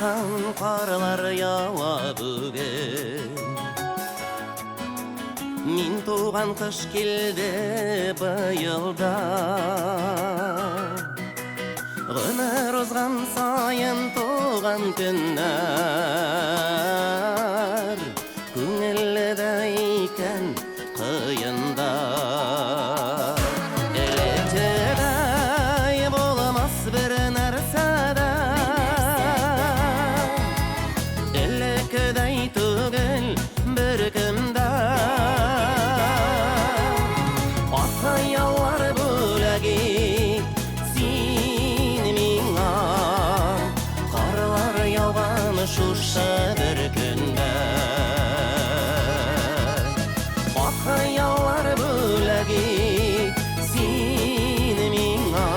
яратқан қаралар яуа бүгін. Мен туған қыш келді бұйылда. Ғұмыр озған сайын туған күннер, көңілді екен қиында. Електідай болмас бір нәрсәдә, елеккідай түгел бір кімдә. Атаялар бөләге шушы бір күнде. Атаялар бөләге сені миңа,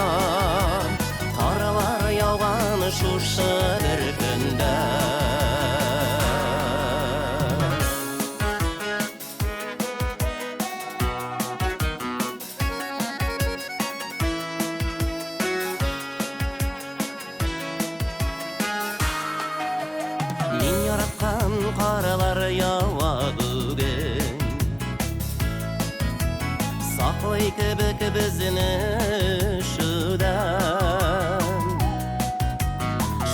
қаралар яуған шушы бір күнде. Қаралар яуа бүгін, сақлай кебек бізіні шудан.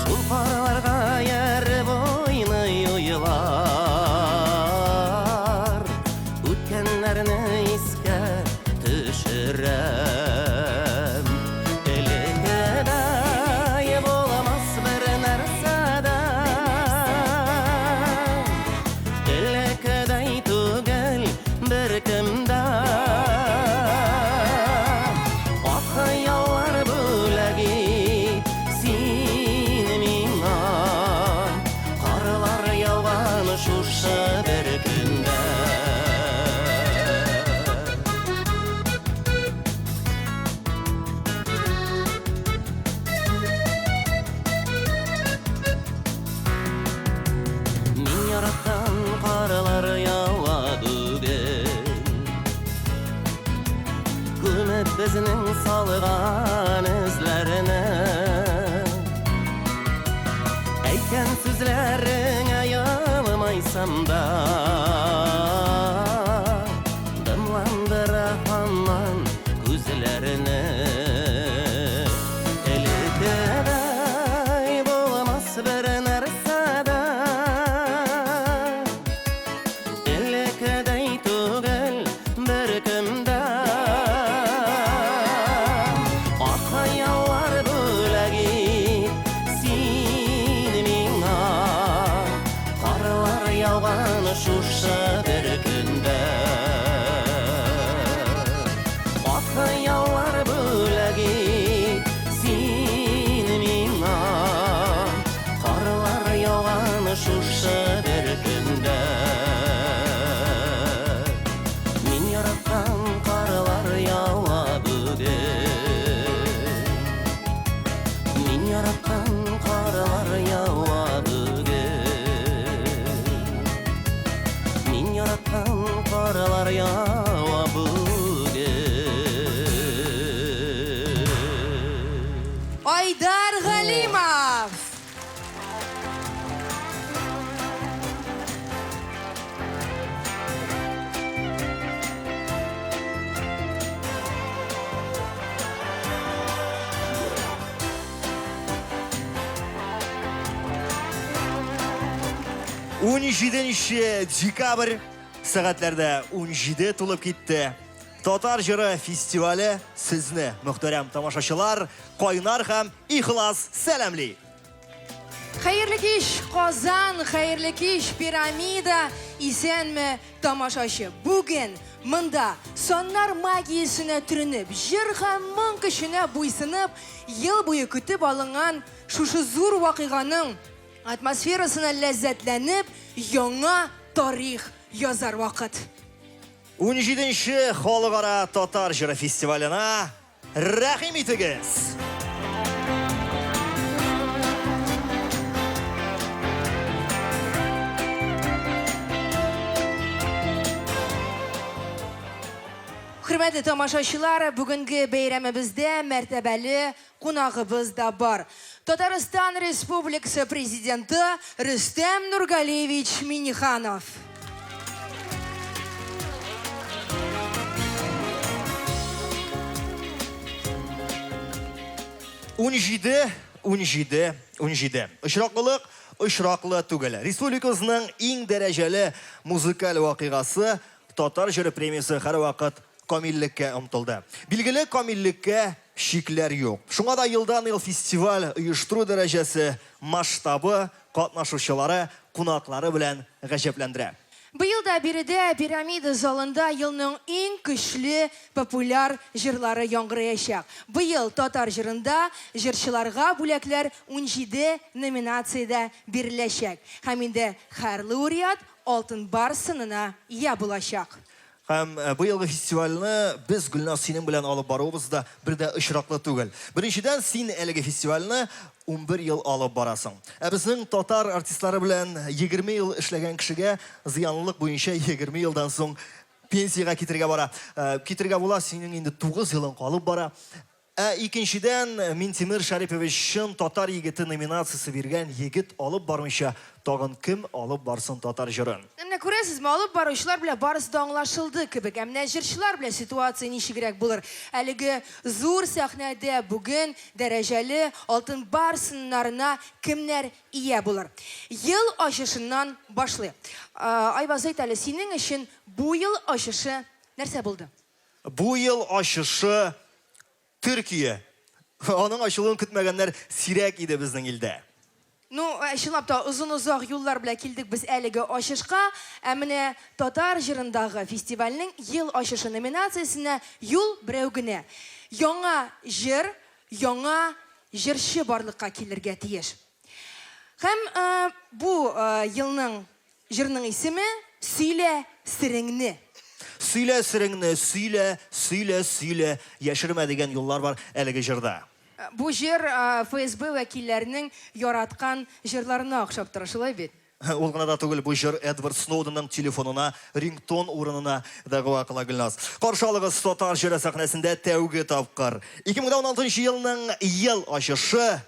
Шул қараларға еріп ойнай ойлар, өткенлеріні еске түшірем. Елеккідай боламас бір нәрсәдә, бір кімдә. Атаялар бөләге сені миңа, қаралар яуған шушы бір күнде. Мен яратқан қаралар яуа бүгін, көміп бізінің салған ізлеріні. Әйткен сөзлерің аялмайсам да, дымландыра ханнан көзлеріні. Елеккідай болмас бір нәрсәдә, елеккідай түгел бір кімдә. Атаялар бөләге сені миңа, қаралар яуған шушы бір күнде. Атаялар бөләге сені миңа, қаралар яуған шушы бір күнде. Мен яратқан қаралар яуа бүгін, мен яратқан қаралар яуа бүгін, мен яратқан қаралар яуа бүгін. Айдар Галимов. Декабрь сағатларда 17 толып кетті. Татар жыры фестивалі сізні, мұхтарам тамашашылар, қойнар һәм ихлас сәлемли. Xayrli kech Qozon, xayrli kech Piramida, isenmi tomoshachi. Bugun mында sonlar magiyasына түрініп, жыр һәм мың кешенә буйсынып, ел буе көтеп алынган шушы зур вакыйганың атмосферасына ләззәтләнеп, яңа тарих язар вакыт. 17-нче халыкара татар жыры фестивалена рәхим итегез. Хөрмәтле тамашачылар, бүгенге бәйрәмебездә мәртәбәле кунагыбыз да бар. Татарстан Республикасы президенты Рустем Нургалиевич Миниханов. Унжиде. Очраклы түгел. Республикасының иң дәрәҗәле музыкаль вакыйгасы Татар җыры премиясе һәрвакыт камиллеккә омтылды. Билгеле камиллеккә шикләр юк. Шуңа да елдан-ел фестиваль оештыру дәрәҗәсе, масштабы, катнашучылары, кунаклары белән гаҗәпләндерә. Быел да биредә пирамида залында елның иң көчле популяр җырлары яңгырыячак. Быел татар җырында җырчыларга бүләкләр 17 номинациядә биреләчәк. Һәм инде һәр лауреат алтын бар сынына ия булачак. Һәм быелгы фестивальне без Гөлназ синең белән алып барабыз да бер дә очраклы түгел. Беренчедән син әлеге фестивальне 11 ел алып барасың. Безнең татар артистлары белән 20 ел эшләгән кешегә зыянлылык буенча 20 елдан соң пенсиягә китергә бара. Китергә була, синең инде 9 елың калып бара. Икенчедән Минтимер Шариповичның татар егете номинациясе биргән егет алып бармыйча тагын кем алып барсын татар җырын? Менә күрәсезме, алып баручылар белән барысы да аңлашылды кебек. Менә җырчылар белән ситуация ничегрәк булыр? Әлеге зур сәхнәдә бүген дәрәҗәле алтын бар сыннарына кемнәр ия булыр? Ел ачышыннан башлый. Айбаз әйт әле, синең өчен бу ел ачышы нәрсә булды? Бу ел ачышы Төркия. Аның ачылуын көтмәгәннәр сирәк иде безнең илдә. Ну, чынлап та озын-озак юллар белән килдек без әлеге ачышка. Менә татар җырындагы фестивальнең ел ачышы номинациясенә юл берәү генә. Яңа җыр, яңа җырчы барлыкка килергә тиеш. Һәм бу елның җырның исеме Сөйлә сиреңне. Сөйлә сиреңне, сөйлә, яшермә дигән юллар бар әлеге җырда. Бу җыр ФСБ вәкилләренең яраткан җырларына охшап тора, шулай бит? Ул гына да түгел, бу җыр Эдвард Сноуденның телефонына, рингтон урынына дәгъва кыла Гөлназ. Каршы алыгыз татар җыры сәхнәсендә тәүге тапкыр. 2016 елның ел ачышы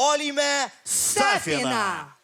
Алимә Сафина.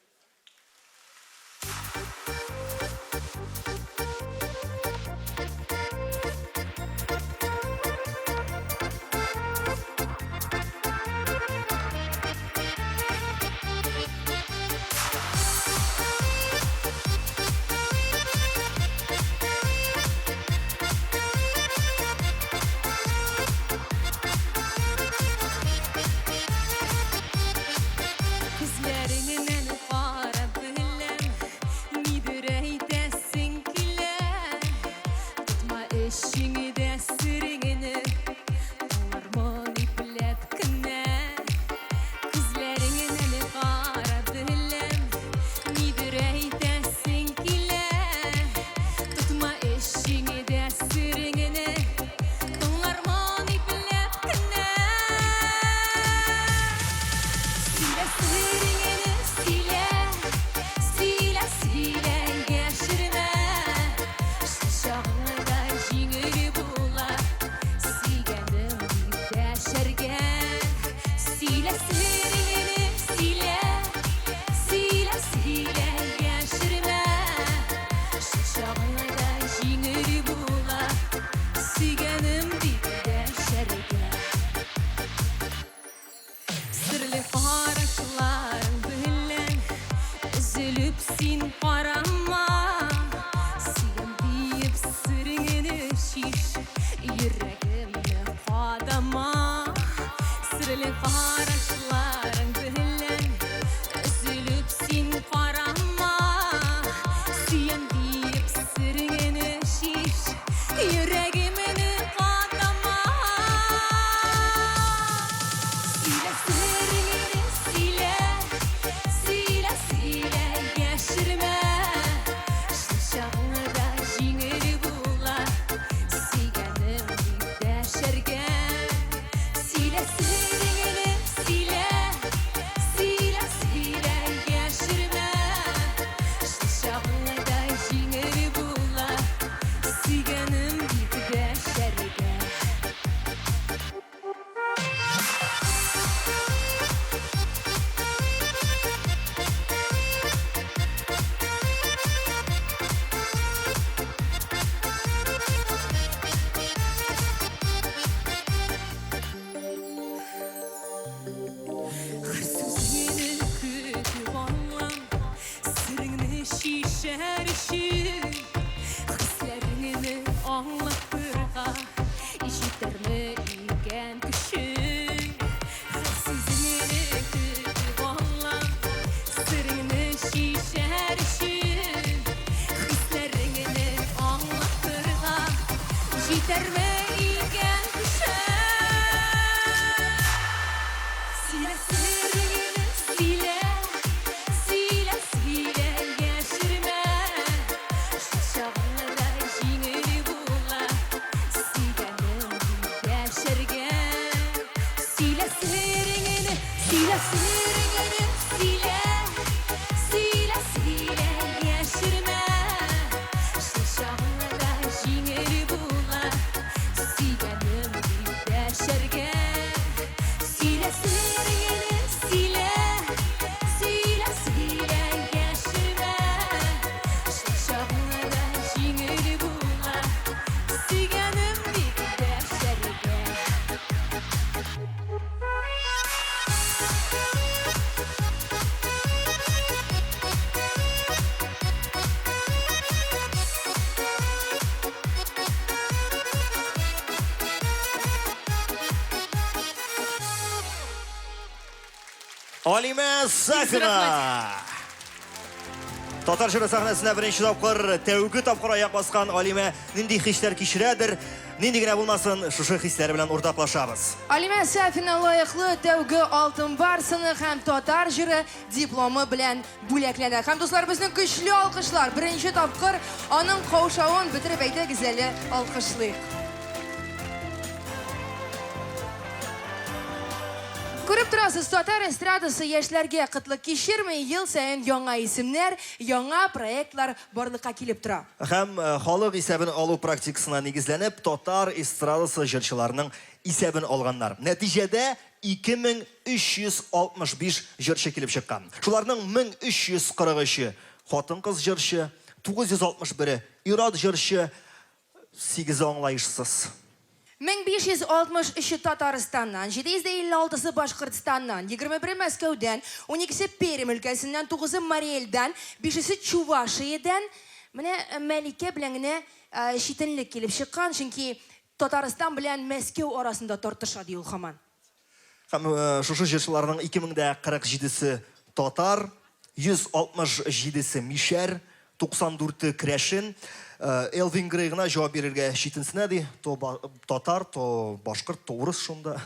Җитәрме икән кешем? Сөйлә сиреңне, сөйлә, сөйлә, сөйлә, яшермә. Чагыңда җиңел була, сөйгәнем яшәргә. Сөйлә сиреңне, сөйлә, сөйлә, сөйлә, сөйлә, яшермә. Чагыңда җиңел була, сөйгәнем яшәргә. Сөйлә сиреңне, сөйлә, сөйлә, сөйлә, яшермә. Чагыңда җиңел була, сөйгәнем яшәргә. Алима Сафина. Татар жыры сахнасында беренче тапкыр, тәүге тапкыр аяк баскан Алима нинди хисләр кичерәдер, нинди генә булмасын, шушы хисләре белән уртаклашабыз. Алима Сафина лайыклы тәүге алтын барсыны һәм татар жыры дипломы белән бүләкләнә. Һәм дуслар, безнең көчле алкышлар беренче тапкыр аның каушавын бетереп әйтәгез әле, алкышлыйк. Күреп торасыз, татар эстрадасы яшьләргә кытлык кичерми, ел саен яңа исемнәр, яңа проектлар барлыкка килеп тора. Һәм халык исәбен алу практикасына нигезләнеп, татар эстрадасы җырчыларының исәбен алганнар. Нәтиҗәдә 2365 җырчы килеп чыккан. Шуларның 1343-ы хатын-кыз җырчы, 961-е ир-ат җырчы, 8 аңлаешсыз. 1563 Татарстаннан, 756-сы Башкортстаннан, 21 Мәскәүдән, 12-се Пермь өлкәсеннән, 9-сы Мариэльдән, 5-се Чувашиядән, менә Мәликә белән генә читенлек килеп чыккан, чөнки Татарстан белән Мәскәү арасында тартыша ди ул һаман. Һәм шушы җырчыларның 2047-се татар, 167-се мишәр, 94-те крәшен. Элвин Грей гына җавап бирергә читенсенә ди, то татар, то башкорт, то урыс шунда.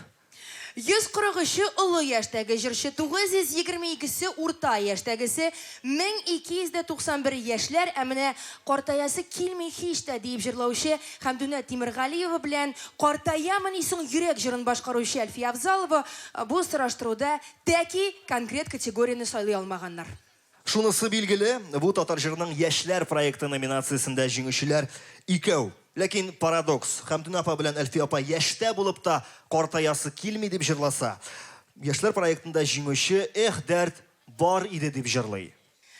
143-ы олы яшьтәге җырчы, 922-се урта яшьтәгесе, 1291 яшьләр, ә менә картаясы килми һич тә дип җырлаучы Хәмдүнә Тимергалиева белән картаямын исең йөрәк җырын башкаручы Әлфия Абзалова бу сораштыруда тәки конкрет категорияны сайлый алмаганнар. Шунысы билгеле, бу татар җырының яшьләр проекты номинациясендә җиңүчеләр икәү. Ләкин парадокс, Хәмдүнә апа белән Әлфия апа яшьтә булып та картаясы килми дип җырласа, яшьләр проектында җиңүче "Эх, дәрт бар иде" дип җырлый.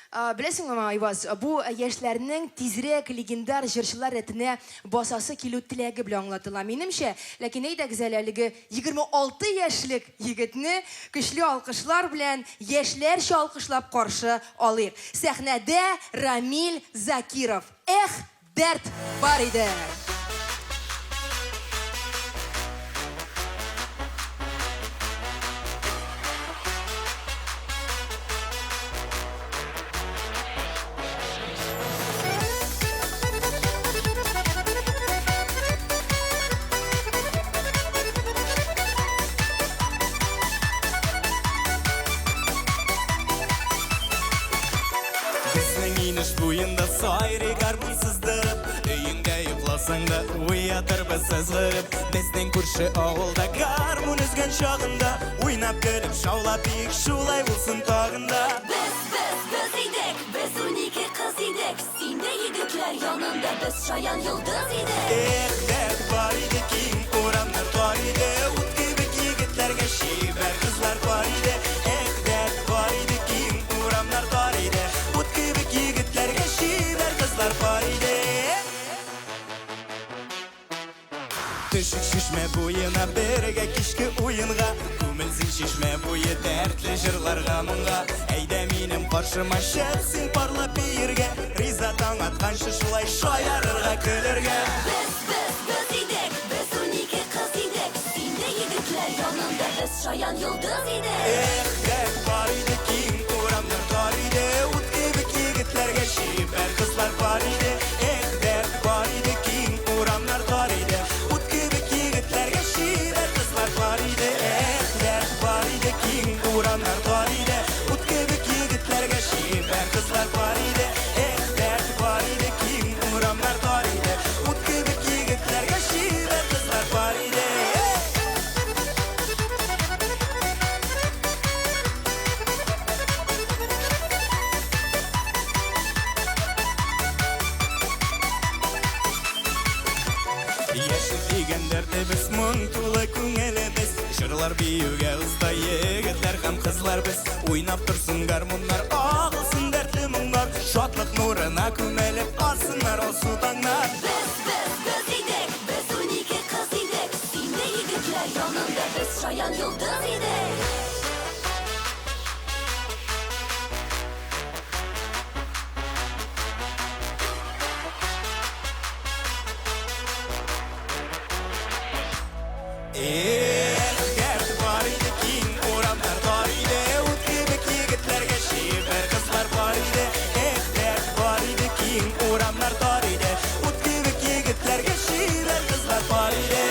Беләсеңме, Айваз, бу яшьләрнең тизрәк легендар җырчылар рәтенә басасы килү теләге белән аңлатыла. Минемчә, ләкин әйдәгез әлеге 26 яшьлек егетне көчле алкышлар белән яшьләрчә алкышлап каршы алыйк. Сәхнәдә Рамил Закиров. Эх, дәрт бар иде. Буенда сайрый гармонсыздып, өйіңдә йокласаңда уятырбыз сызгырып. Безнең күрше авылда гармон өзгән чагында, уйнап көлеп шаулап бик шулай булсын тагында. Без идек, без 12 кыз идек, синдә егетләр янында без шаян йолдыз идек. Эх, дәрт бар иде киң, урамнар тар иде, ут кебек егетләргә шибәр кызлар бар иде. Эх, дәрт бар иде киң, урамнар тар иде, ут кебек егетләргә шибәр кызлар бар иде. Төшік шишмә буена бергә кичке уенга, күмелсин шишмә буе дәртле җырларга моңга. Әйдә минем каршыма чык син парлап биергә, риза таң атканчы шулай шаярырга көләргә. Без идек, без 12 кыз идек, синдә егетләр янында без шаян йолдыз идек. Эх, дәрт бар иде киң, урамнар тар иде, ут кебек егетләргә шибәр кызлар бар иде. Эх, дәрт бар иде киң, урамнар тар иде, Яшыл дегендерді біз мұң тулы көңілі біз Жырлар биюге ұста егітлер һәм қызлар біз Ойнап тұрсын гармонлар, ағылсын дәртлі мұңлар Шатлық нұрына көмеліп алсынар осы таңнар Biz idek, biz 12 kız idek Sinde yigitler yanında biz şayan yıldız idek Dert var idi kin, oramlar var idi Ut gibi yigitlerge şiver kızlar var idi Dert var idi kin, oramlar var idi Ut gibi yigitlerge şiver kızlar var idi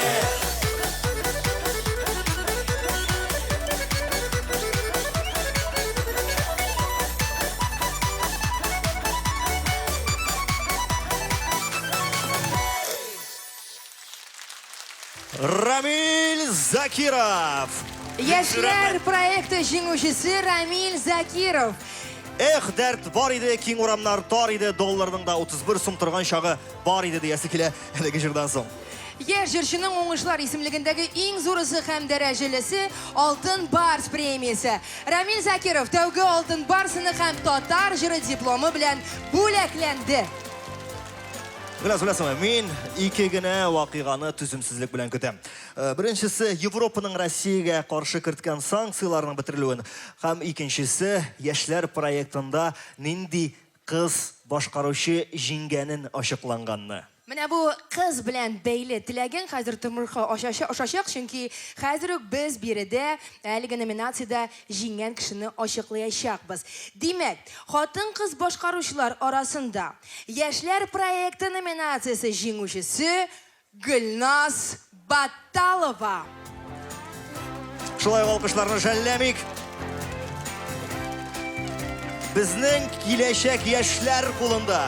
Рамиль Закиров. Яшьләр проекты җиңүчесе Рамиль Закиров. Эх, дәрт бар иде, киң урамнар тар иде, долларның да 31 сум торган шагы бар иде диясе килә әлеге җырдан соң. Яшь җырчының уңышлар исемлегендәге иң зурысы һәм дәрәҗәлесе Алтын Барс премиясе. Рамиль Закиров тәүге Алтын Барсыны һәм татар җыры дипломы белән бүләкләнде. Беләсезме, мин ике генә вакыйганы түземсезлек белән көтәм. Беренчесе Европаның Россиягә каршы керткән санкцияларның бетерелүен һәм икенчесе яшьләр проектында нинди кыз башкаручы җиңгәнен ачыкланганны. Менә бу кыз белән бәйле теләген хәзер томырга ашачак, чөнки хәзер үк без биредә әлеге номинациядә җиңгән кешене ачыклаячакбыз. Димәк, хатын-кыз башкаручылар арасында яшьләр проекты номинациясе җиңүчесе Гөлназ Батталова. Шулай алкышларны жәлләмик. Безнең киләчәк яшьләр кулында.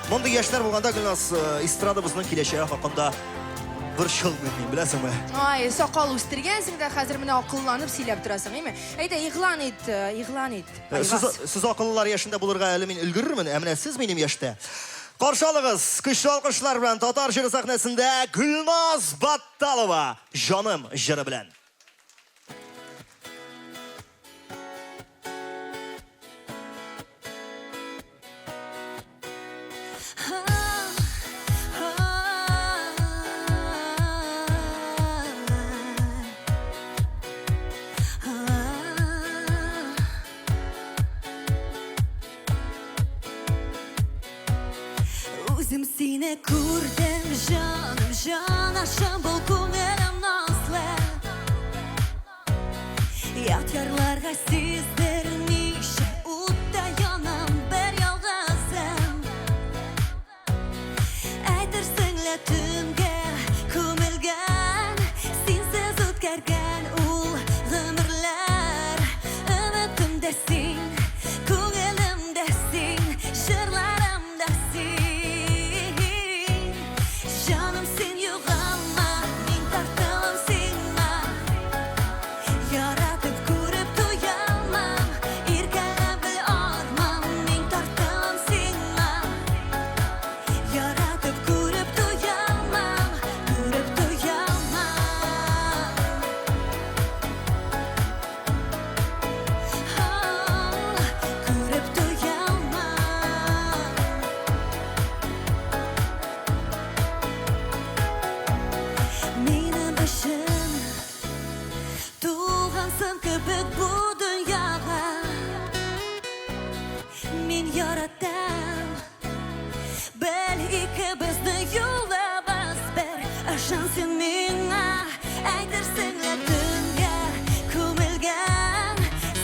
Монда яшьләр булганда Гөлназ эстрадабызның киләчәге хакында бер шыл белмим, беләсеңме? Ай, сакал үстергәнсең дә хәзер менә акылланып сөйләп торасың, әйме? Әйдә, игълан ит. Сез акыллылар яшендә булырга әле мин өлгерермен, ә менә сез минем яшьтә. Каршы алыгыз, көчле алкышлар белән татар җыры сәхнәсендә Гөлназ Батталова, җаным җыры белән. Үзем сине күрдем, җаным, җанашым бул күңелем назлы Ят ярларга сиздермичә утта янам бер ялгызым Әйтерсең лә төнгә күмелгән Синсез үткәргән ул гомерләр Өметемдә син, күңелемдә син, җырларымда син Canım sen yoğalma, min tartılım sinma Yaratıp kurup duyalmam, irkelep bir armam Min tartılım sinma Yaratıp kurup duyalmam, kurup duyalmam Kurup duyalmam Benim başım Tuğansın köpük bu dünyaya Min yaratam Belki bizni yollamaz bir Aşansın minna Aytırsın la dünya Kumilgan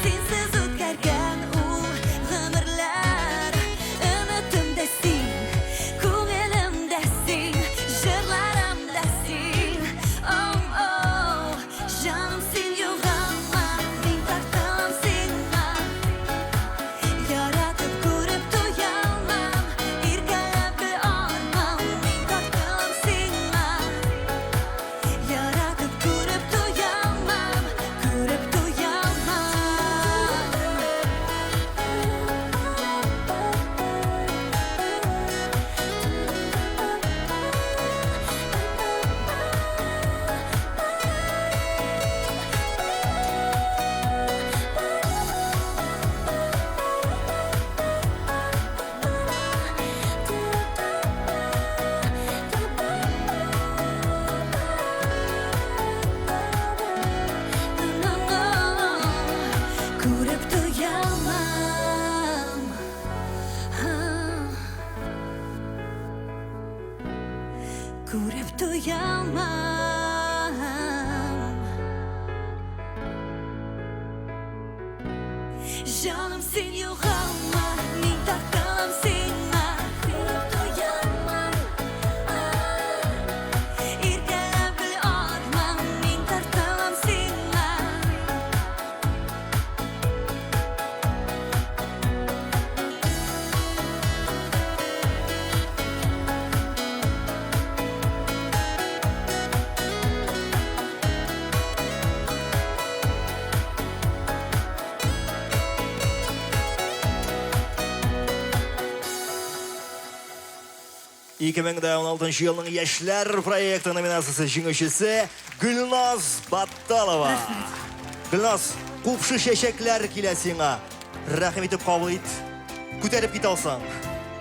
Sensiz ötkergen ul Gümürler Ümitimde sin Ko'nglimda sin Jırlarımda sin Oh oh Canım sen yo'g'alma Min tartılım sinma Yaratıp ko'rib to'yolmam Erkalab bir armam Min tartılım sinma Күреп туямам Жаным сен юғалма Мен тарталам сеңа Күреп туямам Иргәләп біл арман Мен тарталам сеңа Ике 2016 жылның Яшьләр проекты номинациясы җиңүчесе Гүлназ Батталова. Гүлназ, купшы чәчәкләр килә сиңа. Рәхим итеп кабул ит. Күтәреп кит алсаң.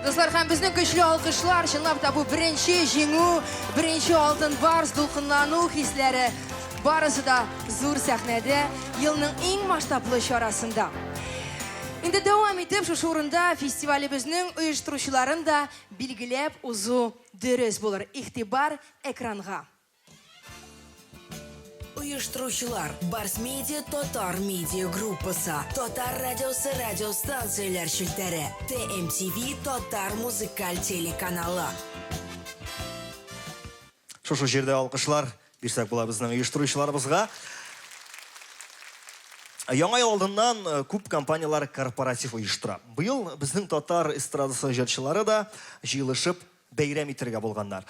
Достар, һәм безнең көчле алкышлар, чынлап та бу беренче җиңү, беренче алтын барс дулкынлану хисләре барысы да зур сәхнәдә елның иң масштаблы чарасында. Инде дәвам итеп шушы урында фестивалебезнең оештыручыларын да билгеләп узу дөрес булыр. Игътибар экранга. Оештыручылар Барс Медиа Татар медиа группасы, Татар радиосы радиостанцияләр шелтәре, ТМТV Татар музыкаль телеканалы. Шушы җирдә алкышлар бирсәк була безнең оештыручыларыбызга. Яңа ел алдыннан күп компаниялар корпоратив оештыра. Быел безнең татар эстрадасы җырчылары да җыелышып бәйрәм итәргә булганнар.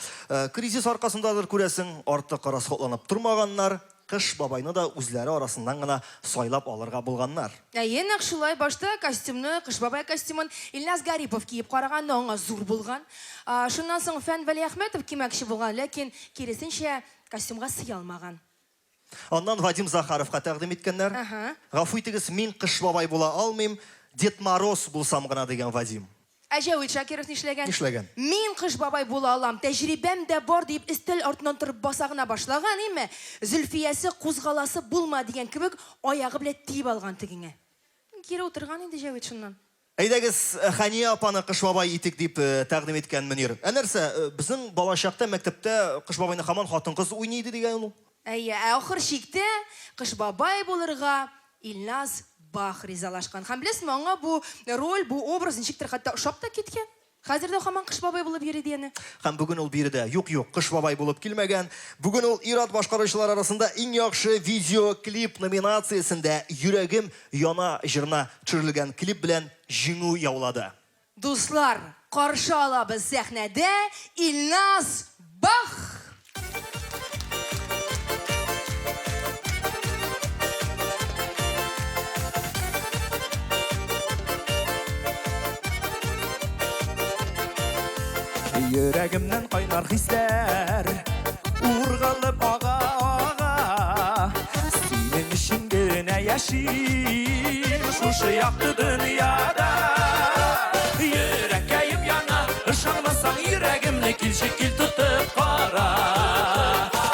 Кризис аркасындадыр күрәсең, артык расходланып тормаганнар, Кыш бабайны да үзләре арасыннан гына сайлап алырга булганнар. Нәкъ шулай башта костюмны, Кыш бабай костюмын Илназ Гарипов киеп караган, аңа зур булган. Шуннан соң Фән Вәли Әхмәтов кимәкче булган, ләкин киресенчә костюмга сыя алмаган. Аннан Вадим Захаровка тәкъдим иткәннәр. Гафу итегез, мин Кыш бабай була алмыйм, Дед Мороз булсам гына дигән Вадим. Әҗәвит Шакиров нишләгән? Нишләгән? Мин Кыш бабай була алам, тәҗрибәм дә бар дип истел артыннан торып басагына башлаган, име? Зөлфиясе кузгаласы булма дигән кебек аягы белән тиеп алган тегеңә. Кире утырган инде Җәвит шуннан. Әйдәгез, Хания апаны Кыш бабай итик дип тәкъдим иткән Мөнир. Нәрсә, безнең балачакта мәктәптә Кыш бабайны һаман хатын-кыз уйный иде дигән ул. Әйе, ахыр чиктә Кыш бабай булырга Илназ Бах ризалашкан. Һәм беләсезме, аңа бу роль, бу образ ничектер хәтта ошап та киткән. Хәзер дә һаман Кыш бабай булып йөри дигәне. Һәм бүген ул биредә юк, Кыш бабай булып килмәгән. Бүген ул ир-ат башкаручылар арасында иң яхшы видеоклип номинациясендә Йөрәгем яна җырына төшерелгән клип белән җиңү яулады. Дуслар, каршы алабыз сәхнәдә Илназ Бах. Йөрәгемнән кайнар хисләр ургылып ага. Синең өчен генә яшим шушы якты дөньяда. Йөрәкәем яна, ышанмасаң йөрәгемне килче кил тотып кара.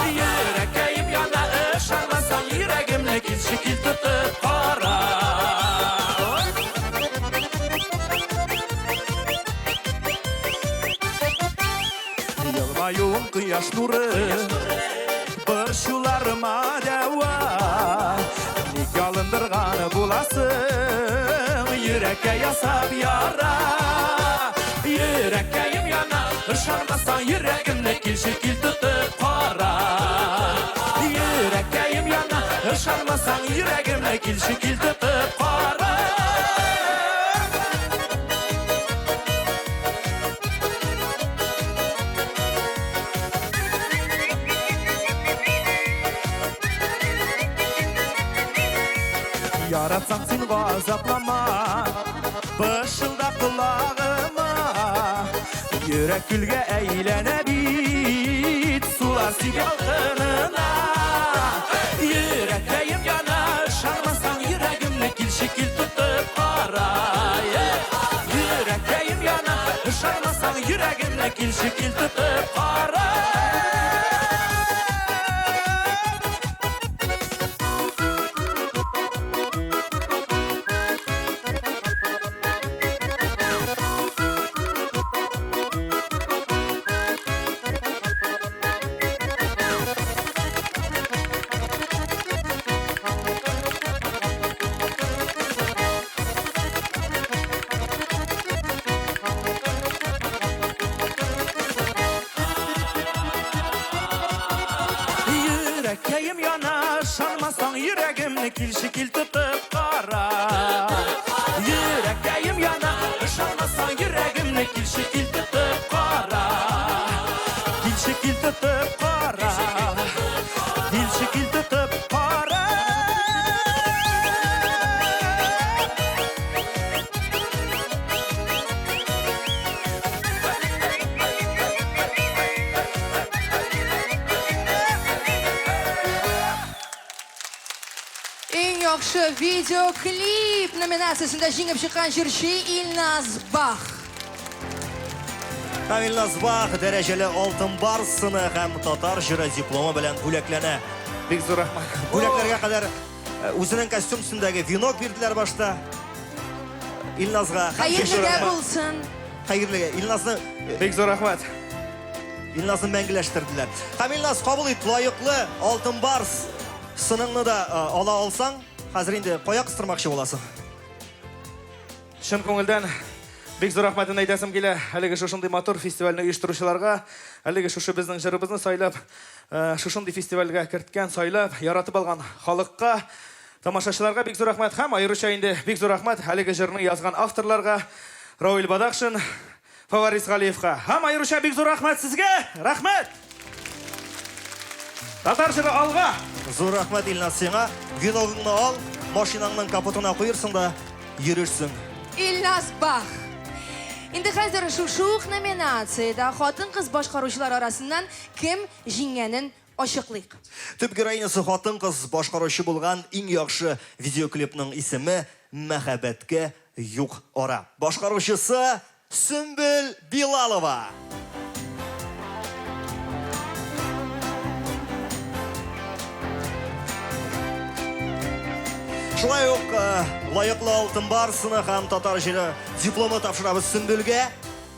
Йөрәкәем яна, ышанмасаң йөрәгемне килче кил тотып кара. Yılmayım kıyaş nuru Bırşularıma deva Nik alındırganı bulasın Yürekke yasab yara Yürekkeyim yana Işarmasan yüreğimle kil şekil tutup kara Yürekkeyim yana Işarmasan yüreğimle kil şekil tutup kara Yaratsan sen gazaplama Başılda kulağıma Yürek gülge eğlene bit Sular sil yalgınına Yürekteyim yana Şarmasan yüreğimle kil şekil tutup kara Yürekteyim yana Şarmasan yüreğimle kil şekil tutup kara Ышанмасаң йөрәгемне килші кил тотып қара. Йөрәктәйім яна, ышанмасаң йөрәгемне килші кил тотып қара. Килші кил тотып қара. Килші кил тотып қара. Eng yaxshi videoklip nominatsiyasida jingib chiqqan jurchi Ilnaz Bach. Ilnaz Bach dərəcəli altın barsını həm Tatar jüri diplomu bilən бүләклənə. Бик зур рахмат. Бүләкләргә кадәр үзенең костюмсындагы венок бирделәр башта. Илназга Xayrli bo'lsin. Xayrli. Илназны Бик зур рахмат. Илназны мәңгеләштерделәр. Һәм Илназ кабул ит лаеклы алтын барс сыныңны да ала алсаң, хәзер инде кая кыстырмакчы буласың. Шын күңелдән бик зур рахматын әйтәсем килә әлеге шушындый матур фестивальне оештыручыларга, әлеге шушы безнең җырыбызны сайлап, шушындый фестивальгә керткән, сайлап, яратып алган халыкка, тамашачыларга бик зур рахмат һәм аеруча инде бик зур рахмат әлеге җырны язган авторларга, Равил Бадахшин, Фаварис Галиевка. Һәм аеруча бик зур рахмат сезгә. Рахмат. Татар җыры алга. Зур рахмат Илназ сиңа. Веногыңны ал, машинаңның капотына куерсың да йөрерсең. Ilnaz Bach. Endi hozir shu nominatsiyada xotin-qiz boshqaruvchilar arasından kim jingәнен ачыклыйк. Төп героинясы хатын-кыз башкаручы булган иң яхшы видеоклипның исеме Мәхәббәткә юк ара. Башкаручысы Сөмбел Билалова. Шулай ук лайыклы алтын барсыны һәм Татар җыры дипломы тапшырабыз Сөмбелгә.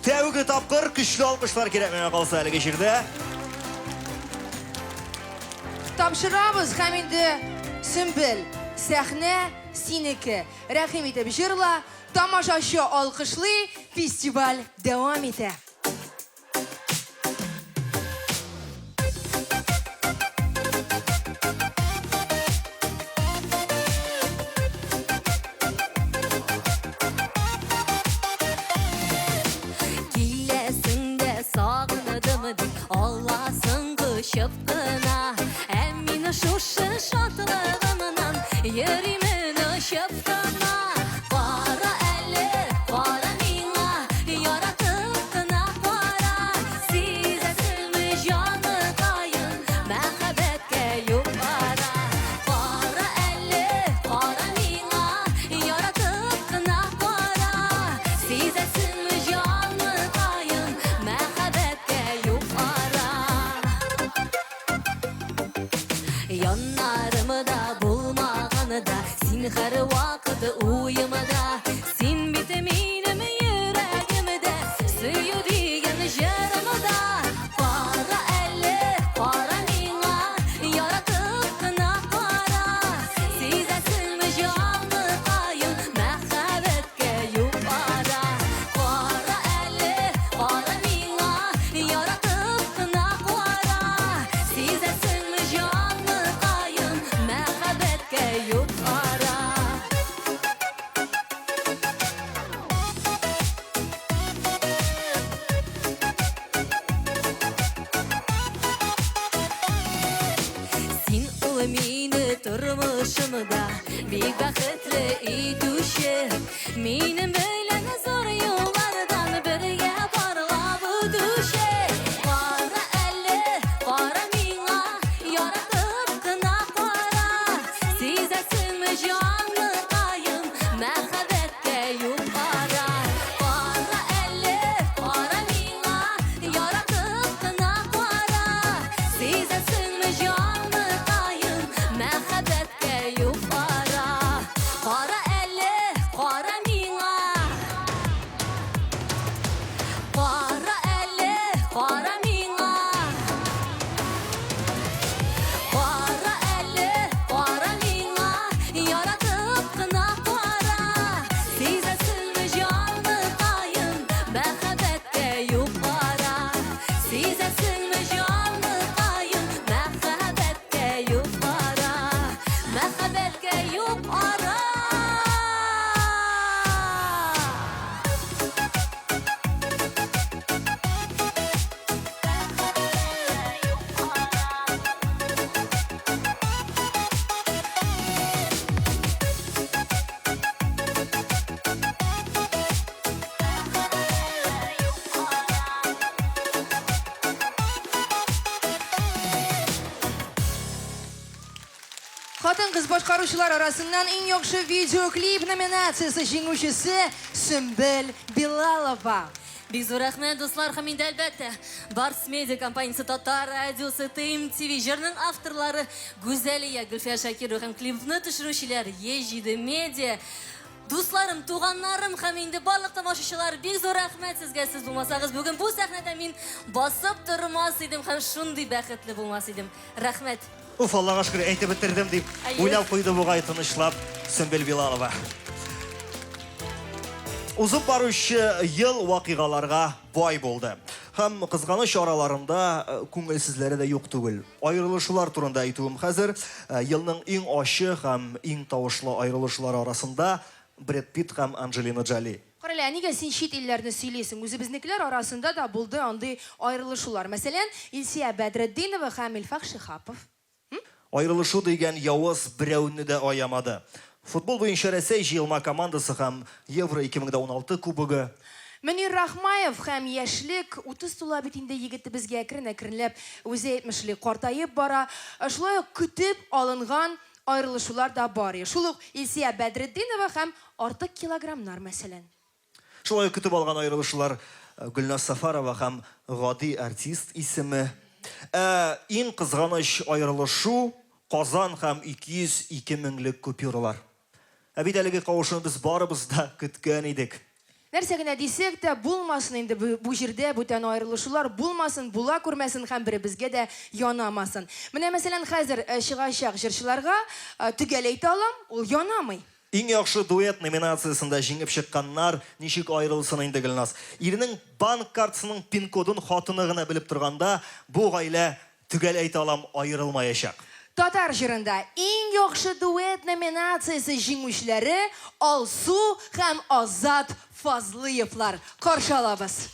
Тәүге тапкыр көчле алкышлар кирәк миңа калса әлеге җирдә. Тапшырабыз һәм инде Сөмбел, сәхнә синеке. Рәхим итеп җырла, тамашачы алкышлый, фестиваль дәвам итә. Алласын кышып кына Әммин шушы шатлығымнан Йөримен ұшып кына Қара әлі, қара миңа Яратып кына қара Сизәсілмі жаны қайын Мәхәббәткә юк ара Қара әлі, қара миңа Яратып кына қара Сизәсілмі жаны қайын Мәхәббәткә юк ара Яннарымда булмағаныда Син һәр вакыт уйымда Син бит минем йөрәгемдә Сөю дигән җырымда Кара әле, кара миңа Яратып кына кара Сизәсеңме җаны кайын Мәхәббәткә юк ара Кара әле, кара миңа Яратып кына кара Сизәсеңме җаны кайын Мәхәббәткә юк ара Син улы мине тормышымда Бик бәхетле итүче Минем белән зур юллардан бергә барлап үтүче Кара әле, кара миңа Яратып кына кара Сизәсеңме җаны кайын Мәхәббәткә юк ара Кара әле, кара миңа Яратып кына кара Сизәсеңме җаны кайын Мәхәббәткә юк ара Хатын-кыз башкаручылар арасыннан иң яхшы видеоклип номинациясы җиңүчесе Сөмбел Билалова. Бик зур рәхмәт, дуслар, һәм инде әлбәттә Барс Медиа компаниясе, Татар радиосы, ТМТV җырның авторлары Гүзәлия, Гөлфия Шакирова һәм клипны төшерүчеләр Ежиде Медиа. Дусларым, туганнарым һәм инде барлык тамашачылар, бик зур рәхмәт сезгә. Сез булмасагыз, бүген бу сәхнәдә мин басып тормас идем һәм шундый бәхетле булмас идем. Рәхмәт. Уф, Аллага шөкер, әйтеп бетердем дип уйлап куйды бугай тынычлап Сөмбел Билалова. Узып баручы ел вакыйгаларга бай булды. Һәм кызганыч араларында күңелсезләре дә юк түгел. Аерылышулар турында әйтүем хәзер, елның иң ачы һәм иң тавышлы аерылышлар арасында Брэд Питт һәм Анджелина Джоли. Карале, нигә син чит илләрне сөйлисең? Үзебезнекеләр арасында да булды андый аерылышулар. Мәсәлән, Илсия Бәдретдинова һәм Илфак Шихапов. Аерылышу дигән явыз берәүне дә аямады. Футбол буенча Рәсәй җыелма командасы һәм Евро 2016 кубогы. Мөнир Рахмаев һәм яшьлек 30 тула бит инде егетебезгә әкрен-әкренләп үзе әйтмешли картаеп бара. Шулай ук көтеп алынган аерылышулар да бар. Шул ук Илсия Бәдретдинова һәм артык килограммнар мәсәлән. Шулай ук көтеп алган аерылышулар Гөлназ Сафарова һәм гади артист исеме. Иң кызганыч аерылышу Казан һәм 202 меңлек купюралар. Бит әлеге кавышуны без барыбыз да көткән идек. Нәрсә генә дисәк тә булмасын инде бу җирдә бүтән аерылышулар булмасын, була күрмәсен һәм беребезгә дә янамасын. Менә мәсәлән хәзер чыгачак җырчыларга төгәл әйтә алам, ул янамый. Иң яхшы дуэт номинациясында җиңеп чыкканнар ничек аерылсын инде Гөлназ. Иренең банк картасының пин-кодын хатыны гына белеп торганда, бу гаилә төгәл әйтә алам аерылмаячак. Татар җырында иң яхшы дуэт номинациясе җиңүчеләре Алсу һәм Азат Фазлыевлар. Каршы алабыз.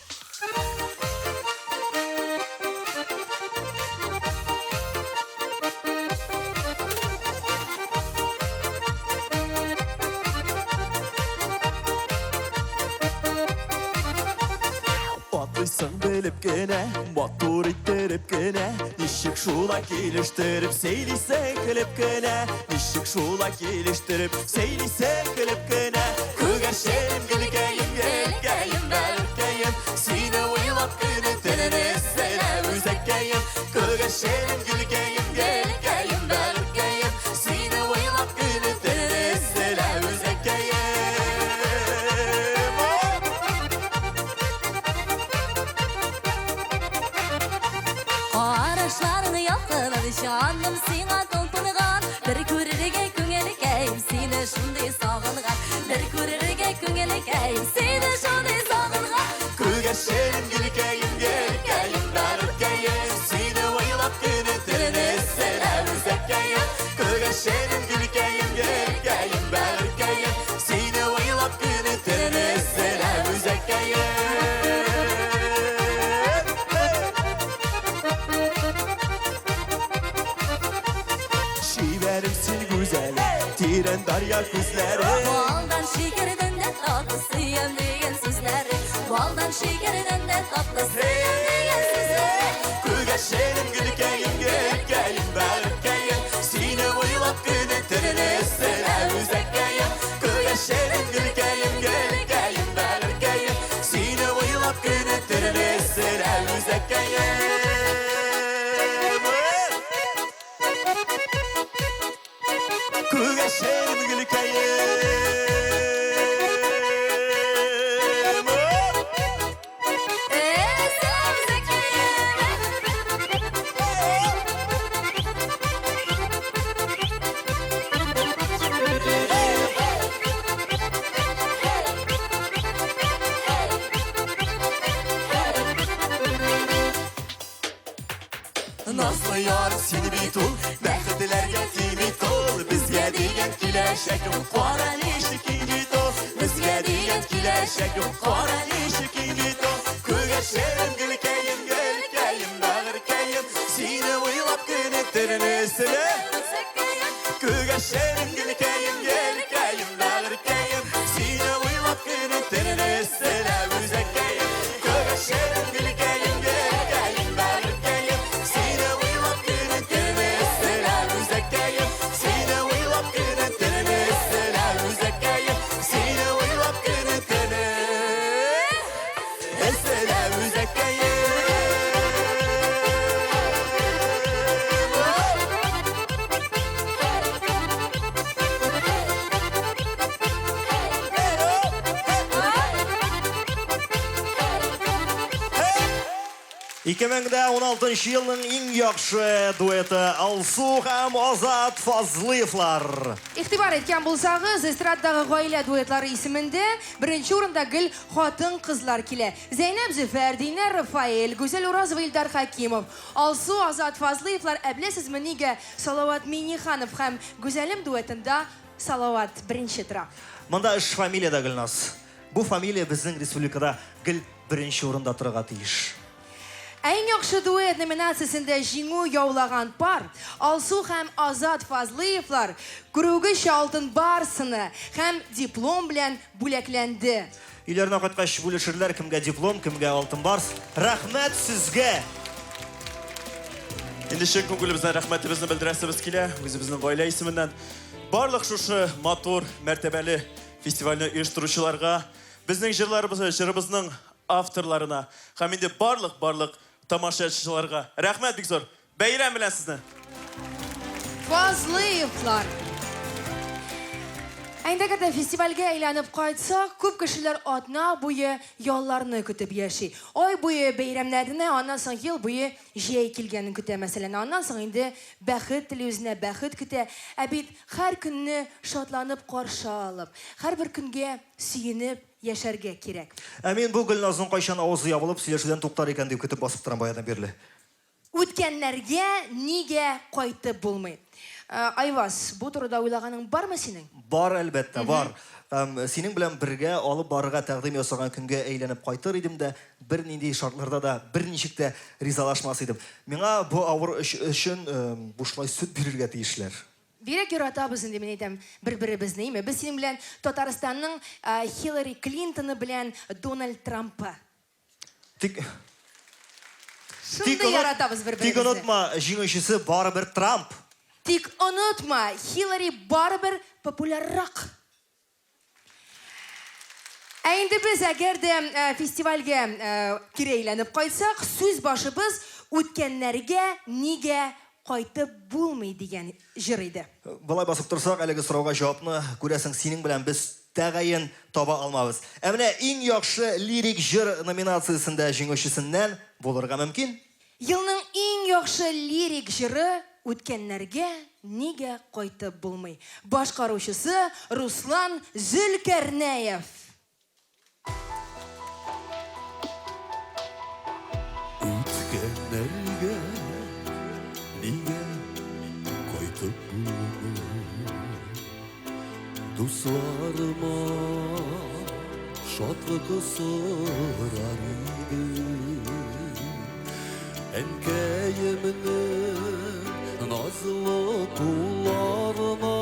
Атлыйсың белеп кенә, матур иттереп кенә, ничек шулай килештереп сөйлисең көлеп кенә, ничек шулай килештереп сөйлисең көлеп кенә. Күгәрчен гөлкәем, гөлкәем, бәлкәем, сине уйлап көнне төнне сәлам үзәккәем. Күгәрчен гөлкәем, гөлкәем, бәлкәем, сине уйлап көнне төнне сәлам үзәккәем. Қарашларыны яқылады жаным сиңа толпынған, бір көрерге көңелікәйім сені шындай сағынған, бір көрерге көңелікәйім сені шындай сағынған. Күгәрчен гөлкәем, гөлкәем, бәлкәем, сине уйлап көнне төнне сәлам үзәккәем. Күгәрчен гөлкәем, гөлкәем, бәлкәем, сине уйлап көнне төнне сәлам үзәккәем. Şiverimsin güzel, tiren darya kızları. Baldan şekerden de tatlısıyım deyen sizleri, baldan şekerden de tatlısıyım deyen sizleri. Күгәрчен гөлкәем, гөлкәем, бәлкәем, сине уйлап көнне төнне сәлам үзәккәем. Күгәрчен гөлкәем, гөлкәем, бәлкәем, сине уйлап көнне төнне сәлам үзәккәем. Күгәрчен гөлкәем. Selaam Nazlı yar seni bit ol, bәхетләргә тимит ol. Безгә дигән киләчәкем кара ничек инде ул. Безгә дигән киләчәкем кара ничек инде ул. Күгәрчен гөлкәем, гөлкәем, бәгыркәем, сине уйлап көнне төнне сәлам. Күгәрчен гөлкәем, гөлкәем, бәгыркәем, сине уйлап көнне төнне сәлам үзәккәем. Күгәрчен гөлкәем, гөлкәем, бәгыркәем, сине уйлап көнне төнне сәлам үзәккәем. Сине 2016 yılın en yaxşı dueti Alsu hem Azat Fazlıyevlar. İhtibar etken bulsağız, estraddağı Gayla duetlari isiminde birinci orunda gül Xatın Kızlar kile. Zeynep Züfer, Diner Rafael, Güzel Uraz ve İldar Hakimov. Alsu Azat Fazlıyevlar eblesiz miniga Salavat Minixanov hem Güzelim duetinde Salavat birinci tıra. Manda iş familiyada Gülnaz. Bu familiya bizim respublikada gül birinci orunda tırığa tiyiş. En yaxşı duet nominasyasında жиңу яулаған пар Алсу һәм Азат Фазлыевлар күрүгү алтын барсыны һәм диплом белән бүләкләнде. Үйлерine кайткач бүлешерләр, кемгә диплом, кемгә алтын барс. Рәхмәт сезгә. Енді шын көңіліміздің рахметімізді білдіресіміз келе, өзіміздің ғайлә исімінен барлық шушы матур, мәртебәлі фестивальны ұйыштырушыларға, біздің жырымыздың авторларына, һәм енді барлық тамашачыларға рахмет бик зор. Бәйрәм белән сезне. Фазлыевлар. Әйдәгәдә фестивальгә әйләнеп кайтсак, күп кешеләр атна буе ялларны көтеп яши. Ай буе бәйрәмнәрне, аннан соң ел буе җәй килгәнен көтә мәсәлән. Аннан соң инде бәхет теле үзенә бәхет көтә. Ә бит һәр көнне шатланып каршы алып, һәрбер көнгә сөенеп яшәргә кирәк. Мин бу Гөлназның кайчан авызы ябылып сөйләшүдән туктар икән дип көтеп басып торам баядан бирле. Үткәннәргә нигә кайтып булмый? Айваз, бу турыда уйлаганың бармы синең? Бар әлбәттә, бар. Синең белән бергә алып барырга тәкъдим ясаган көнгә әйләнеп кайтыр идем дә, бер нинди шартларда да берничек тә ризалашмас идем. Миңа бу авыр өчен бушлай сөт бирергә тиешләр. Бирәк яратабыз инде мин әйтәм, бер-беребезне, име? Без синең белән Татарстанның Хиллари Клинтоны белән Дональд Трампы. Тик яратабыз бер-беребезне. Тик онытма, җиңүчесе барыбер Трамп. Тик онытма, Хиллари барыбер популяррак. Инде без әгәр дә фестивальгә кире әйләнеп кайтсак, сүз башыбыз үткәннәргә нигә кайтып булмый дигән җыр иде. Болай басып торсак, әлеге сорауга җавапны күрәсең синең белән без тәгаен таба алмабыз. Ә менә иң яхшы лирик җыр номинациясендә җиңүчесеннән булырга мөмкин. Елның иң яхшы лирик җыры үткәннәргә нигә кайтып булмый. Башкаручысы Руслан Зөлкәрнәев. Үткәннәргә нигә кайтып булмый? Дусларыма шатлыгы сорар идем. Әнкәйемнең назлы кулларына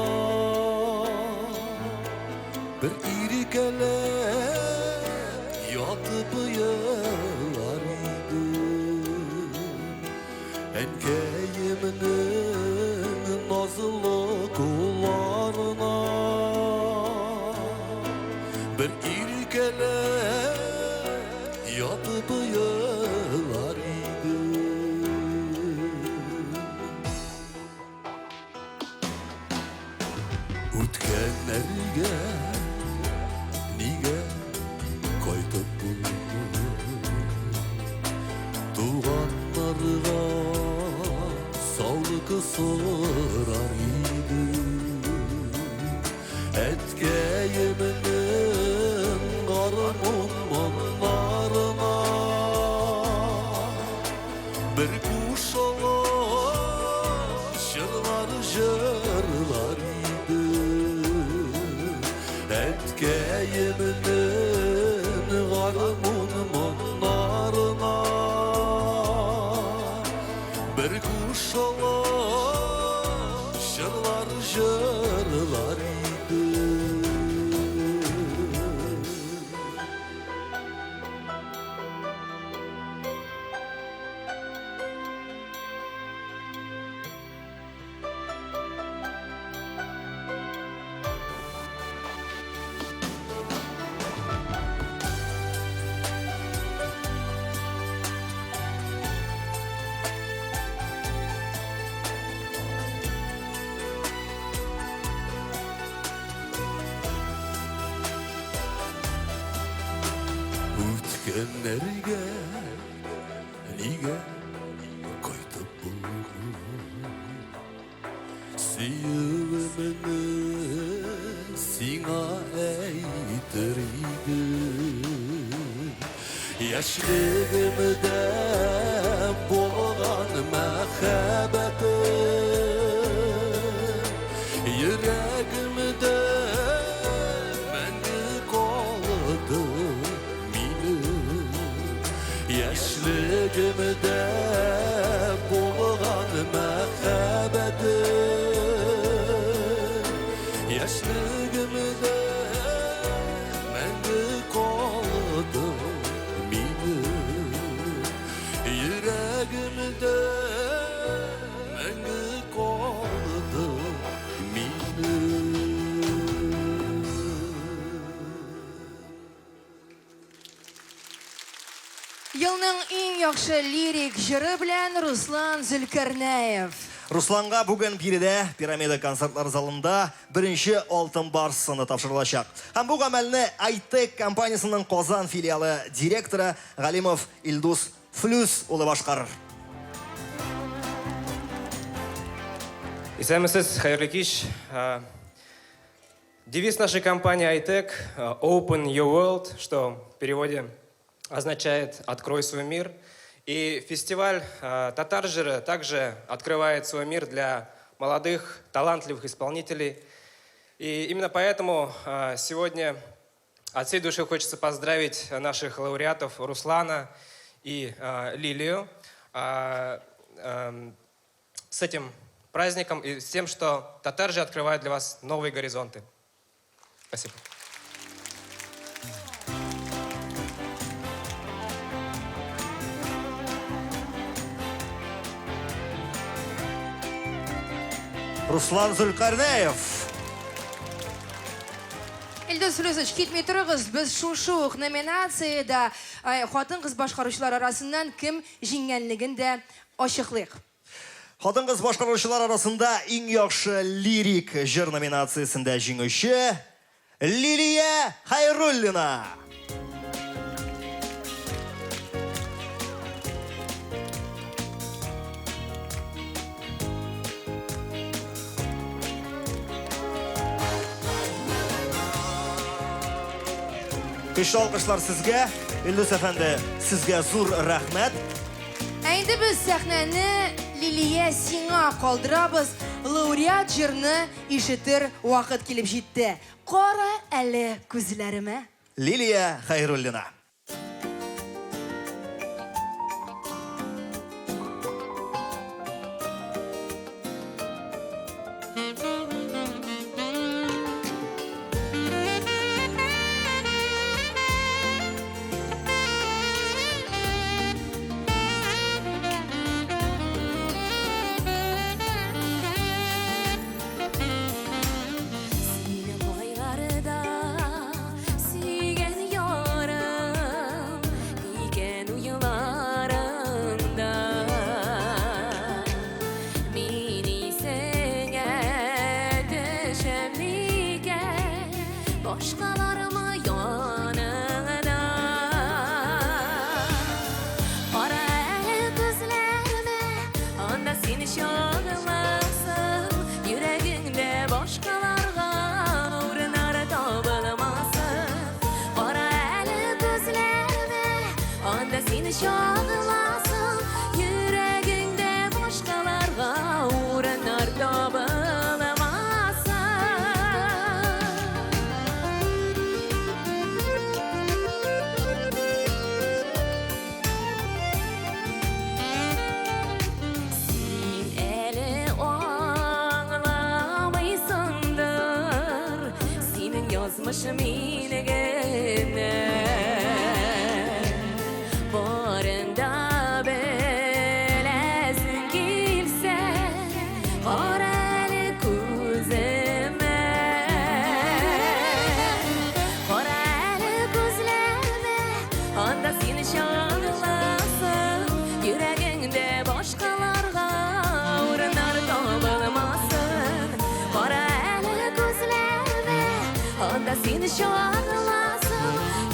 бер иркәләп ятып елар идем. Әнкәйемнең назлы кулларына бер иркәләп ятып елар идем. Үткәннәргә нигә кайтып булмый? Туганнарга саулык сорар идем. Әткәйемнең гармуннарына бер кушалар җырлар җырлар Әткәйемнең гармуннарына бер кушалар җырлар җырлар иде. Үткәннәргә Неге қайтып бұл сүйімімі сиңа әйтер идім яшьлегімде болған махаббатым йөрәгімде мәңгі қалды минем яшьлегімде болған махаббатым яшьлегімде мәңгі қалды Yüreğimde мәңгі қалды Елның ең яхшы лирик жыры белән Руслан Зөлкарнәев. Русланга бүген биредә Пирамида концертлар залында беренче алтын барсыны тапшырылачак. Һәм бу гамәлне Айтек компаниясының Казан филиалы директоры Галимов Илдус Флюс улы башкарыр. Исәмесез, хәерле кич. Девиз нашей компании Айтек Open Your World, что в переводе означает «Открой свой мир». И фестиваль «Татар жиры» также открывает свой мир для молодых, талантливых исполнителей. И именно поэтому сегодня от всей души хочется поздравить наших лауреатов Руслана и Лилию с этим праздником и с тем, что «Татар же» открывает для вас новые горизонты. Спасибо. Руслан Зөлкарнәев. Илдус Флюсович, китмей торыгыз, без шушы номинацияда хатын-кыз башкаручылар арасыннан кем җиңгәнлеген дә ачыклыйк. Хатын-кыз башкаручылар арасында иң яхшы лирик җыр номинациясендә җиңүче Лилия Хайруллина. Көчле алкышлар сезгә, Илдус әфәнде, сезгә зур рәхмәт. Әйді біз сәхнәне Лилия сиңа калдырабыз. Лауреат җырны ишетер вакыт килеп җитте. Кара әле күзләремә. Лилия Хайруллина.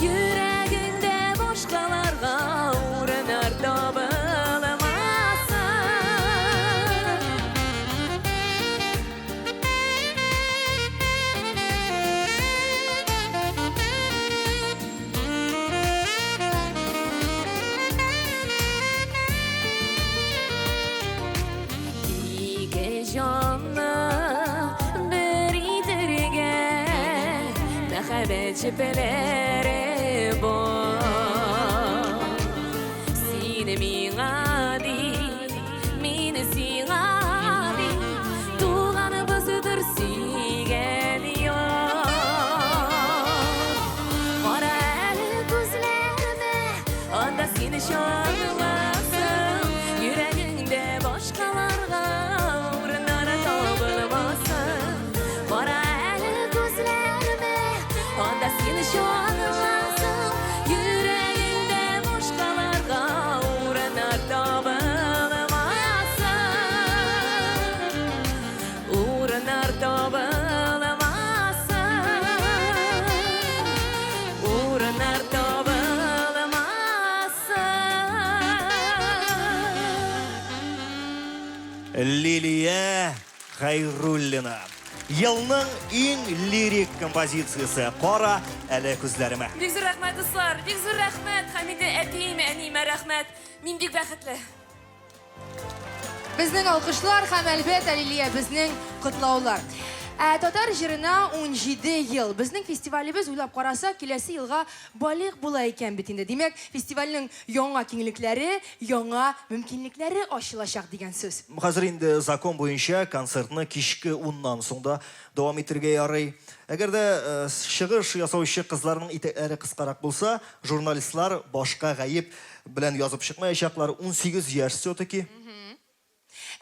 Yüreğinde başkalarga uğranar da Muhabbet cepheleri boş Sine min adi Mine sin adi Tuğanı basıdır sigeliyor Kara el gözlerime Onda seni şanlasın Yüreğinde başkalarga Uğrunlara tabılmasın Kara el gözlerime Onda seni şanlasın Yüreğinde başkalarga Uğrunlara tabılmasın Uğrunlara tabılmasın Uğrunlara tabılmasın Лилия Хайруллина. Yılның ең лирик композициясы «Қара әлі күзләріме». Бик зур рәхмәт, дуслар. Бик зур рәхмәт. Хәмиде әтиемә, әниемә рәхмәт. Мин бик бәхетле. Безнең алкышлар һәм әлбәттә Лилия безнең котлаулар. Татар җырына 17 ел. Безнең фестивалебез уйлап караса, киләсе елга балык була икән бит инде. Димәк, фестивальнең яңа киңлекләре, яңа мөмкинлекләре ачылачак дигән сүз. Хәзер инде закон буенча концертны кичке 10-нан соң да дәвам итәргә ярый. Әгәр дә чыгыш ясаучы кызларның итәкләре кыскарак булса, журналистлар башка гаеп белән язып чыкмаячаклар. 18 яшь все-таки.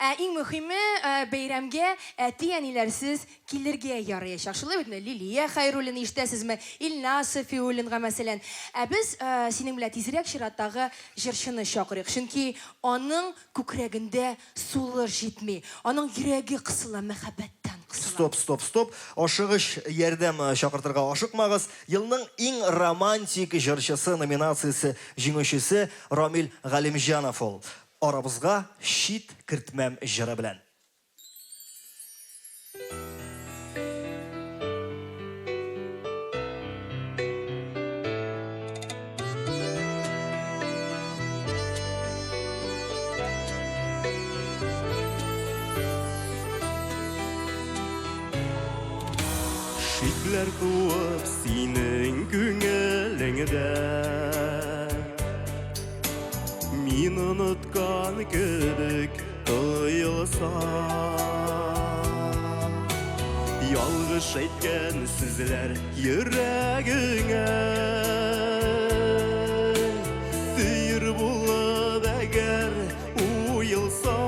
Иң мөһиме бәйрәмгә әти-әниләрсез килергә ярыячак. Шулай бит Лилия Хайруллина ишетәсезме? Илназ Сафиуллинга мәсәлән. Без синең белән тизрәк чираттагы җырчыны чакырыйк. Чөнки аның күкрәгендә сулыр җитми. Аның йөрәге кысыла мәхәббәттән кысыла. Стоп. Ашыгыч ярдәм чакыртырга ашыкмагыз. Елның иң романтик җырчысы номинациясе җиңүчесе Рамил Галимҗанов ул. Арабызга шит кертмәм җыры белән. Шикләр туып синең күңелеңдә Мин оныткан кебек тоелса Ялгыш әйткән сүзләр йөрәгеңә Сөйер булып әгәр уелса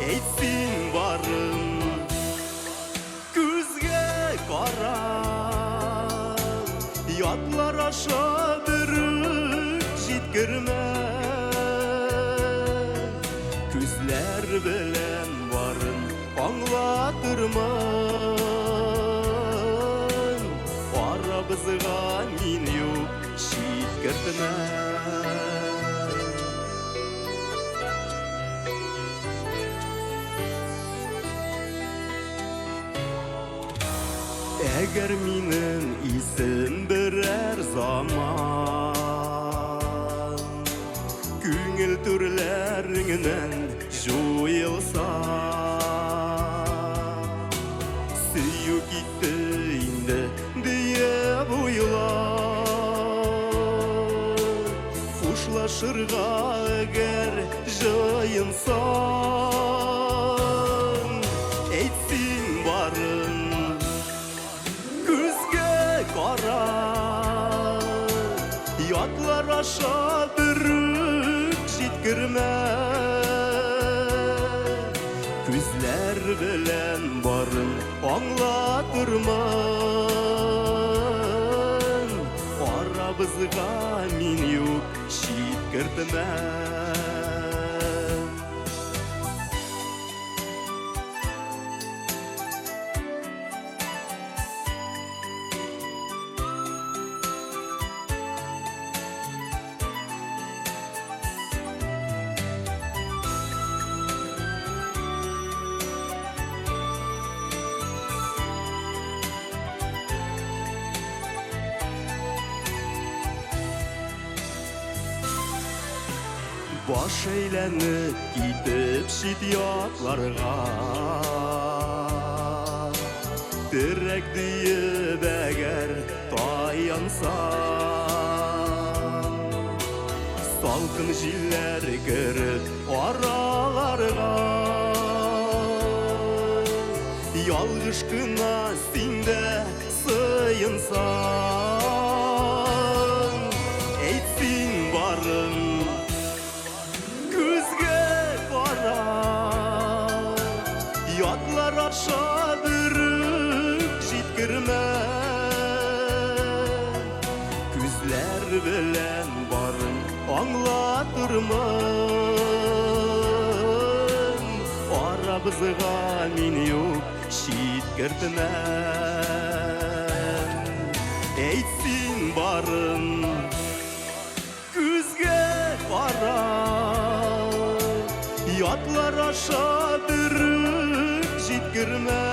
Әйтсин барын күзгә карап Ятлар аша Җиткермә күзләр белән барын аңлатырмын арабызга мин юк җиткертмә Әгәр минем исем берәр заман Күңел түрләреңнән җуелса Сөю китте инде диеп уйлап Хушлашырга әгәр җыенсаң Әйтсин барын күзгә карап Ятлар аша Җиткермә күзләр белән барын аңлатырмын арабызга мин юк җиткертмә Баш әйләнеп китеп чит якларга терек дейіп әгер таянсаң, салқын жилер кіріп араларға, ялғыш кына синде сыйынсаң, әйтсін барын күзге қара, ятлар аша бүріп жеткірме, күзлер білен барын аңлатырмын, арабызға мен yok жеткіртмен, әйтсін барын күзге қара, ятлар аша бүріп жеткірме,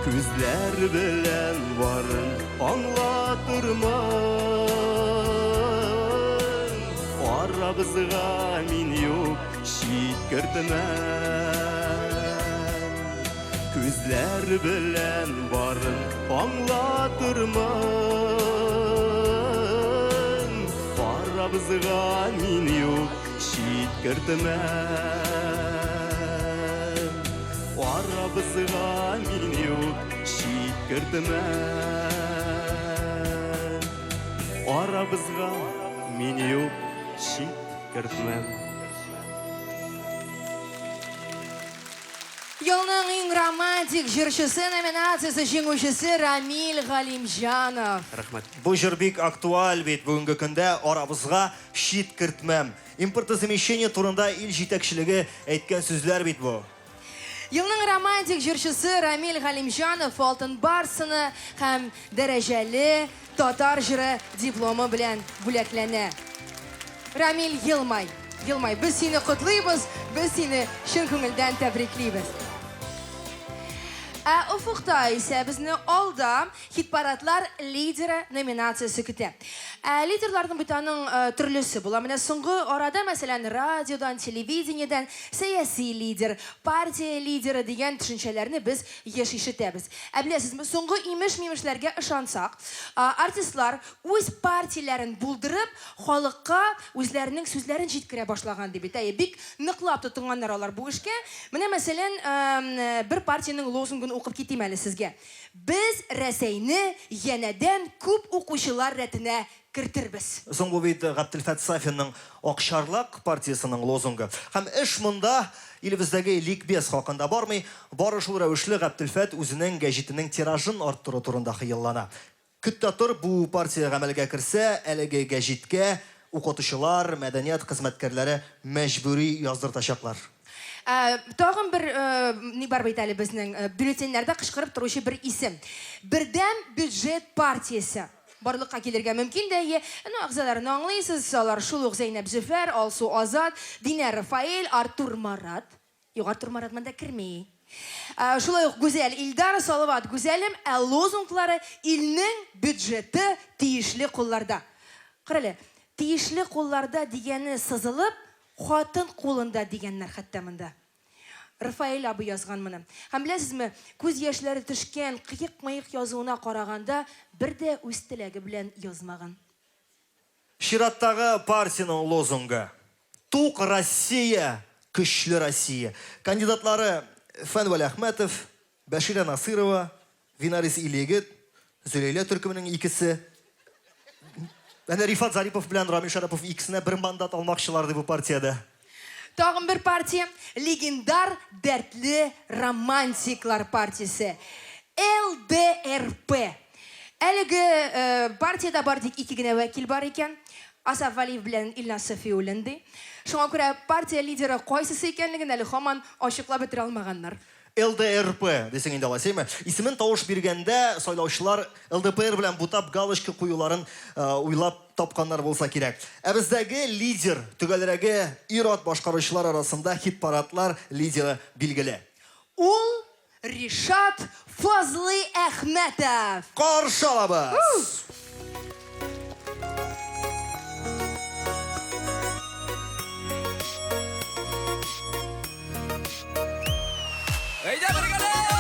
күзлер білен барын аңлатырмын, арабызға мен yok жеткіртмен, күзлер білен барын аңлатырмын, арабызға мен yok жеткіртмен, арабызға мен yok жеткіртмен, арабызға мен yok жеткіртмен. Yılның ең романтик жыршысы номинациясы жеңушісі Рамиль Галимжанов. Рахмет. Бұл жыр бик актуаль бит бүгінгі күнде арабызға шит кіртмәм. Импортозамещение турында ил жетекшілігі әйткен сүзлер бит бұл. Yılның романтик жыршысы Рамиль Галимжанов алтын барсыны һәм дәрәҗәле татар жыры дипломы белән бүләкләнә. Рамиль, елмай. Біз сені құтлыйбыз, біз сені шын күңелдән тәбриклейбіз. Уфукта ise bizni alda хит-парадлар лидері номинациясы көтә. Лидерлардың битаның түрлісі була. Менә соңгы арада, мәсәлән, радиодан, телевидениедән сәяси лидер, партия лидері дигән төшенчәләрне без еш ишетәбез. Беләсезме, соңгы имеш-мимешләргә ышансак, артистлар үз партияләрен булдырып, халыкка үзләренең сүзләрен җиткерә башлаган дип әйтә. Бик ныклап тотынганнар алар бу эшкә. Менә мәсәлән, бер партияның лозунгын укып китим әле сезгә. Biz Рәсәйне янәдән күп укучылар рәтенә кертирбез. Соң бу бит Габделфәт Сафинның Акшарлак партиясының лозунгы. Һәм эш монда илебездәге ликбез хакында бармый, бары шул рәвешле Габделфәт үзенең гәҗитенең тиражын арттыру турында хыяллана. Көттә тор бу партия гамәлгә керсә, әлеге гәҗиткә укытучылар, мәдәният хезмәткәрләре мәҗбүри яздыртачаклар. Тагын бер ни бар бит әле безнең бюллетеньнәрдә кычкырып торучы бер исем. Бердәм бюджет партиясе. Барлыкка килергә мөмкин дә, агзаларны аңлыйсыз, алар шул ук Зәйнәп Зөфәр, Алсу Азат, Динә Рафаэль, Артур Марат. Артур Марат монда кирми. Шулай ук Гүзәл Илдар, Салават Гүзәлем, лозунглары илнең бюджеты тиешле кулларда. Карале, тиешле кулларда дигәне сызылып, хатын кулында дигәннәр хәтта монда. Рафаэль абый язган моны. Һәм беләсезме, күз яшьләре төшкән кыек-мыек язуына караганда бер дә үз теләге белән язмаган. Чираттагы партияның лозунгы: Тук Россия, көчле Россия. Кандидатлары Фәнвәл Әхмәтов, Бәширә Насырова, Винарис Илегет, Зөләйлә төркеменең икесе. Әнә Рифат Зарипов белән Рамил Шарапов икесенә бер мандат алмакчылар ди бу партияда. Тагын бер партия, легендар дәртле романтиклар партиясе. ЛДРП. Әлеге партияда бар тик ике генә вәкил бар икән. Асаф Валиев белән Илназ Сафиуллин ди. Шуңа күрә партия лидеры кайсысы икәнлеген әле һаман ачыклап бетерә алмаганнар. ЛДРП дисең инде аласызмы? Исемен тавыш биргәндә сайлаучылар ЛДПР белән бутап галочка куюларын уйлап тапканнар булса кирәк. Бездәге лидер төгәлрәге ир-ат башкаручылар арасында хит-парадлар лидеры билгеле. Ул Ришат Фазлый Әхмәтов. Каршы алабыз. Әйдә бергәләп!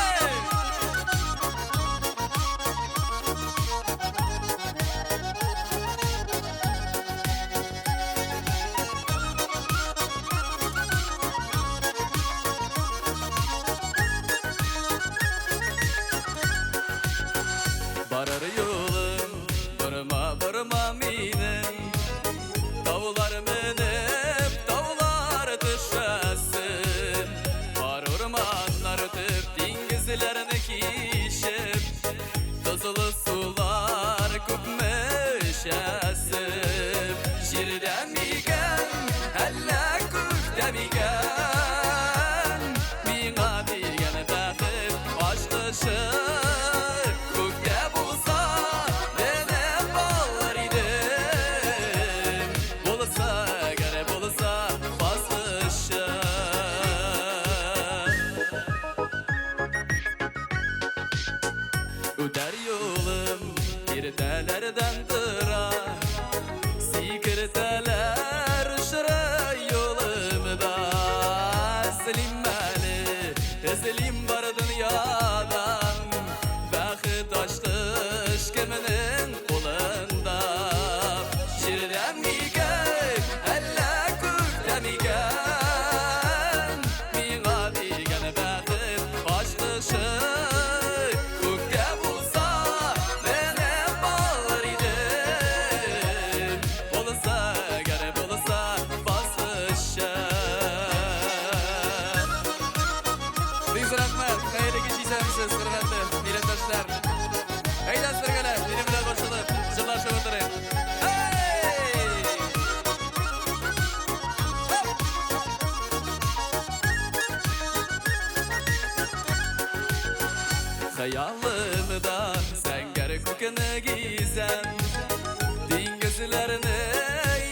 yıllarını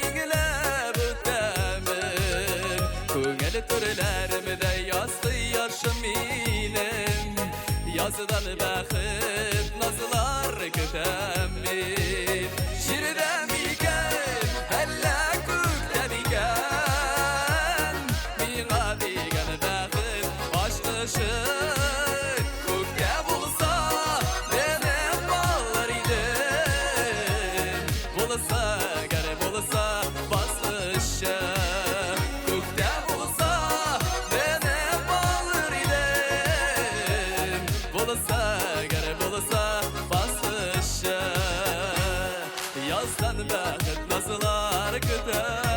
İngilab ötemin Köngeli türlerimi de yazdı yaşım inem Yazıdan bakıp nazılar kütemin Şirden iken hella kökten iken Mina digen bakıp aşkışın Kökte bulsa benim ballar idim Bulsa gare bulsa baslışı Kökte bulsa benim ballar idim Bulsa gare bulsa baslışı Yazdan bakıp nazılar kütemin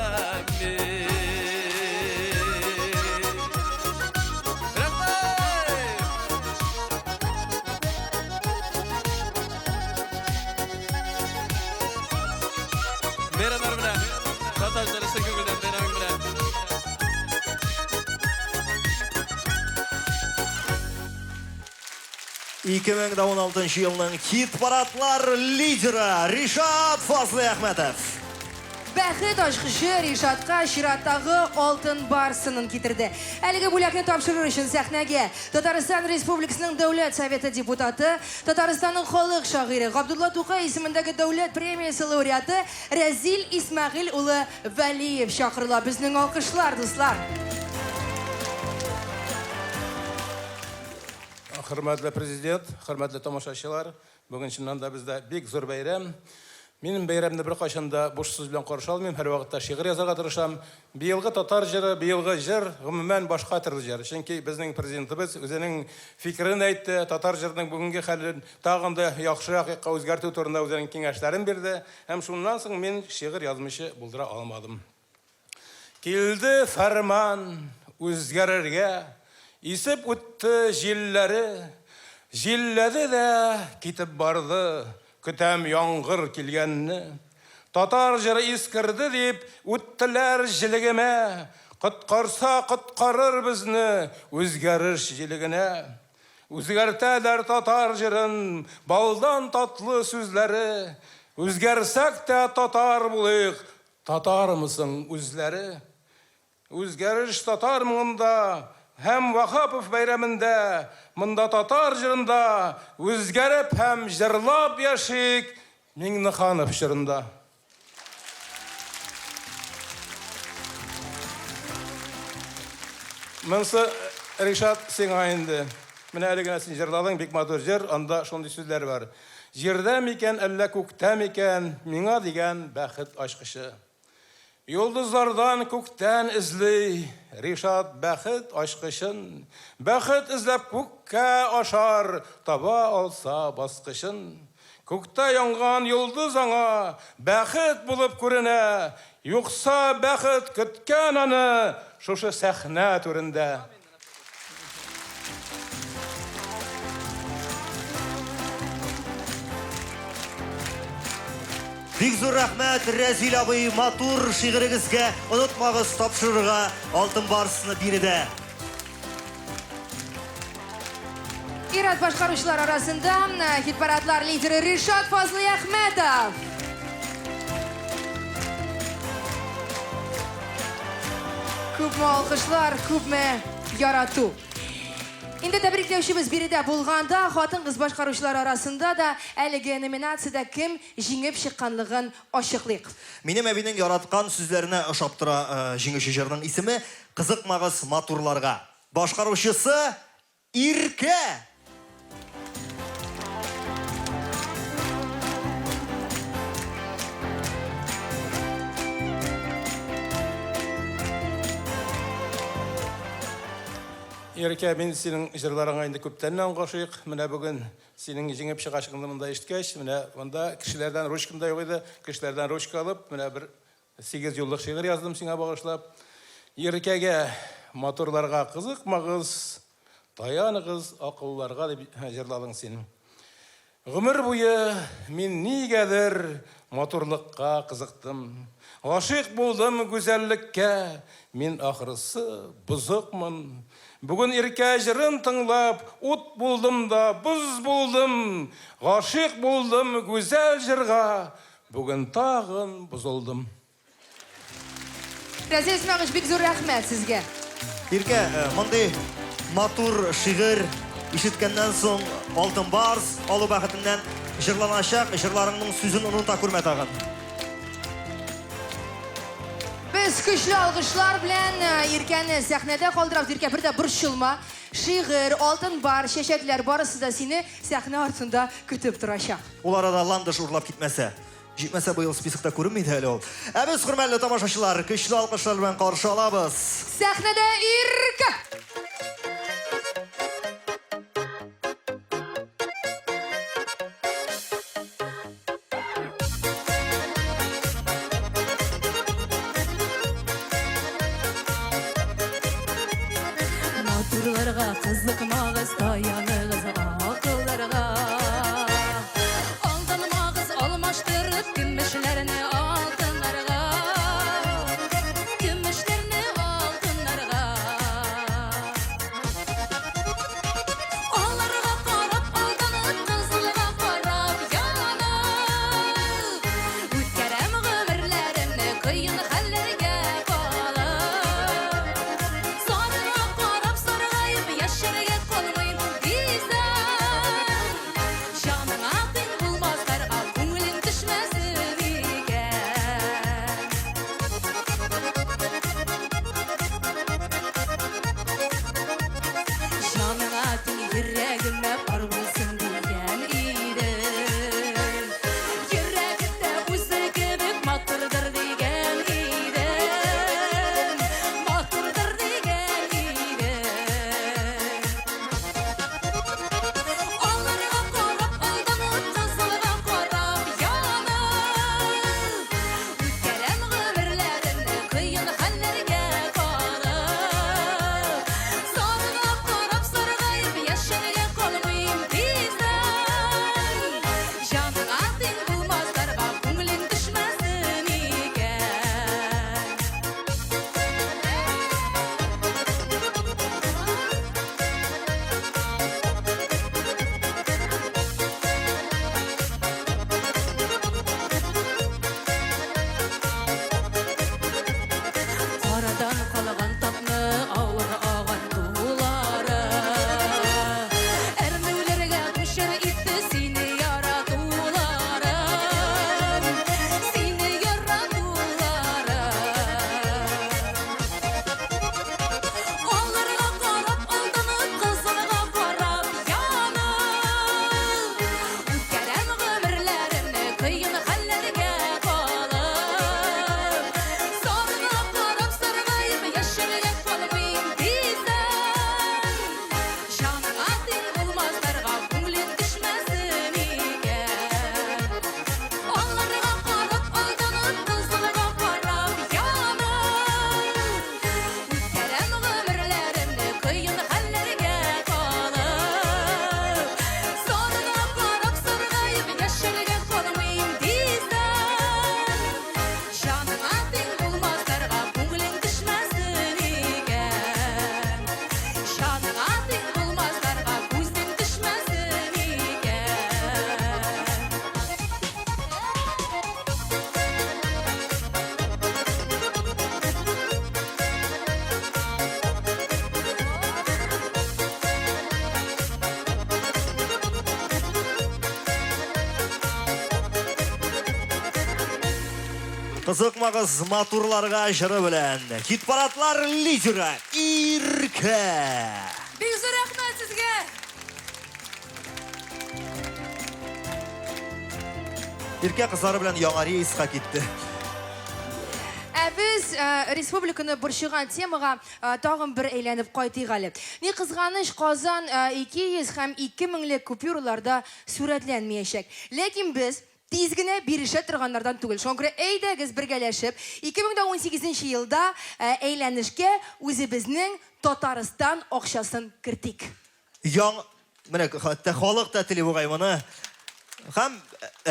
Berenler bilen, Tatarcılar işte kökülden benim bilen. 2016 yılının hit paradlar lideri Rişat Fazlı Ahmetov. Бәхет ашқышы Ришатқа Шираттағы алтын барсынын кетірді. Әлігі бүләкні тапшыру үшін сәхнәге Татарстан Республикасының Дәулет Советі депутаты, Татарстанның халық шағиры Ғабдулла Тукай исемендәге Дәулет премиясы лауреаты Рәзил Исмәгил улы Вәлиев шақырыла. Біздің алқышлар, дуслар. Hürmetli Prezident, hürmetli tomoshachilar, bugün şundan da bizde bek zor bayram. Benim bayramda bir qaşanda boş söz bilan qarşı almayım, her vaqtda şiir yazarga tırışam. Bu yılғы tatar jiri, bu yılғы jir, umuman boshqa türlü jir. Çünki bizning prezidentimiz o'zining fikrini aytdi, tatar jirining bugungi halini tag'inda yaxshiroq o'zgartirish turida o'zining kengashlarini berdi. Ham shundan so'ng men şiir yazmishi buldira olmadim. Keldi farman o'zgararga, isib o'tdi jilleri, jilladi da ketib bordi. Kütem yağır kilgenni, Tatar jiri iskirdi deyip o'ttilar jiligime, qutqarsa qutqarır bizni o'zgarish jiligine. O'zgartalar tatar jirin baldan tatlı sözleri, o'zgarsak da tatar bulayıq, tatar mısın o'zlari? O'zgarish tatar mında, hem Vahapov bayramında, mında tatar jırında, o'zgarib hem jırlab yaşayık, Mingnihanov jırında. Mənsə Rişat sen ayındı. Mən əligənə sen jırladın, bek matur jır, anda şonday sözler var. Jirdə miken, əllä kökdə miken, Minga degen bəxit aşkışı. Yıldızlardan kökten izli, Rişat bəxit aşkışın. Bəxit izlep kökka aşar, taba alsa basqışın. Kökte yanğan yıldız ana, bəxit bulup körüne. Yoxsa bəxit kütken anı, şuşu səxnə türünde. Бик зур рәхмәт Рәзил абый матур шигырегезгә, онытмагыз тапшырырга алтын барсыны бирде. Ират башкаручылар арасында хит-парадлар лидери Ришат Фазлы Ахметов. Күпме алкышлар, күпме ярату. Инде тәбрикләүчебез биредә булганда, хатын-кыз башкаручылар арасында да әлеге номинациядә кем җиңеп чыкканлыгын ачыклыйк. Минем әбинең яраткан сүзләренә ошап тора җиңүче җырның исеме Кызыкмагыз матурларга. Башкаручысы Иркә. Иркә, мен сенің жырларыңа инде көптәннән гашыйк. Менә бүген сенің җиңеп чыгашыңны монда ишеткәч, менә монда кешеләрдән ручкамда юк иде. Кешеләрдән ручка алып, менә бер 8 юллык шигырь яздым сиңа багышлап. Иркәгә матурларга кызыкмагыз, таяныгыз акылларга дип җырладың син. Гомер буе мин нигәдер матурлыкка кызыктым. Гашыйк булдым гүзәллеккә, мин ахрысы бузыкмын. Бүгін Иркә жырын тыңлап, ут булдым да, бұз булдым. Ғашиқ булдым гүзәл жырға, Бүгін тағын бұзылдым. Разия Исмағыш, бик зур рәхмәт сезгә. Ирке, мондый матур шигырь ишеткәннән соң алтын барс алу бәхетеннән җырланачак, җырларыңның сүзен оныта күрмә тагын. Без көчле алгышлар белән Иркәне сәхнәдә калдырабыз. Иркә, бер дә борчылма. Шигырь, алтын бар, чәчәкләр барысы да сине сәхнә артында көтеп торачак. Ул арада ландыш урлап китмәсә. Җитмәсә быел спискта күренмәйде әле ул. Без хөрмәтле тамашачылар, көчле алкышлар белән каршы алабыз. Сәхнәдә Иркә! Матурларга кызыкмагыз, таяныгыз акылларга. Алданмагыз, алмаштырып көмешләрне алтыннарга. Көмешләрне алтыннарга. Аларга карап, алданып, кызылга карап янып. Үткәрәм гомерләремне кыен хәлләргә калып. Сарыга карап, саргайып, яшәргә калмыйм дисәм. Җаныңа тиң булмасларга күңелең төшмәсен икән. Җаныңа тиң йөрәгемә бар булсын дигән идем. Йөрәгемдә үзе кебек матурдыр дигән идем. Матурдыр дигән идем. Аларга карап, алданып, кызылга карап янып. Үткәрәм гомерләремне кыен хәлләргә калып. Сарыга карап, саргайып, яшәргә калмыйм дисәм. Җаныңа тиң булмасларга күңелең төшмәсен икән. Арадан калган тапны авыр аган тулары. Әрнүләргә күчер итте сине яратуларым. Сине яратуларым. Аларга карап, алданып, кызылга карап янып. Үткәрәм гомерләремне кыен хәлләргә калып. Сарыга карап, саргайып, яшәргә калмыйм дисәм. Җаныңа тиң булмасларга күңелең төшмәсен икән. Аларга карап, алданып, кызылга карап янып. Үткәрәм гомерләремне кыен хәлләргә калып. Сарыга карап, саргайып, яшәргә калмыйм дисәм. Җаныңа тиң булмасларга күңелең төшмәсен икән. Җаныңа тиң булмасларга күзең төшмәсен икән. Кызыкмагыз матурларга җыры белән. Хит-парадлар лидеры Ирке. Бик зур рәхмәт сезгә. Ирке кызлары белән яңа рейска китте. Без республиканы борчыган темага тагын бер әйләнеп кайтыйк әле. Ни кызганыч, Казан 200 һәм 2000лек купюраларда сурәтләнмәячәк. Ләкин без тиз генә бирешә торганнардан түгел. Шуңа күрә әйдәгез бергәләшеп 2018 елда әйләнешкә үзебезнең Татарстан акчасын кертик. Менә хәтта халык та теле бугай моны. Һәм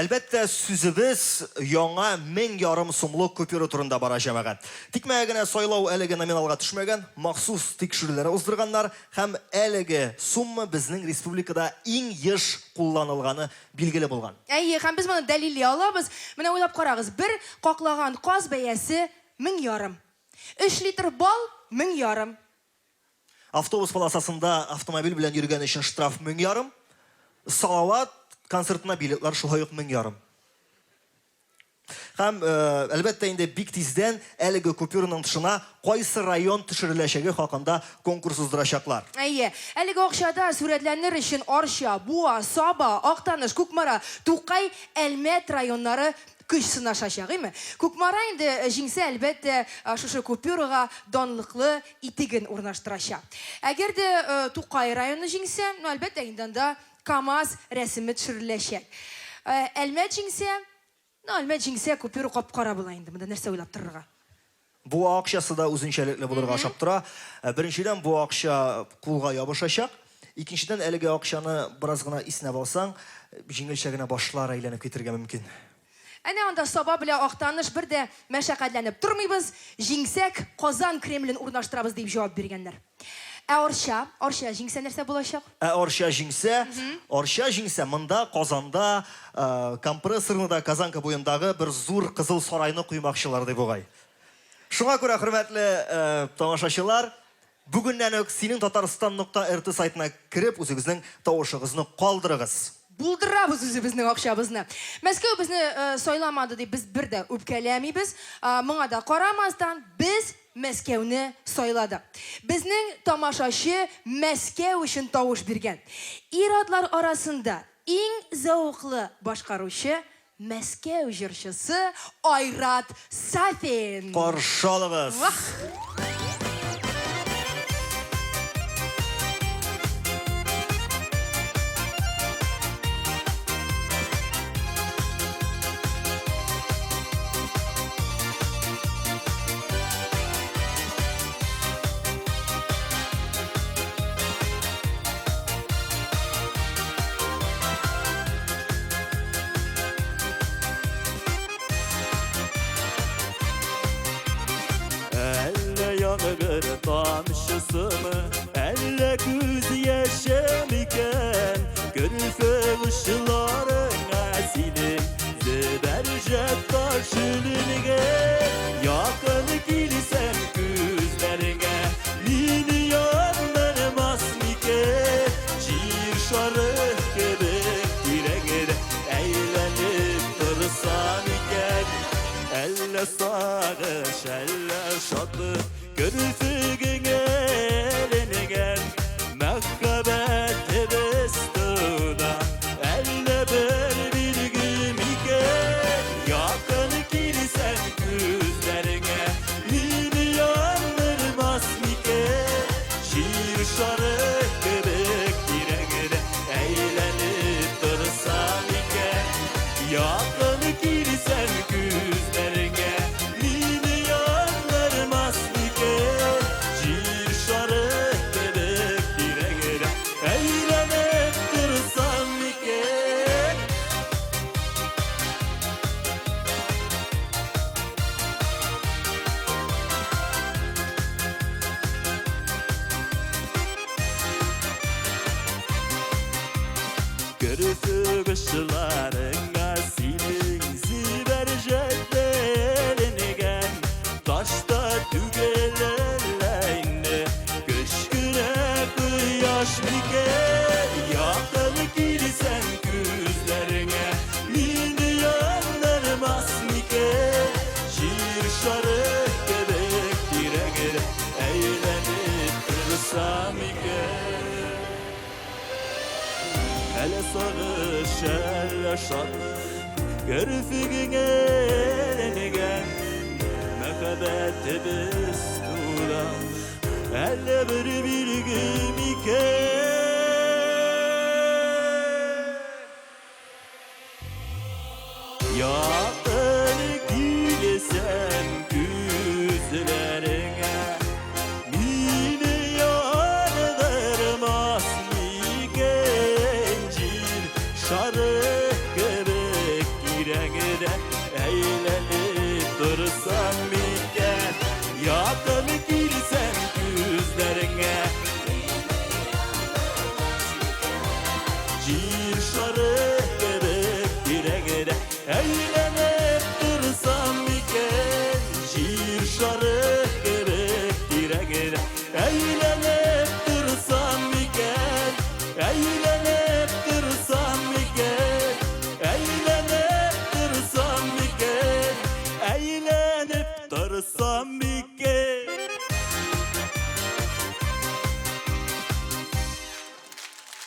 әлбәттә сүзебез яңа 1000 сумлык купюра турында бара җәмәгать. Тик мәгенә сайлау әлеге номиналга төшмәгән, махсус тикшерүләр уздырганнар һәм әлеге сумма безнең республикада иң еш кулланылганы билгеле булган. Әйе, һәм без моны дәлилләй алабыз. Менә уйлап карагыз, бер каклаган каз бәясе 1000 3 литр бал 1000 Автобус полосасында автомобиль белән йөргән өчен штраф 1000 Салават концертына билетлар шулай ук 1000 Һәм әлбәттә инде бик тиздән әлеге купюраның тышына кайсы район төшереләчәге хакында конкурс уздырачаклар. Әйе, әлеге акчада сурәтләнер өчен Арча, Буа, Саба, Актаныш, Кукмара, Тукай, Әлмәт районнары көч сынашачак, име? Кукмара инде җиңсә әлбәттә шушы купюрага данлыклы итеген урнаштырачак. Әгәр дә Тукай районы җиңсә, әлбәттә инде анда КамАЗ рәсеме төшереләчәк. Әлмәт җиңсә, купюра капкара була инде. Монда нәрсә уйлап торырга? Бу акчасы да үзенчәлекле булырга ошап тора. Беренчедән бу акча кулга ябышачак. Икенчедән әлеге акчаны бераз гына иснәп алсаң, җиңелчә генә башлар әйләнеп китергә мөмкин. Әнә анда Саба белән Актаныш бер дә мәшәкатьләнеп тормыйбыз. Җиңсәк, Казан Кремлен урнаштырабыз дип җавап биргәннәр. Арча җиңсә нәрсә булачак? Арча җиңсә, монда Казанда компрессорны да Казанка буендагы бер зур кызыл сарайны куймакчылар дип бугай. Шуңа күрә, хөрмәтле тамашачылар, бүгеннән үк синең Татарстан.рт сайтына кирип, үзегезнең тавышыгызны калдырыгыз. Булдырабыз үзебезнең акчабызны. Мәскәү безне сайламады дип без бер дә үпкәләмибез. Моңа да карамастан без Мәскәүне сайладык. Безнең тамашачы Мәскәү өчен тавыш биргән. Ир-атлар арасында иң зауклы башкаручы Мәскәү җырчысы Айрат Сафин. Каршы алыгыз. Yağır tamşısını elle göz yaşamiken Körfe ışıların asilim Zebercet taşınırge Yakın girsem gözlerine Milyonlarım asmike Şiir şarı kebek direğine Eğlenip dursam iken Elle sağış elle şadı Körfüğüne elinigen Mehkabet bestuda Elle bir gün iken Yakın girsen gözlerine Milyonlar masmike Şiir şarı göbek direğine Eğlenip dursam iken Yakın girsen gözlerine Milyonlar masmike Şiir şarı bebek direğine Eğlenip dursam iken Görüsü kışlarına senin zibercetlerini gen Taşta tügelerle köşküne kıyaş mike Yakın girsen gözlerine milyonlar masmike Şiir şarı bebek direğine eğlenip dursam iken Hele sarış elle şarlı Körfüğüne elinigen Mehkabet bestuda Elle bir gün iken Yakın girsem gözlerine Milyonlar masmike Şarı Tırsam mike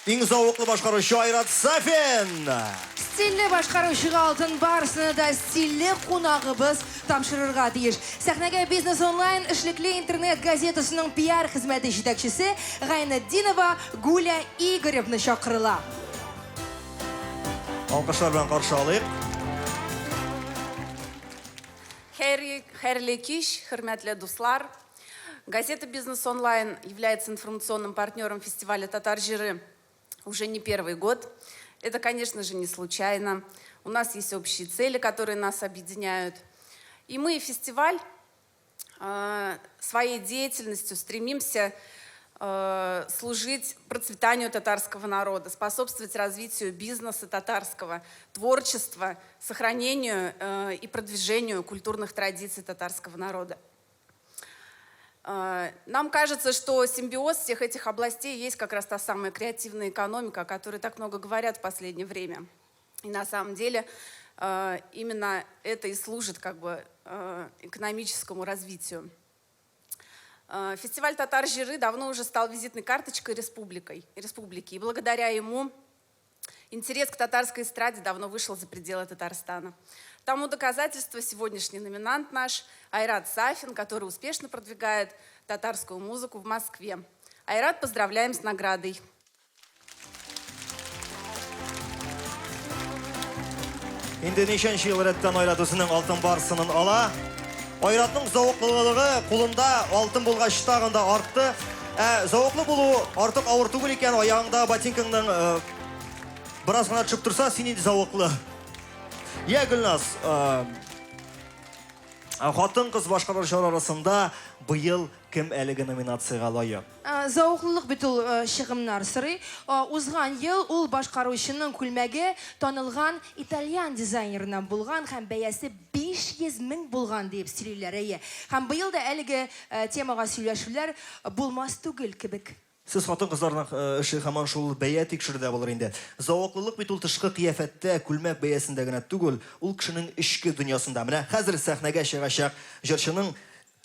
Иң зауыклы башкаруучу Айрат Сафин. Стильлі башқарушыға алтын барысыны да стильлі қонағыбыз тапшырырға дейіш. Сәхнеге бизнес онлайн ішіліклі интернет газетасының пиар қызметі жетекшісі Ғайнеддинова Гуля Игоревна шақырыла. Алкышлар белән каршы алыйк. Хайрлы кич, хөрмәтле дуслар. Газета «Бизнес онлайн» является информационным партнером фестиваля «Татар жиры» уже не первый год. Это, конечно же, не случайно. У нас есть общие цели, которые нас объединяют. И мы, фестиваль, своей деятельностью стремимся служить процветанию татарского народа, способствовать развитию бизнеса татарского, творчества, сохранению и продвижению культурных традиций татарского народа. Нам кажется, что симбиоз всех этих областей есть как раз та самая креативная экономика, о которой так много говорят в последнее время. И на самом деле именно это и служит как бы экономическому развитию. Фестиваль «Татар жиры» давно уже стал визитной карточкой республики. И благодаря ему интерес к татарской эстраде давно вышел за пределы Татарстана. Тому доказательство сегодняшний номинант наш Айрат Сафин, который успешно продвигает татарскую музыку в Москве. Айрат, поздравляем с наградой. Инде нишенче ел рәттән Айрат үзенең алтын барсынын ала. Айратның зауыклылыгы кулында алтын булгач тагын да артты. Зауыклы булу артык авыр түгел икән, аягыңда ботинкаңның біраз гына төшеп турса, син инде зауыклы. Я Гүлназ, хатын-кыз башкаручылар арасында быел кем әлеге номинацияга лайык? Зауыклылык бит ул чыгымнар сырый. Узган ел ул башкаручының күлмәге танылган итальян дизайнерынан булган һәм бәясе 500 мең булган дип сөйлиләр. Һәм быел да әлеге темага сөйләшүләр булмас түгел кебек. Сез хатын-кызларның эше һаман шул бәя тикшерүдә булыр инде. Зауыклылык бит ул тышкы кыяфәттә, күлмәк бәясендә генә түгел, ул кешенең ичке дөньясында. Менә хәзер сәхнәгә чыгачак җырчының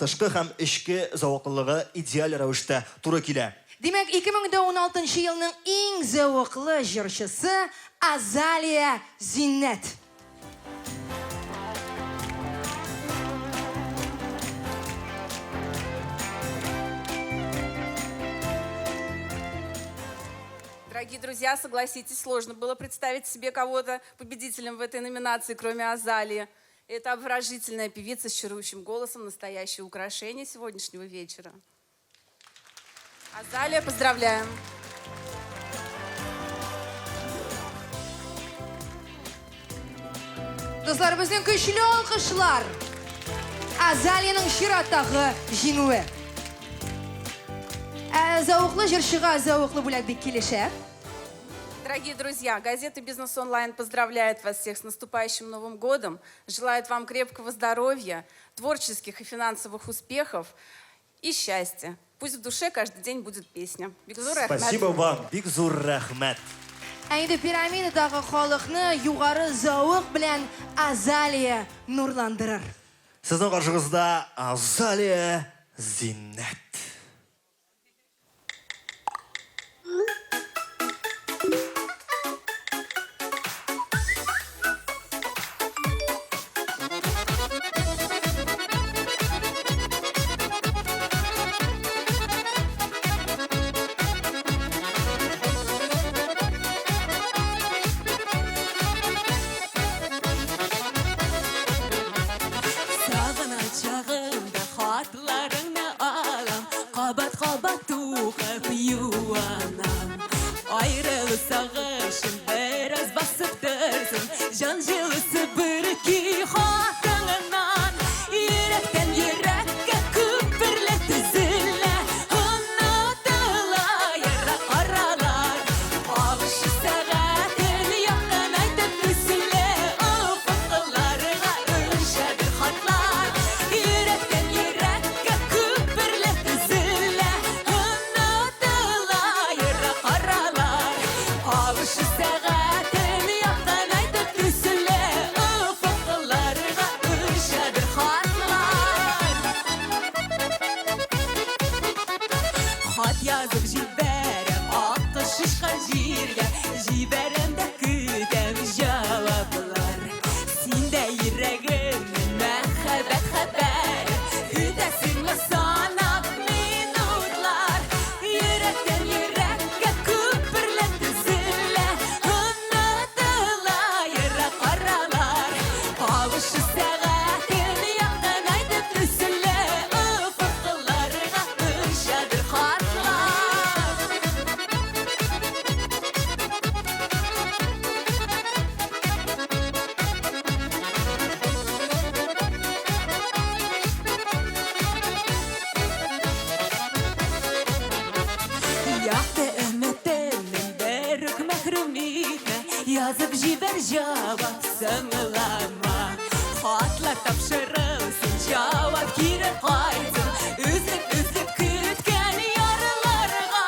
тышкы һәм ичке зауыклылыгы идеаль рәвештә туры килә. Димәк, 2016 елның иң зауыклы җырчысы Азалия Зиннәт. Дорогие друзья, согласитесь, сложно было представить себе кого-то победителем в этой номинации, кроме Азалии. Это обворожительная певица с чарующим голосом, настоящее украшение сегодняшнего вечера. Азалия, поздравляем! Достар, безнең көчле алкышлар. Азалияның чираттагы җиңүе. Зауыклы җырчыга зауыклы бүләк бик килешә. Дорогие друзья, газета «Бизнес онлайн» поздравляет вас всех с наступающим Новым годом, желает вам крепкого здоровья, творческих и финансовых успехов и счастья. Пусть в душе каждый день будет песня. Спасибо вам, бик зур рәхмәт. Әйді пирамидадагы халыкны югары зауык белән Азалия нурландырыр. Сезнең каршыгызда Азалия Зиннәт. Сагыначагымда хатларыңны алам, хат язып җибәрәм, аккош очкан җиргә, җибәрәм дә көтәм җаваплар. Син дә йөрәгемнең мәхәббәт хәбәре, көтәсеңме санап минутлар. Йөрәктән йөрәккә күперле тезелә, онытыла ерак аралар. Кавышу сәгатен яктан айтып төзелә, офыкларга очадыр хатлар. Якты өметемнең берүк мәхрүм итмә, язып җибәр җавап сыңлама. Хатлар тапшырылсын, җавап кире кайтсын, үзлек көткән ярларга.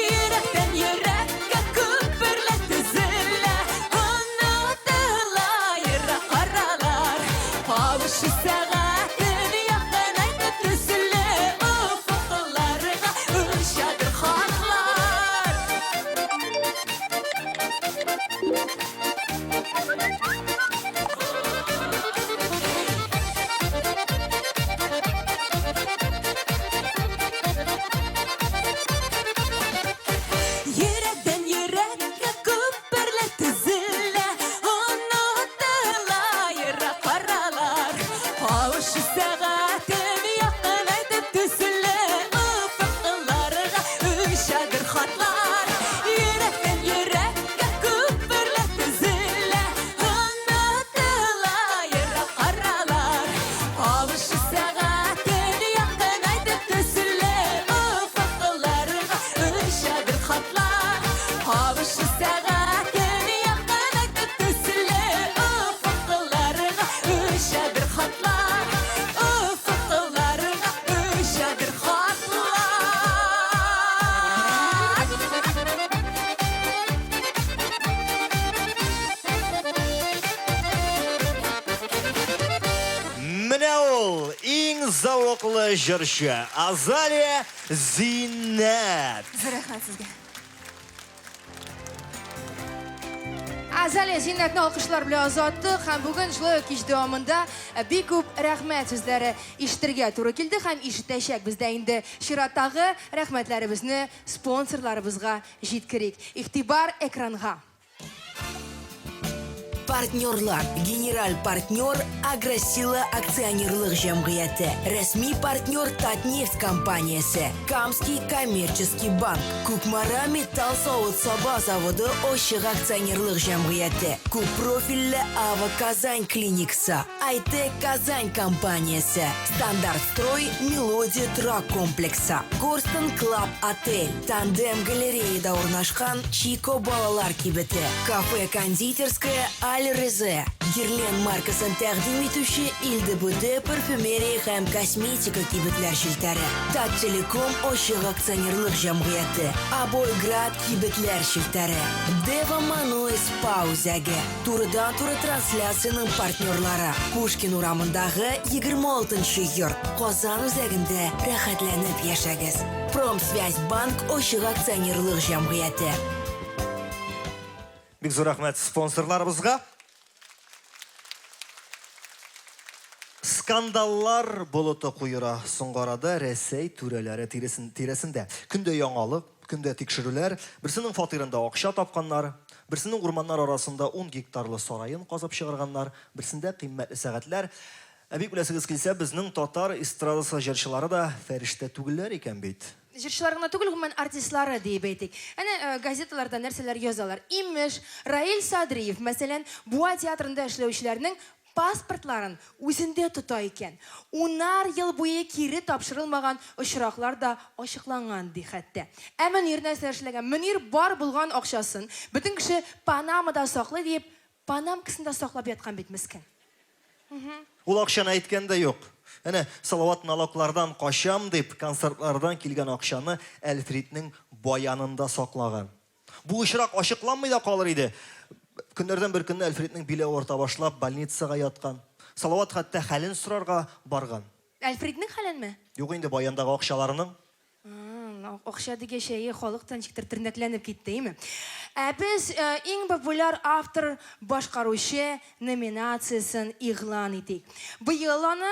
Йөрәктән йөрәккә күперле тезелә, онытыла ерак аралар. Кавышу сәгатен яктан айтып төзелә, офыкларга очадыр хатлар. Йөрәктән йөрәккә күперле тезелә, онытыла ерак аралар. Кавышу сәгатен яктан айтып төзелә, офыкларга очадыр хатлар. Йөрәктән йөрәккә күперле тезелә, онытыла ерак аралар. Кавышу сәгатен яктан айтып төзелә, офыкларга очадыр хатлар. Кавышу сәгатен яктан айтып төзелә, офыкларга очадыр хатлар. Офыкларга очадыр хатлар. Менә ул иң зауыклы җырчы Азалия Зиннәт. Рәхмәт сезгә. Азалия Зиннәтне алкышлар белән озаттык һәм бүген җылы кич дәвамында бик күп рәхмәт сүзләре ишетергә туры килде һәм ишетәчәк. Бездә инде чираттагы рәхмәтләребезне спонсорларыбызга җиткерик. Игътибар экранга. Партнерлар. Генераль партнер Агросила акционерлык җәмгыяте. Рәсми партнер Татнефть компаниясе. Камский коммерческий банк. Кукмара металл савыт-саба заводы Ощык акционерлык җәмгыяте. Күпрофильле Ава Казань клиникасы. Айтек Казань компаниясе. Стандарт строй Мелодия трак комплексы. Корстон Клаб отель. Тандем галереяда урнашкан Чико балалар кибете. Кафе кондитерская Аль-Резе. Герлен маркасын тәкъдим итүче ИЛДБД парфюмерия һәм косметика кибетләр челтәре. Тат-Телеком Ощык акционерлык җәмгыяте. Абойград кибетләр челтәре. Дева Мануис Паузәге. Турыдан-туры трансляцияның партнерлары. Пушкин урамындагы 26-нчы йорт. Казан үзәгендә рәхәтләнеп яшәгез. Промсвязь банк Ощык акционерлык җәмгыяте. Бик зур рәхмәт спонсорларыбызга. Скандаллар болыты куера. Соңгы арада Рәсәй түрәләре тирәсендә. Көндә яңалык, көндә тикшерүләр, берсенең фатирында акча тапканнар, берсенең урманнар арасында 10 гектарлы сарайын казып чыгарганнар, берсендә кыйммәтле сәгатьләр. Бик беләсегез килсә, безнең татар эстрадасы җырчылары да фәрештә түгелләр икән бит. Җырчылар гына түгел, гомумән артистлары дип әйтик. Әнә газеталарда нәрсәләр язалар. Имеш, Раил Садриев, мәсәлән, Буа театрында эшләүчеләрнең паспортларын үзендә тота икән. 10 ел буе кире тапшырылмаган очраклар да ачыкланган ди хәтта. Ә Мөнир нәрсә эшләгән? Мөнир бар булган акчасын бөтен кеше Панамада саклый дип, Панамкасында саклап яткан бит мескен. Ул акчаны әйткәндә юк. Әнә Салават налоклардан качам дип, концертлардан килгән акчаны Әлфридның баянында саклаган. Бу очрак ачыкланмый да калыр иде. Көннәрдән бер көнне Әлфридның биле авырта башлап, больницага яткан. Салават хәтта хәлен сорарга барган. Әлфридның хәленме? Юк инде баяндагы акчаларының. Акча дигән шәйе халыктан чиктер тирнәкләнеп киттеме? Без иң популяр автор башкаручы номинациясын игълан итик. Быел аны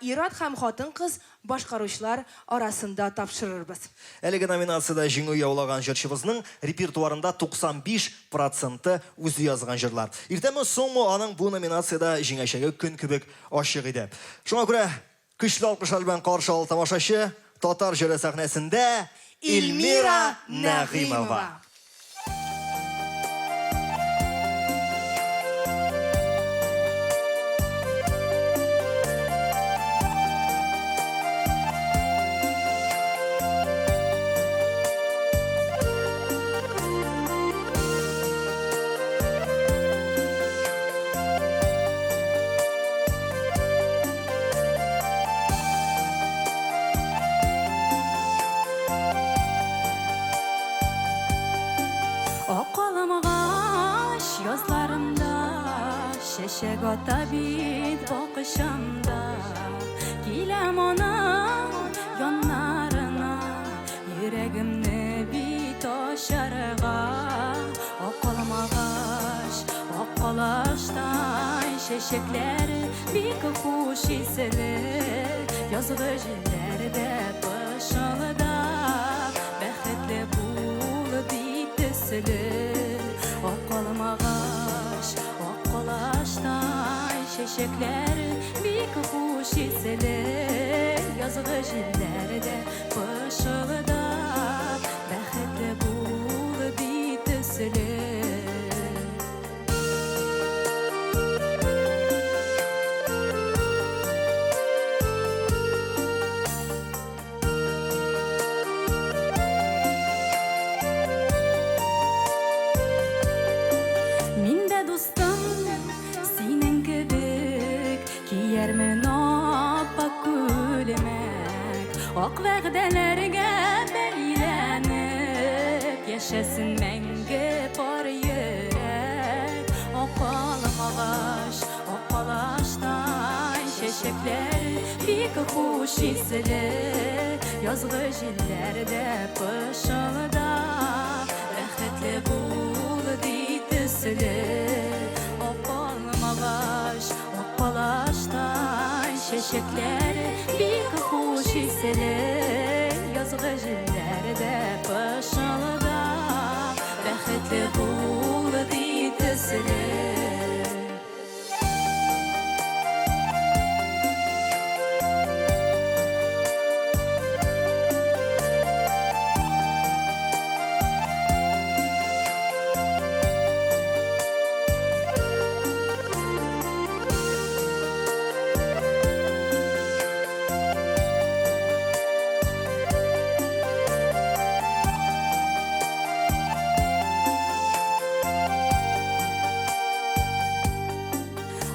ир-ат һәм хатын-кыз башкаручылар арасында тапшырырбыз. Әлеге номинацияда җиңү яулаган җырчыбызның репертуарында 95% үзе язган җырлар. Иртәме соңмы аның бу номинацияда җиңәчәге көн кебек ачык иде. Шуңа күрә көчле алкышлар белән каршы ал тамашачы татар җыры сәхнәсендә Эльмира Нәгыймова. Çiçek ata bit bakışımda Gilem onun yanlarına Yüreğimde bit aşarığa Okulum ağaç, okulaştan Çiçekleri bir kuş isilir Yazgı jillerde başılıda Bəxtli bul bit tüsülür Okulum ağaç, okulaştan Çiçekler bir kuş isilir Yazgı jillerde başılıda Bəxtli bul bit tüsülür Ak vəğdələrə beylənib Yaşasın məngə par yürək Oqalım ağaç, oqalaşdan Çiçeklər bir kuş isilir Yazgı jillərdə pışılıda Bəxtli bul ditüsülür Oqalım ağaç, oqalaşdan Çiçeklər bir kuş isilir Yazgı jillerde başılıda Bəxtli bul ditüsülür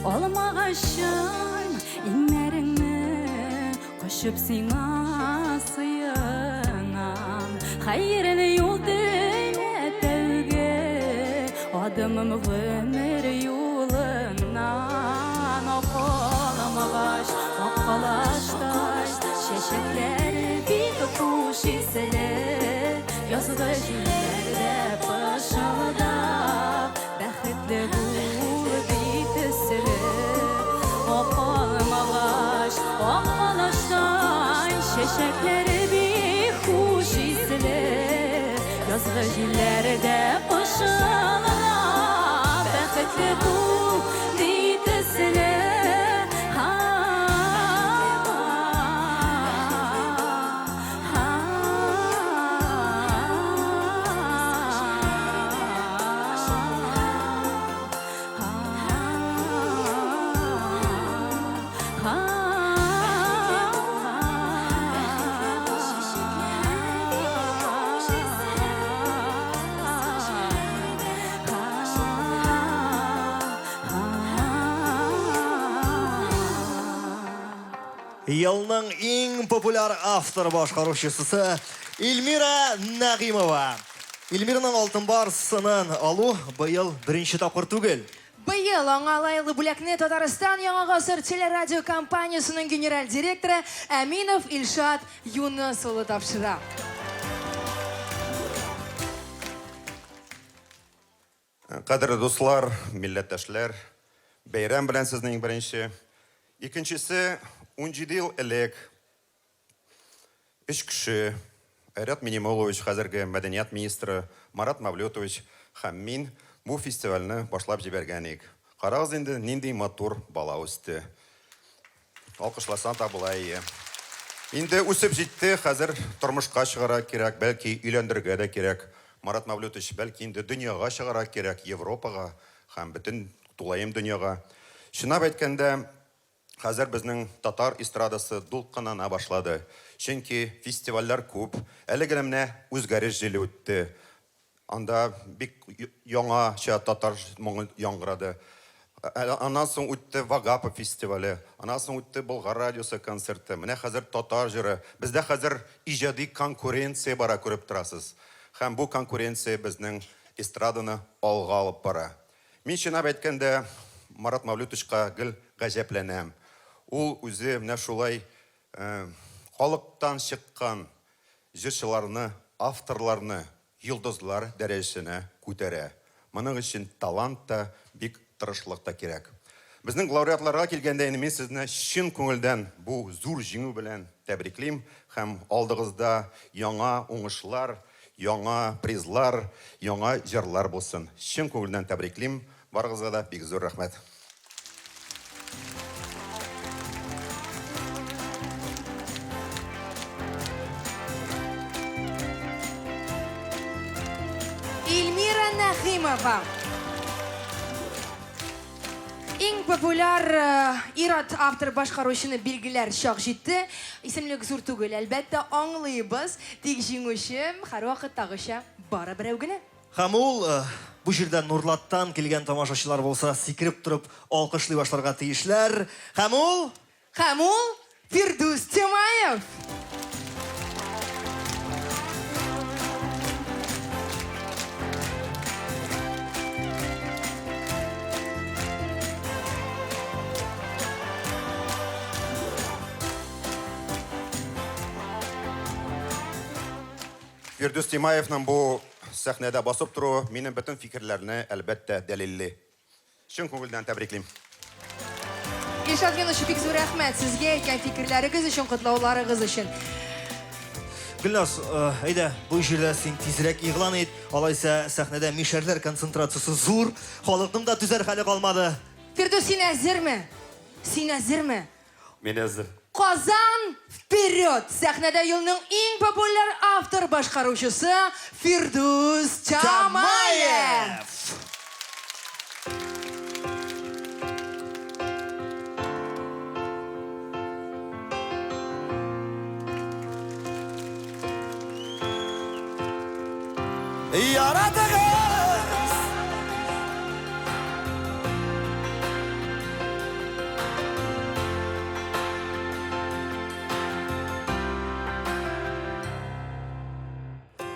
Olmağaşım inlerini Koşup sina sıyınam Hayırlı yol dile tevge Adımım ömür yolundan Oqalım ağaç, oqalaştaş Çiçekler bir kuş isilir Yazgı jillerde başılıda Bəxtli bul Oqalım ağaç, oqalaştan Çiçekleri bir kuş isilir Yazgı jillerde başılıda Bəxtli bul ditüsülür Елның иң популяр автор башкаручысы Эльмира Нәгыймова. Эльмираның алтын барсынын алу быел беренче тапкыр түгел. Быел аңа лайлы бүләкне Татарстан Яңа Гасыр телерадио компаниясының генераль директоры Әминов Илшат Юныс улы тапшыра. Кадірлі достар, милләттәшләр, бәйрәм белән сезнең беренче. Икенчесе, 17 ел элек 3 кеше, Айрат Минимолович, хәзерге мәдәният министры, Марат Мавлютович һәм мин бу фестивальне башлап җибәргән идек. Карагыз инде, нинди матур бала үсте. Алкышласаң да булай. Инде үсеп җитте, хәзер тормышка чыгара кирәк, бәлки өйләндергә дә кирәк. Марат Мавлютович, бәлки инде дөньяга чыгара кирәк, Европага һәм бөтен тулаем дөньяга. Шунап әйткәндә, хәзер безнең татар эстрадасы дулкынлана башлады. Чөнки фестивальләр күп, әле генә менә үзгәреш җиле үтте. Анда бик яңача татар моңы яңгырады. Аннан соң үтте Вагапа фестивале, аннан соң үтте Болгар радиосы концерты. Менә хәзер татар җыры. Бездә хәзер иҗади конкуренция бара, күреп торасыз. Һәм бу конкуренция безнең эстраданы алга алып бара. Мин чынлап әйткәндә, Марат Мавлютовичка гел гаҗәпләнәм. Ул үзе менә шулай халыктан чыккан җырчыларны, авторларны йолдызлар дәрәҗәсенә күтәрә. Моның өчен талант та, бик тырышлык та кирәк. Безнең лауреатларга килгәндә, мин сезне чын күңелдән бу зур җиңү белән тәбриклим һәм алдыгызда яңа уңышлар, яңа призлар, яңа җырлар булсын. Чын күңелдән тәбриклим. Барыгызга да бик зур рәхмәт. Эльмира Нахимова. Иң популяр ират автор башкаручыны билгеләр чак җитте. Исемлек зур түгел, әлбәттә аңлыйбыз. Тик җиңүчем һәрвакыттагыча бары берәү генә. Һәм ул бу җирдә Нурлаттан килгән тамашачылар булса, сикереп торып алкышлый башларга тиешләр. Һәм ул Фирдус Тимаев. Фирдус Тимаевның бу сәхнәдә басып тору минем бөтен фикерләрне әлбәттә дәлилле. Чын күңелдән тәбриклим. Илшат Юнусов, бик зур рәхмәт сезгә әйткән фикерләрегез өчен, котлауларыгыз өчен. Гөлназ, әйдә, бу җирдә син тизрәк игълан ит. Алайса сәхнәдә мишәрләр концентрациясе зур, халыкның да түзәр хәле калмады. Фирдус, син әзерме? Син әзерме? Мин әзер. Казан вперед! Сәхнәдә елның иң популяр автор башкаручысы Фирдус Тимаев. Яратыгыз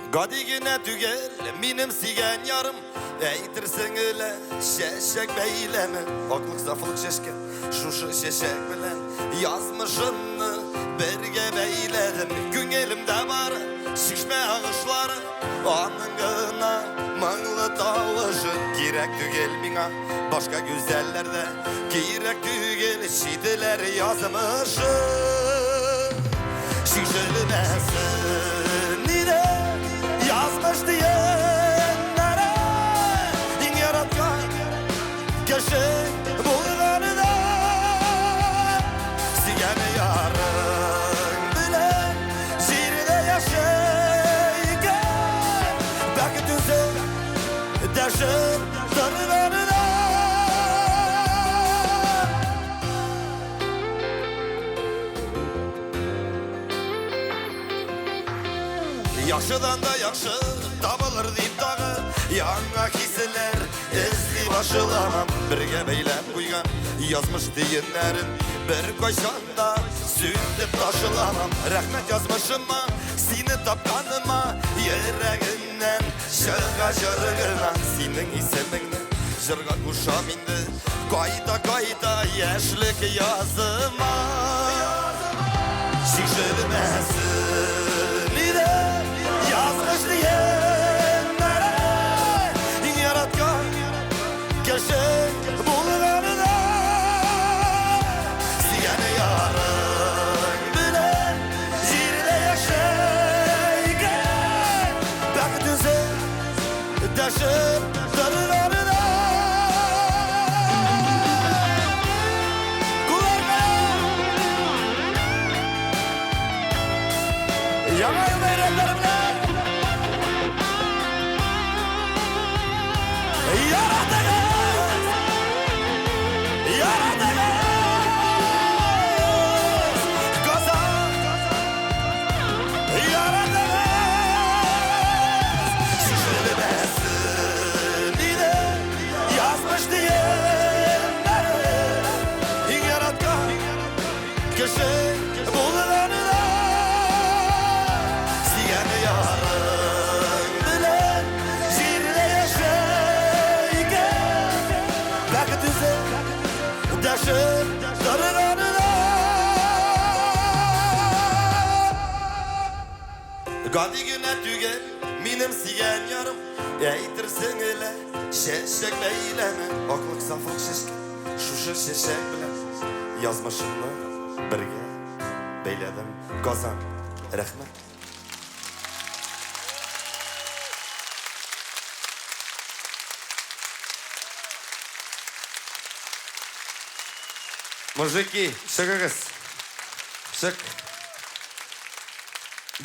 Гадигенә түгел, минем сөйгән ярым, әйтерсең әле чәчәк бәйләме, аклык сафлык чәчкән, шушы чәчәк белән язмышымны бергә бәйләдем. Күңелемдә бар шишмә агышлары, аның гына моңлы тавышы. Кирәк түгел миңа башка гүзәлләрдә, кирәк түгел чителәр язмышы. Шишелмәсен иде yazmış diyenlere din yaratkan kişi bulganı da sigen yarın bile şiirde yaşayken belki düze deşip tanımanı da Yaşıdan da yaxşı табылыр дип тагы яңа хисләр эзли башламам. Бергә бәйләп куйган язмыш диеннәрен бер кайчанда сүтеп ташламам. Рәхмәт язмышыма, сине тапканыма, йөрәгемнән чыга җыргына синең исемеңне җырга кушам инде. Кайта яшьлек языма шишелмәсен иде yazmış diyenlere yaratkan Яңа ел бәйрәмнәре белән яратыгыз, яратыгыз, Казан, яратыгыз. Шешелмәсен иде язмыш дигәннәре, яраткан кеше булганына сөйгән ярың белән җирдә яшәйгән бәхет үзе дәшеп торганына гади генә түгел минем сөйгән ярым әйтерсең әле чәчәк бәйләме аклык сафлык чәчкә шушы чәчәк белән язмышымны бергә бәйләдем Казан. Рәхмәт. Мужики, чыгыгыз. Чык.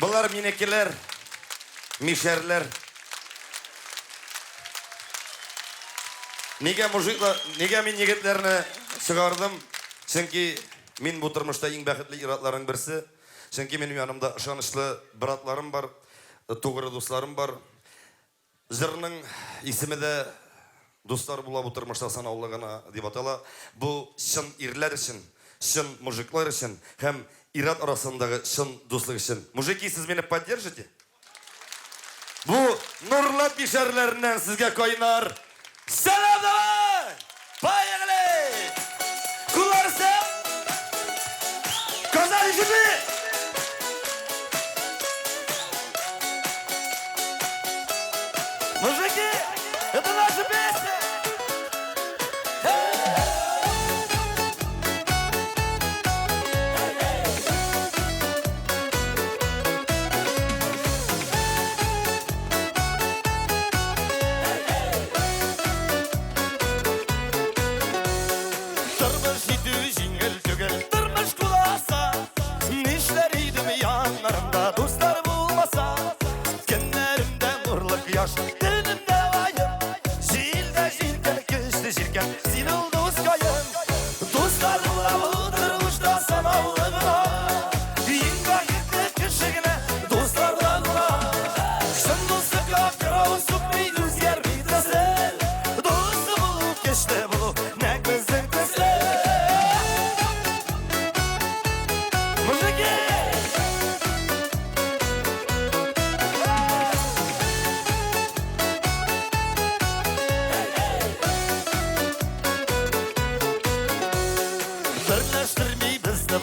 Булар минекеләр, мишәрләр. Нигә мужиклар, нигә мин егетләрне чыгардым? Чөнки мин бу тормышта иң бәхетле иратларның берсе. Чөнки минем янымда ышанычлы братларым бар, тугры дусларым бар. Җырның исеме дә Достар була бу тормышта санаулы гына дип атала. Бу чын ирләр өчен, чын мужиклар өчен һәм ират арасындагы чын дуслык өчен. Мужики, сез мине поддержите? Бу нурлы бишәрләреннән сезгә кайнар. Сәлам давай! Поехали! Куларсы! Казан җибе! Мужики, это наша песня! Дөнімде айым, жилде жиркен, күшті жиркен, сен ол дос қайым. Достар бұла бұлдырмышта санаулығына, ең бәкетті кішігіне достардан бұла. Шын достыққа қырау сұқпей өзгермейді сәл, досы бұлу, кешті бұлу, нәк біздің тісі. Мужики!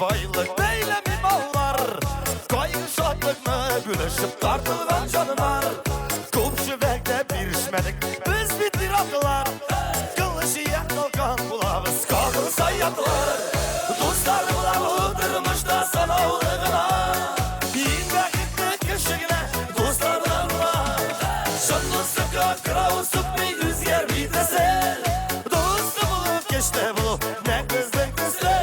Байлык бәйләми маллар, кайгы шатлыкны бүлешеп тартылган жаннар. Күпче вәгъдә бирешмәдек, без бит иратлар. Кылыч ияк талган булабыз, кагылса ятлар. Дуслар була бу тормышта санаулы гына, иң бәхетле кешегенә дуслардан була. Шын дуслыкка кырау сүкмәй үзгәрмәйде сәл, дусты булып кеште булу, нәк безнең төсле.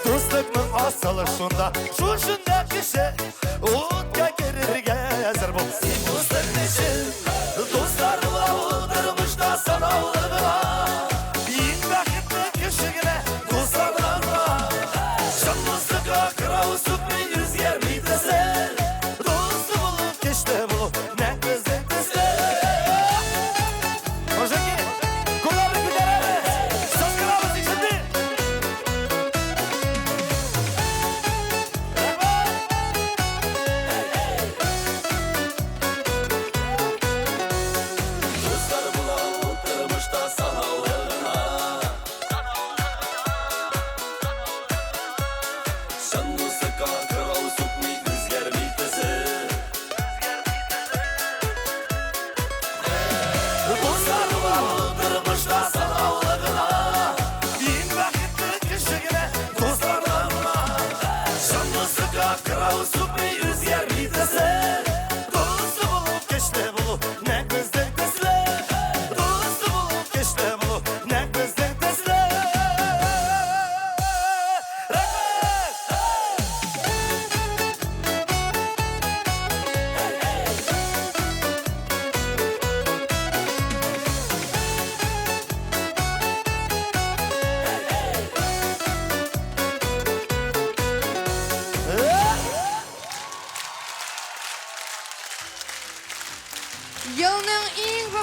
Достықның асылы шунда, шушында кеше, утка керергә әзер бул. Сен достық нешін, достар була булдырмышта санаулы гына, иң бәхетле кешегенә достардан була. Шын достықка кырау сүкмәй үзгәрмәйде сәл, досты булып кеште булу, нәк безнең төсле. Мужики, кулларны күтәрәбез, саскырабыз ишетми.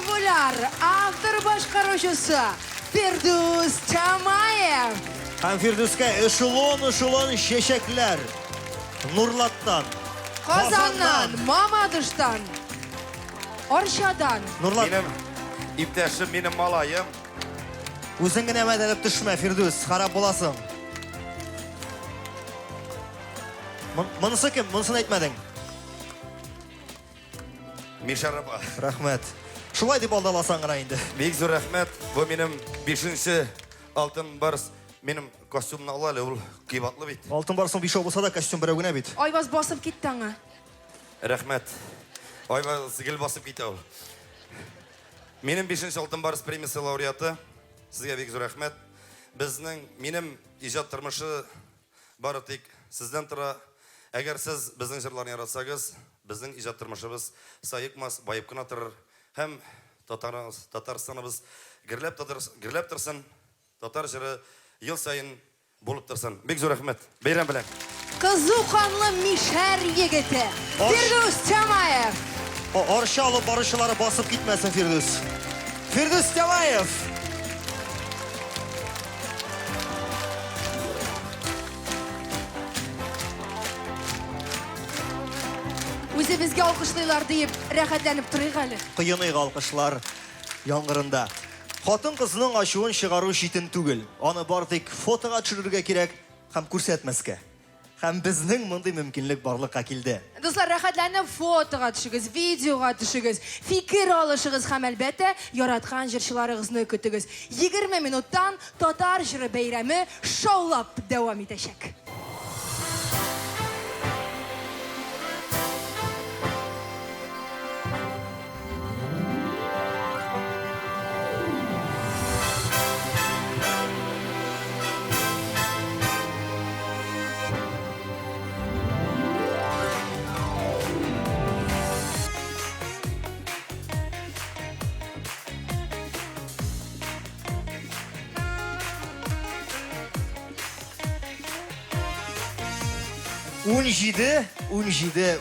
Популяр автор башкаручысы Фирдус Чамаев. Һәм Фирдуска эшелон чәчәкләр. Нурлаттан. Казаннан, Мамадыштан, Оршадан. Нурлат, Минем иптәшем, минем малайым. үзең генә мәдәлеп төшмә, Фирдус, харап буласың. Монысы кем? Монысын әйтмәдең. Мишарапа. Рәхмәт. Шулай дип алдаласаң гына инде. Бик зур рәхмәт. Бу минем 5-нче алтын барс. Минем костюмны алалы, ул кыйбатлы бит. Алтын барсың 5 булса да костюм берәү генә бит. Айбас басып китте аңа. Рәхмәт. Айва сигел басып китә ул. Минем 5-нче алтын барс премиясе лауреаты. Сезгә бик зур рәхмәт. Минем иҗат тормышы бары тик сездән тора. Әгәр сез безнең җырларны яратсагыз, безнең иҗат тормышыбыз саекмас, байып кына торыр. Һәм Татарстаныбыз гөрләп торсын. Татар җыры ел сайын булып торсын. Бик зур рәхмәт. Бәйрәм белән. Кызу канлы Мишәр егете Фирдус Чамаев. Арча алып баручылары басып китмәсен, Фирдус. Фирдус Чамаев. Үзебезгә алкышлыйлар дип рәхәтләнеп торыйк әле. Кыйынык алкышлар яңгырында. Хатын кызның ачуын чыгару читен түгел. Аны бар тик фотога төшерергә кирәк һәм күрсәтмәскә. Һәм безнең мондай мөмкинлек барлыкка килде. Дуслар, рәхәтләнеп фотога төшегез, видеога төшегез, фикер алышыгыз һәм әлбәттә яраткан җырчыларыгызны көтегез. 20 минуттан татар җыры бәйрәме шаулап дәвам итәчәк.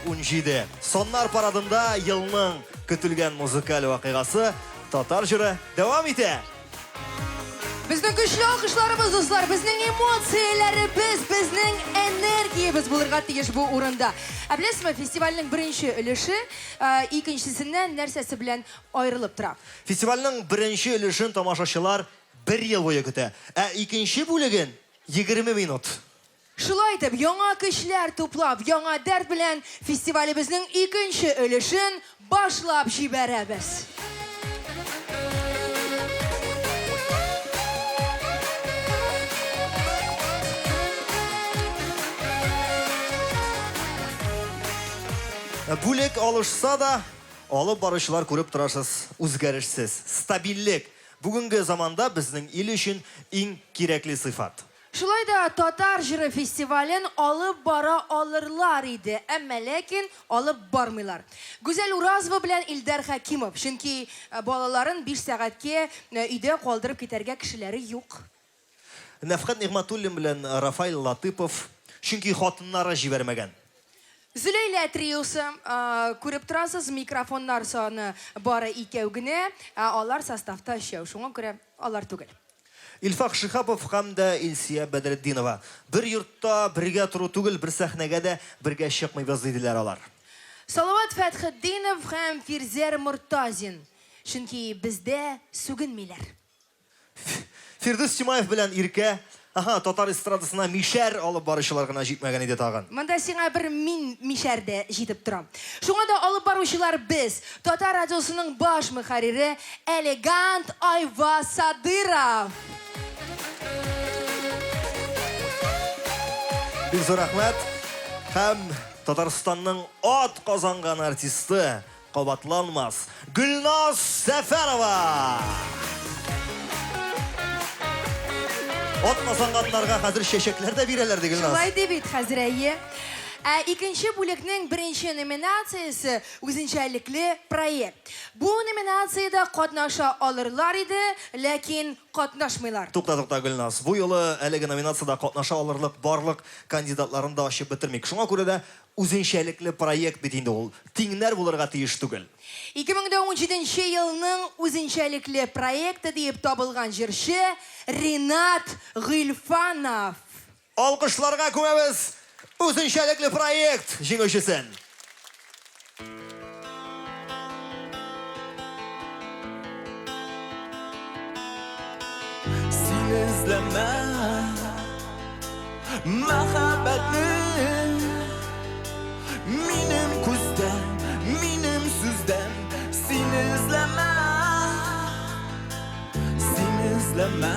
Унжиде. Соннар парадында елның көтілген музыкаль вакыйгасы татар җыры дәвам итә. Безнең көчле алкышларыбыз, дуслар, безнең эмоцияләребез, безнең энергиябез булырга тиеш бу урында. Беләсезме, фестивальнең беренче өлеше икенчесеннән нәрсәсе белән аерылып тора. Фестивальнең беренче өлешен тамашачылар 1 ел буе көтә, ә икенче бүлеген 20 минут. Шулай итеп, яңа көчләр туплап, яңа дәрт белән фестивалебезнең икенче өлешен башлап җибәрәбез. Бүлек алышса да, алып баручылар күреп торасыз, үзгәрешсез, стабильлек. Бүгенге заманда безнең ил өчен иң кирәкле сыйфат. Шулай да татар җыры фестивален алып бара алырлар иде, әмма ләкин алып бармыйлар. Гүзәл Уразова белән Илдар Хәкимов, чөнки балаларын 5 сәгатькә өйдә калдырып китәргә кешеләре юк. Нәфкать Нигъматуллин белән Рафаил Латыпов, чөнки хатыннары җибәрмәгән. Зөләйлә триосы, күреп торасыз, микрофоннар саны бары 2 генә, алар составта 3, шуңа күрә алар түгел. Илфак Шихапов һәм дә Илсия Бәдретдинова. Бер йортта бергә туру түгел, бер сәхнәгә дә бергә чыкмыйбыз диделәр алар. Салават Фәтхетдинов һәм Фирзер Муртазин, чөнки бездә сүгенмиләр. Фирдус Чамаев белән Иркә, татар эстрадасына Мишәр алып баручылар гына җитмәгән иде тагын. Монда сиңа бер мин Мишәрдә җитеп торам. Шуңа да алып баручылар без, Татар радиосының баш мөхәррире Элегант Айва Садыров. Бик зур рәхмәт. Һәм Татарстанның ат казанган артисты, кабатланмас, Гөлназ Сәфәрова. Ат казанганнарга хәзер чәчәкләр дә бирәләр ди, Гөлназ. Шулай ди бит, хәзрәйе. Икенче бүлекнең беренче номинациясы үзенчәлекле проект. Бу номинацияда катнаша алырлар иде, ләкин катнашмыйлар. Тукта, Гөлнас. Бу юлы әлеге номинацияда катнаша алырлык барлык кандидатларын да ачып бетермик. Шуңа күрә дә үзенчәлекле проект бит инде ул. Тиңнәр булырга тиеш түгел. 2017 елның үзенчәлекле проекты дип табылган җырчы Ринат Гыйльфанов. Алкышларга күмәбез үзенчәлекле проект җиңүчесен. Син эзләмә мәхәббәтне минем күздән, минем сүздән. Син эзләмә, син эзләмә.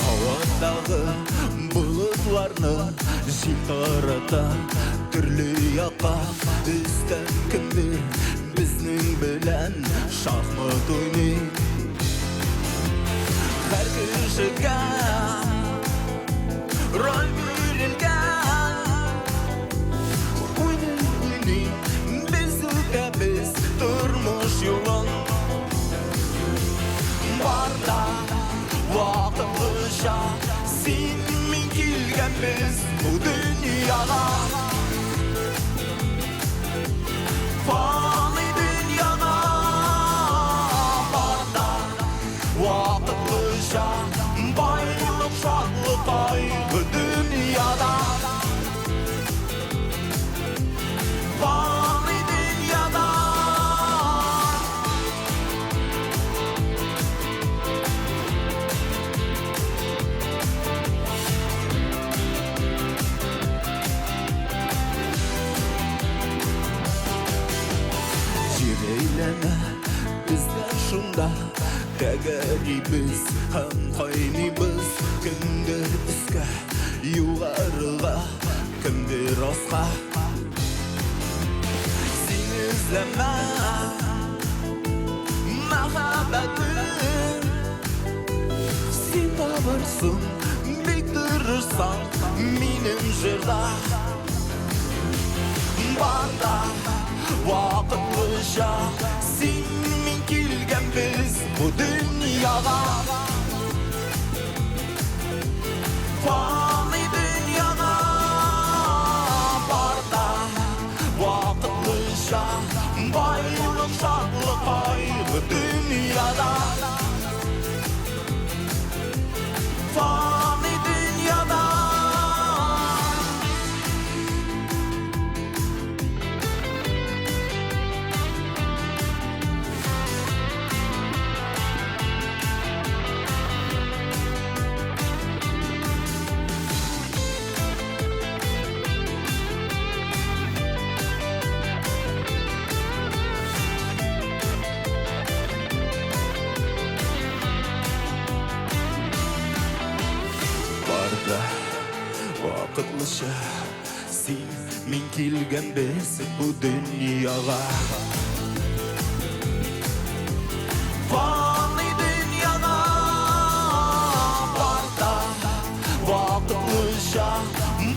Havadагы bulutlarны җил тарата төрле якка. Өстән кемдер безнең белән шахмат уйный. Һәр кешегә роль бирелгән. Уйный, без үтәбез тормыш юлын. Барда вакытлыча син мин килгәнбез бу дөньяга. Фани дөньяда барда вакытлыча байлык, шатлык, кайгы дөньяда. Фани дөньяда Җирейләнә бездән шунда тәгәрибез һәм кайныйбыз. Кемдер өскә, югарыга, кемдер аска. Син эзләмә мәхәббәтне, син табырсың бик тырышсаң минем җырда. Барда вакытлыча син мин килгәнбез бу дөньяга. Фани дөньяга барда вакытлыча байлык, шатлык, кайгы дөньяда. Фани дөньяда вакытлыча син мин килгәнбез бу дөньяга. Фани дөньяда барда вакытлыча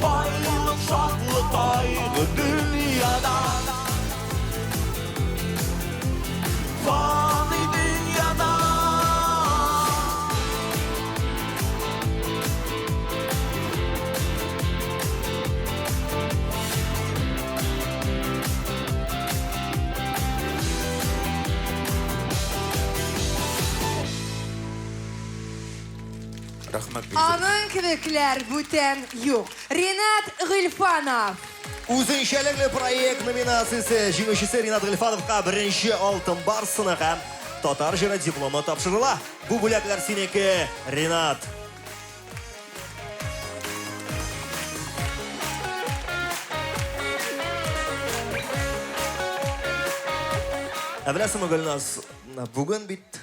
байлык, шатлык, кайгы дөньяда. Фани дөньяда рәхмәт. Аның кебекләр бүтән юк. Ринат Гыйльфанов. Үзенчәлекле проект номинациясе җиңүчесе Ринат Гыйльфановка беренче алтын бар сыны һәм татар җыры дипломы тапшырыла. Бу бүләкләр синеке, Ринат. Беләсеңме, Гөлназ, бүген бит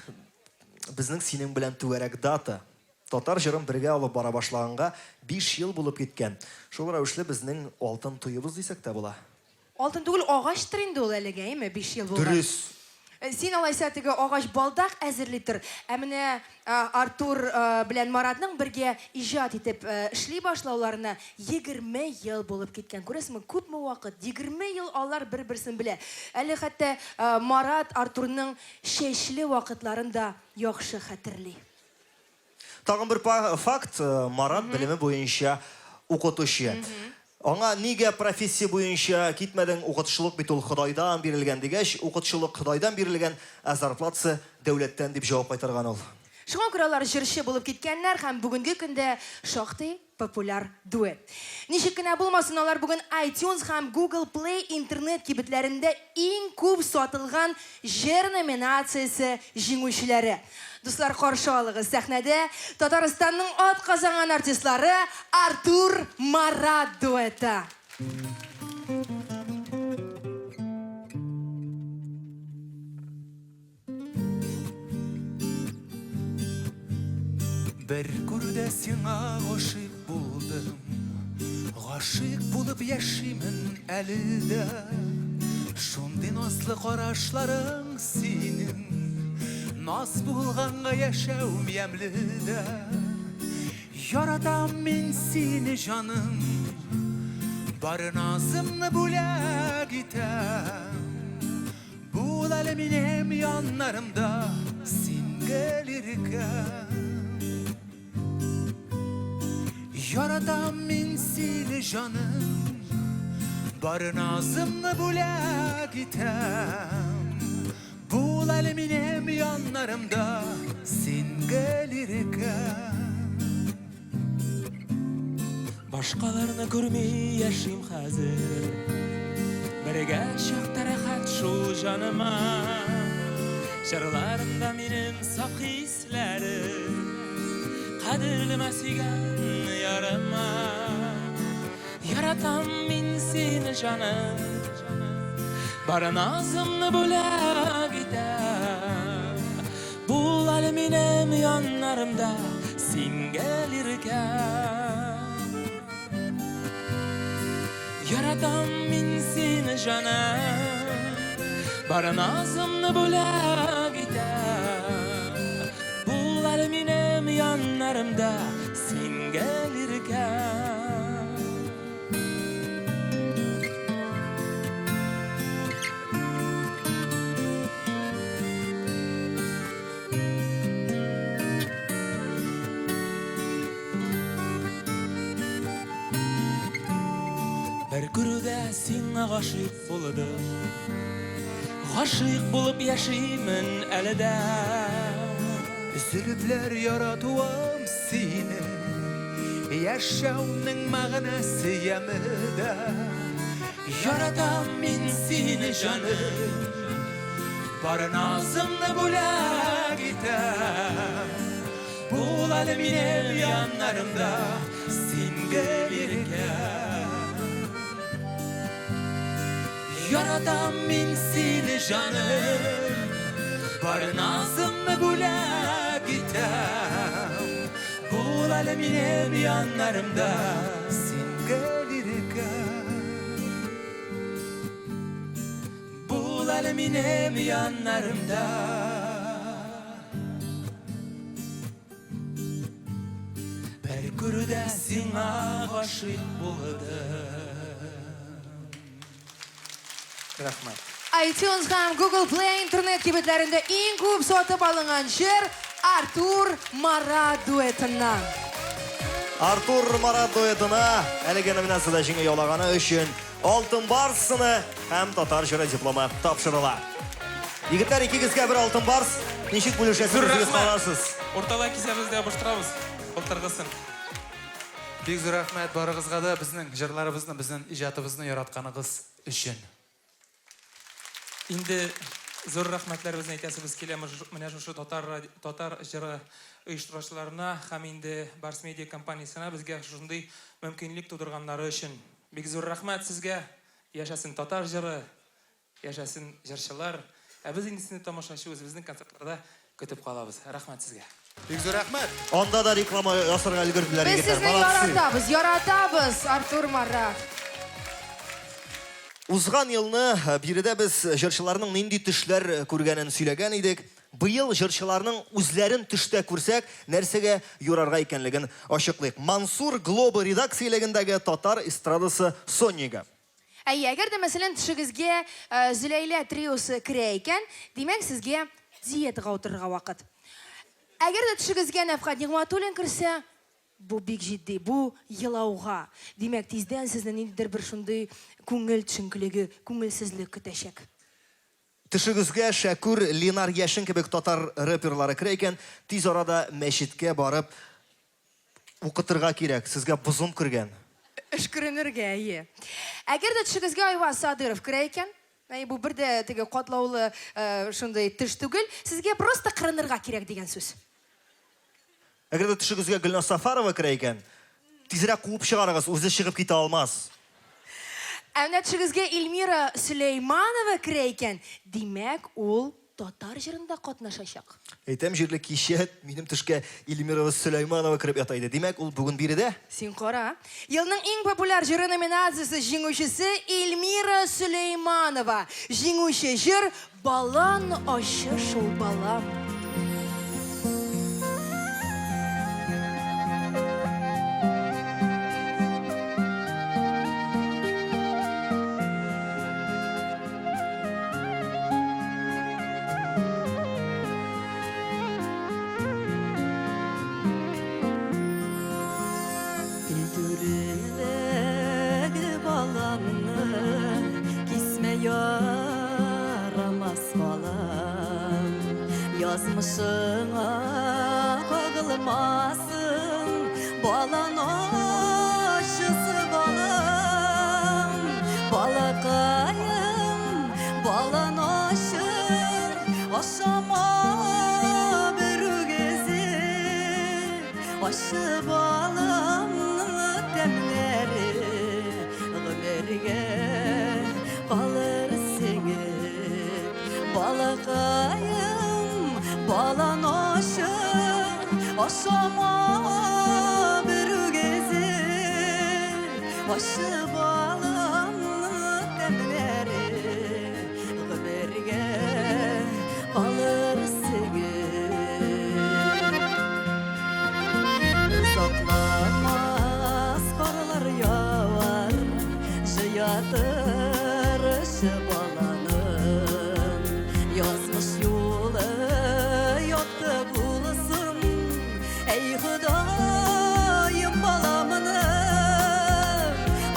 безнең синең белән түгәрәк дата. татар җырын бергә алып бара башлаганга 5 ел булып киткән. Шул рәвешле безнең алтын туебыз дисәк тә була. Алтын түгел, агач инде ул әлегә, әйме, 5 ел булган. Дөрес. Син алайса теге агач балдак әзерли тор. Ә менә Артур белән Маратның бергә иҗат итеп эшли башлауларына 20 ел булып киткән. Күрәсезме, күпме вакыт? 20 ел алар бер-берсен белә. Әле хәтта Марат Артурның шәчле вакытларын да яхшы хәтерли. Тагын бер факт, Марат белеме буенча укытучы. Аңа нигә профессия буенча китмәдең, укытучылык бит ул Худайдан бирелгән дигәч, укытучылык Худайдан бирелгән, ә зарплатасы дәүләттән дип җавап кайтарган ул. Шуңа күрә алар җырчы булып киткәннәр һәм бүгенге көндә шактый популяр дуэт. Ничек кенә булмасын, алар бүген iTunes һәм Google Play интернет кибетләрендә иң күп сатылган җыр номинациясе җиңүчеләре. Дуслар, каршы алыгыз, сәхнәдә Татарстанның атказанган артистлары Артур Марат дуэты. Бер күрдә сиңа гашыйк булдым, гашыйк булып яшимен әле дә. Шундый назлы карашларың синең, наз булганга яшәүм ямьле дә. Яратам мин сине җаным, бар назымны бүләк итәм. Бул әле минем яннарымда син гелиркән. Яратам мин сине җаным, бар назымны бүләк итәм. Бул әле минем яннарымда син гелиркән. Башкаларны күрми яшим хәзер, бергә чакта рәхәт шул җаныма. Җырларымда минем саф хисләрем, кадерлемә сөйгән ярыма. Яратам мин сине җаным, бар назымны бүләк итәм. Бул әле минем яннарымда син гелиркән. Яратам мин сине җаным, бар назымны бүләк итәм. Бул әле минем яннарымда син гелиркән. Бер күрүдә сиңа гашыйк булдым, гашыйк булып яшимен әле дә. Зөлүпләр яратуым сине, яшәүнең мәгънәсе ямыда. Яратам мин сине җаным, бар назымны бүләк итәм. бул әле минем яннарымда син гелиркән. Яратам мин сине җаным, бар назымны бүләк итәм. бул әле минем яннарымда син гелиркән. Бул әле минем яннарымда. Бер күрүдә сиңа гашыйк булдым. Рахмат. iTunes һәм Google Play интернет кибетләрендә иң күп сатып алынган җыр Артур Марат дуэтыннан. Артур Марат дуэтына әлеге номинациядә җиңү яулаганы өчен алтын барсыны һәм татар җыры дипломы тапшырыла. Егетләр, икегезгә бер алтын барс. Ничек бүлешәсез, үзегез каласыз? Орталай кисәбездә баштырабыз. Былтыргысын. Бик зур рәхмәт барыгызга да безнең җырларыбызны, безнең иҗатыбызны яратканыгыз өчен. Инде зур рәхмәтләребезне әйтәсебез килә менә шушы татар җыры оештыручыларына һәм инде Барс Медиа компаниясына безгә шундый мөмкинлек тудырганнары өчен. Бик зур рәхмәт сезгә. Яшәсен татар җыры, яшәсен җырчылар, Biz инде сізді тамашашы өзіміздің концертларда көтіп қалабыз. Рахмат сізге. Бик зур рәхмәт. Анда да реклама ясарга өлгерделәр Biz егетләр. sizni Молодцы. yaratабыз, Артур Марат. Узган елны биредә без җырчыларның нинди төшләр күргәнен сөйләгән идек. Быел җырчыларның үзләрен төштә күрсәк, нәрсәгә юрарга икәнлеген ачыклыйк. Мансур Глоба редакциялегендәге татар эстрадасы Соннига. Әгәр дә мәсәлән төшегезгә Зөләйлә триосы керә икән, димәк сезгә диетага утырырга вакыт. Әгәр дә төшегезгә Нәфкать Нигъмәтуллин керсә, бу бик җитди, бу елауга. Димәк тиздән сезне ниндидер бер шундый күңел төшенкелеге, күңелсезлек көтәчәк. Төшегезгә Шәкүр, Ленар Яшин кебек татар рэперлары керә икән, тиз арада мәчеткә барып укытырга кирәк. Сезгә бозым кергән. Эшкеренергә, ие. Әгәр дә төшегезгә Айваз Садыров керә икән, бу бер дә теге катлаулы шундый теш түгел, сезгә просто кырынырга кирәк дигән сүз. Әгәр дә төшегезгә Гөлназ Сафарова керә икән, тизрәк куып чыгарыгыз, үзе чыгып китә алмас. Әнә төшегезгә Эльмира Сөләйманова керә икән, димәк ул татар җырында катнашачак. Әйтәм җирле кичә минем төшкә Эльмира Сөләйманова кереп ята иде. Димәк ул бүген биредә. Син кара. Елның иң популяр җыры номинациясе җиңүчесе Эльмира Сөләйманова. Җиңүче җыр Балан ачы шул балам. Yazmışına kağılmasın, balan aşısı balam. Balakayım, balan aşı, aşama bir gezi. Aşı balam demleri, ömerge kalır seni. Balakayım, balan aşık, aşama bir gezi. Aşı balan demleri, ömerge kalır seni. Saklamaz karlar yağar, jıyatır ışı balanın. Yazmış yolu yoktu bulasın, ey Hüdayım balamını.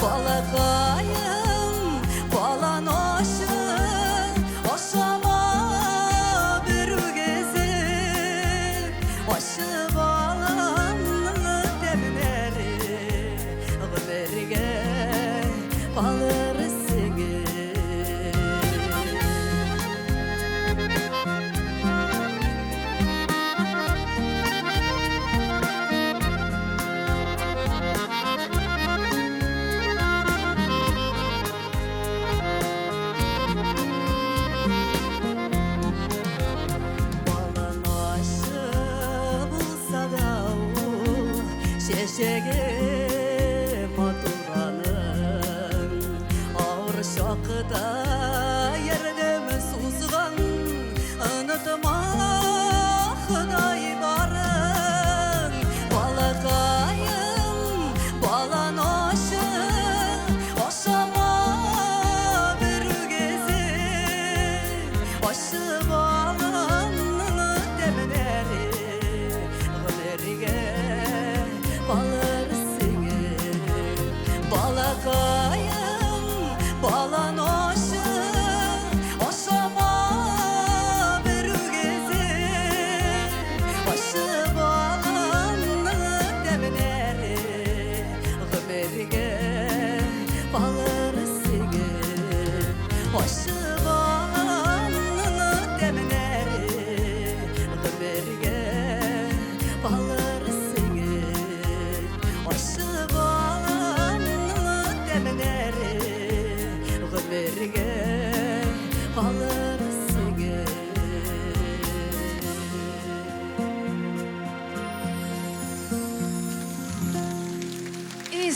Balakayım, balan aşık, aşama bir gezi. Aşı balanı demleri, ömerge kalır seni. Balan aşı bulsa da şeşege maturanın. Ağır şakıda yerdemi suzgan, unutma Hüday barın. Balakayım, balan aşı, aşama bir gezi. Aşı balanı demleri, ömerge kalır seni.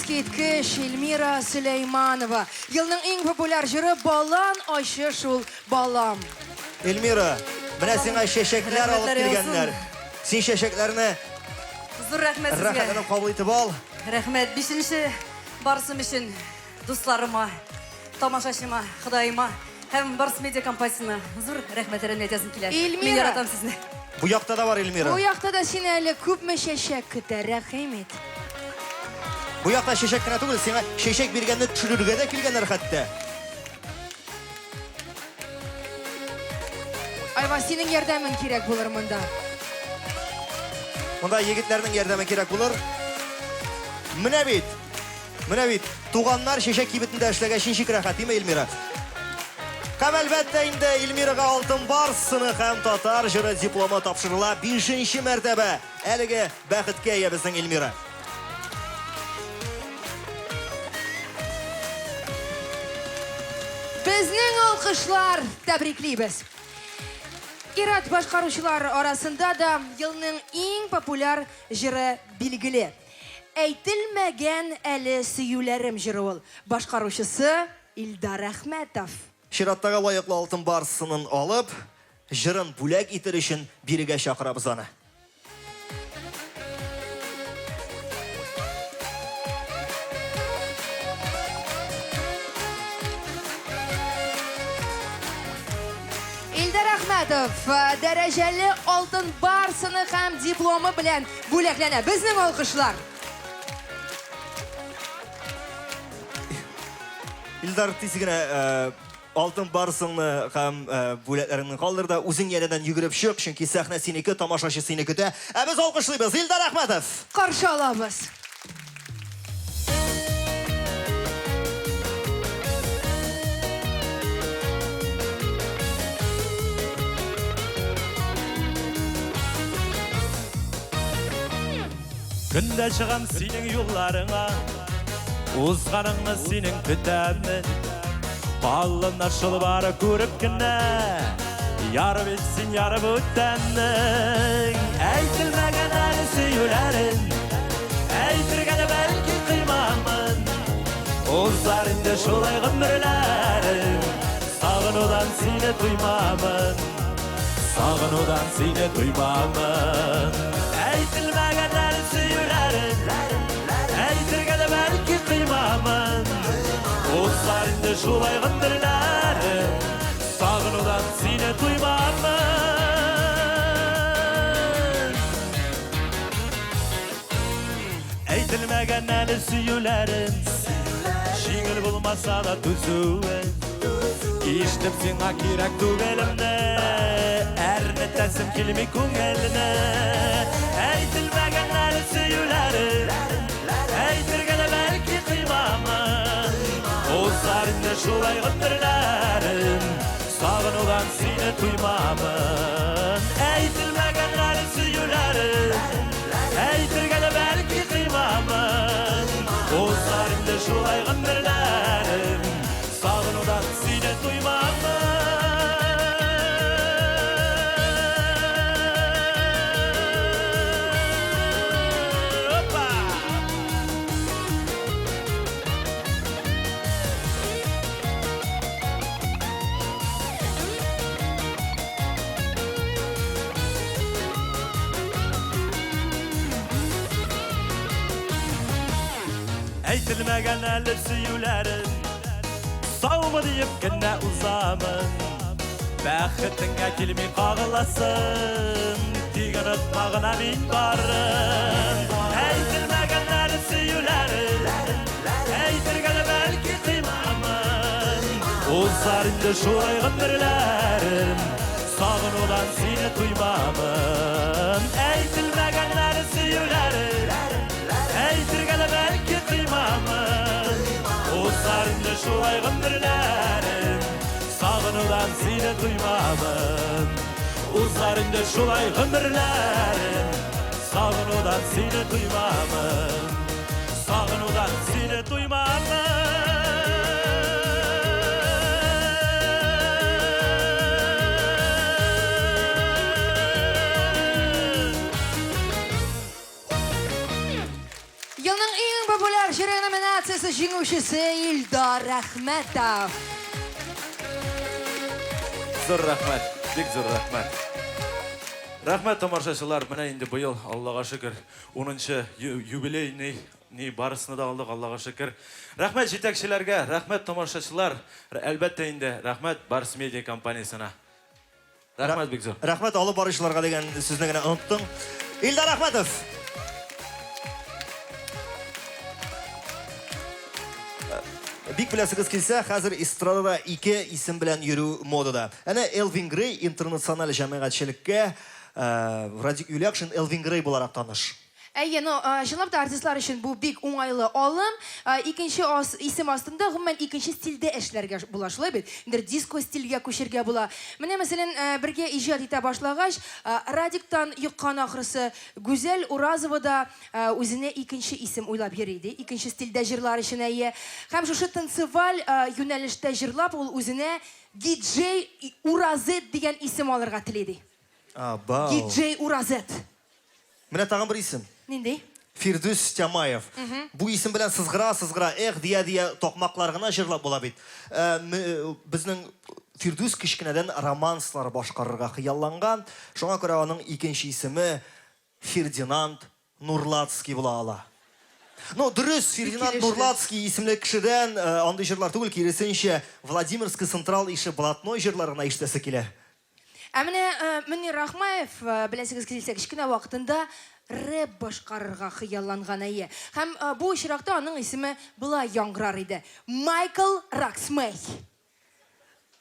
Искиткіш Эльмира Сулейманова. Елның ең популяр жыры «Балан ашы шул балам». Эльмира, менә сиңа шешекләр алып килгәннәр. Син шешекләрне Зур рәхмәт сезгә. рәхәтләнеп кабул итеп ал. Рәхмәт 5-нче барысым өчен дусларыма, тамашачыма, Худайыма һәм Барс медиа компаниясына зур рәхмәтләрен әйтәсем килә. Эльмира. Мин яратам сезне. Бу якта да бар Эльмира. Бу якта да сине әле күпме шәшәк көтә, рәхимет. Бу якта шешек кенә түгел, сиңа шешек биргәнне төшерергә дә килгәннәр хәтта. Айва, синең ярдәмең кирәк булыр монда. Монда егетләрнең ярдәме кирәк булыр. Менә бит. Туганнар шешек кибетендә эшләгән шинчик рәхәт, диме Эльмира? Һәм әлбәттә инде Эльмирага алтын барсыны һәм татар җыры дипломы тапшырыла 5-нче мәртәбә. Әлеге бәхеткә ия безнең Эльмира. Безнең алкышлар тәбриклибез. Ират башкаручылар арасында да елның иң популяр җыры билгеле. Әйтелмәгән әле сөюләрем җыры ул. Башкаручысы Илдар Әхмәтов. Чираттагы лаеклы алтын барсынын алып, җырын бүләк итер өчен бирегә чакырабыз аны. Илдар Әхмәтов дәрәҗәле алтын барсыны һәм дипломы белән бүләкләнә. Безнең алкышлар. Илдар, тиз генә алтын барсыңны һәм бүләкләреңне калдыр да үзең янәдән йөгереп чык, чөнки сәхнә синеке, тамашачы синеке дә. Ә без алкышлыйбыз Илдар Әхмәтов. Каршы алабыз. Күндә чыгам синең юлларыңа, узганыңны синең көтәмен. Баллына шул бары күреп кенә, яры битсин яры бүтәннең. Әйтелмәгән әле сөюләрен, әйтергә дә бәлки кыймамын. Узар инде шулай гомерләрем, сагынудан сине туймамын. Сагынудан сине туймамын. Әйтелмәгән әле сөюләрен, әйтергә дә бәлки кыймамын. Узар инде шулай гомерләрем, сагынудан сине туймамын. Әйтелмәгән әле сөюләрен, җиңел булмаса да түзүен. Иштеп сиңа кирәк түгелемне, әрнетәсем килми күңелне. Әйтелмәгән әле сөюләрен, әйтергә дә бәлки кыймамын. Узар инде шулай гомерләрем, сагынудан сине туймамын. Әйтелмәгән әле сөюләрен, әйтергә дә бәлки кыймамын. Узар инде шулай гомерләрем, сагынудан сине туймамын. Әйтелмәгән әле сөюләрен, саумы диеп кенә узамын. Бәхетеңә килми кагыласың, тик онытма гына мин барын. Әйтелмәгән әле сөюләрен, әйтергә дә бәлки кыймамын. Узар инде шулай гомерләрем, сагынудан сине туймамын. Әйтелмәгән әле сөюләрен, әйтергә дә бәлки кыймамын. Узар инде шулай гомерләрем, сагынудан сине туймамын. Узар инде шулай гомерләрем, сагынудан сине туймамын. Сагынудан сине туймамын. Елның иң популяр җыры номинациясенә барысы жеңушісі Илдар Рахметов. Зор рахмет, бик зор рахмет. Рахмет, тамашашылар, менә инде быел, Аллаға шөкер, 10-нчы юбилейный барысыны да алдык, Аллаға шөкер. Рахмет җитәкчеләргә, рахмет тамашачылар, әлбәттә инде рахмет Барс медиа компаниясына. Рахмет бик зор. Рахмет алып баручыларга дигән сүзне генә оныттым. Илдар Рахметов. Бик беләсегез килсә, хәзер эстрадада 2 исем белән йөрү модада. Әнә Элвин Грей интернациональ җәмәгатьчелеккә Радик Юлякшин Элвин Грей буларак таныш. Әйе, чынлап та артистлар өчен бу бик уңайлы алым. Икенче исем астында гомумән икенче стильдә эшләргә була шулай бит. Инде диско стильгә күчәргә була. Менә мәсәлән, бергә иҗат итә башлагач, Радиктан юккан ахрысы Гүзәл Уразова да үзенә икенче исем уйлап йөри иде. Икенче стильдә җырлар өчен әйе. Һәм шушы танцеваль юнәлештә җырлап ул үзенә диджей Уразет дигән исем алырга теләде. Диджей Уразет. Менә тагын бер исем. Нинди? Фирдус Тямаев. Бу исем белән сызгыра, дия токмаклар гына җырлап була бит. Безнең Фирдус кичкенәдән романслар башкарырга хыялланган. Шуңа күрә аның икенче исеме Фердинанд Нурлатский була ала. Дөрес, Фердинанд Нурлатский исемле кешедән андый җырлар түгел, киресенчә Владимирский централ ише блатной җырларына ишетәсе килә. Менә Рахмаев беләсегез килсә, кичкенә вакытында рэп башкарырга хыялланган әйе. Һәм бу очракта аның исеме булай яңгырар иде. Майкл Раксмей.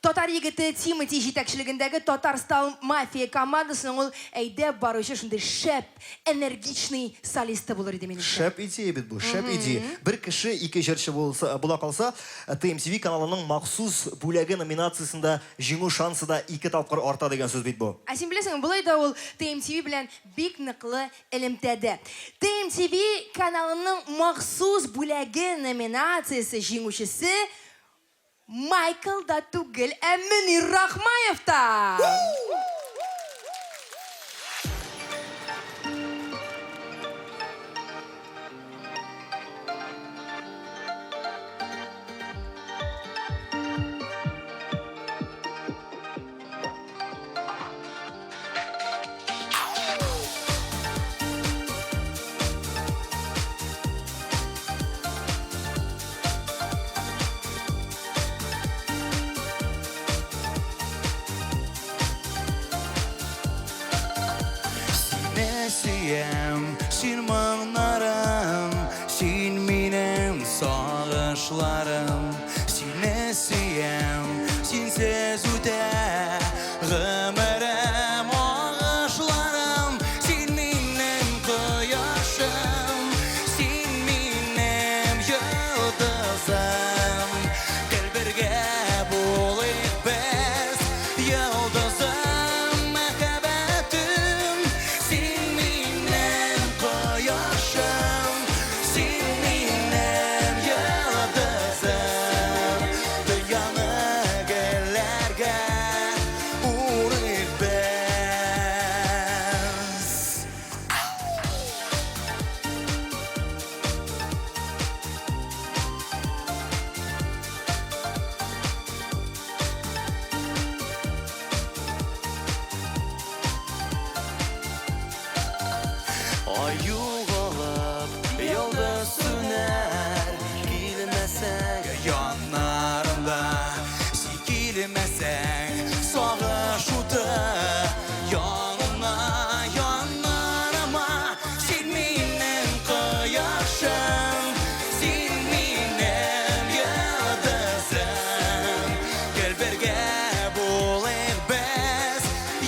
Татар егете Тимати җитәкчелегендәге Татарстан мафия командасының ул әйдәп баручы шундый шәп, энергичный солисты булыр иде минем. Шәп идея бит бу, шәп идея. Бер кеше ике җырчы була калса, TMTV каналының махсус бүләге номинациясында җиңү шансы да 2 тапкыр арта дигән сүз бит бу. Син беләсең, булай да ул TMTV белән бик ныклы элемтәдә. TMTV каналының махсус бүләге номинациясе җиңүчесе Майкл да түгел, Мөнир Рахмаев та. Син моңнарым, син минем сагышларым. Сине сөям, синсез үтә гомерем, агышларым. Син минем кояшым, син минем йолдызым. Гел бергә булыйк без, йолдызым, мәхәббәтем. Син минем кояшым, син минем йолдызым. Дөньяны гөлләргә урыйк без. Ай югалып, йолдыз сүнәр, килмәсәң яннарымда. Син килмәсәң сагыш уты янына, яннарыма. Син минем кояшым, син минем йолдызым. Гел бергә булыйк без,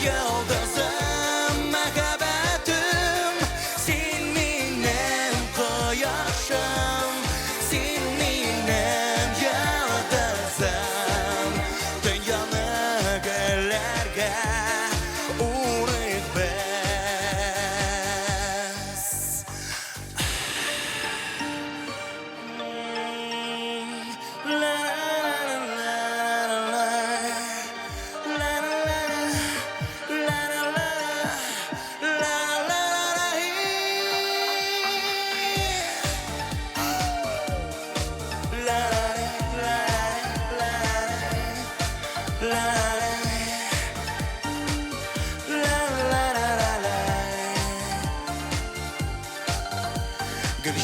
йолдызым, мәхәббәтем. Син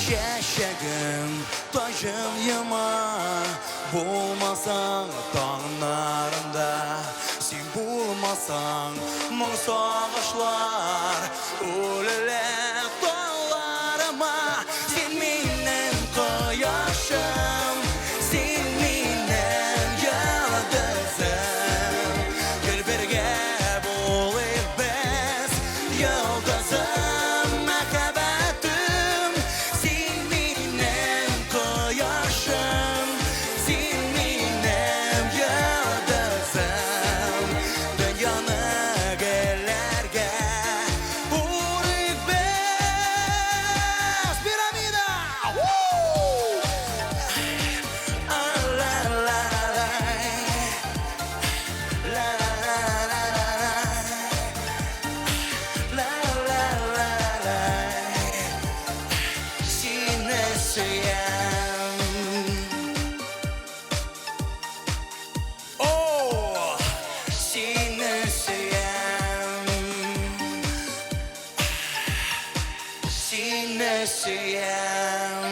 Şeşegim taşım yama Bulmasan dağlarında Sen bulmasan Mın sağışlar Ölülek dağlarıma Sen benim koyaşım Sen benim yıldızım Gel birge bulayık biz Yıldızım Mekabetim Sen benim koyaşım Sen benim yıldızım Dünyanı gellerge Bulayık biz Piramida La la la la La la la la La la la la Sine suyam Oh Sine suyam Sine suyam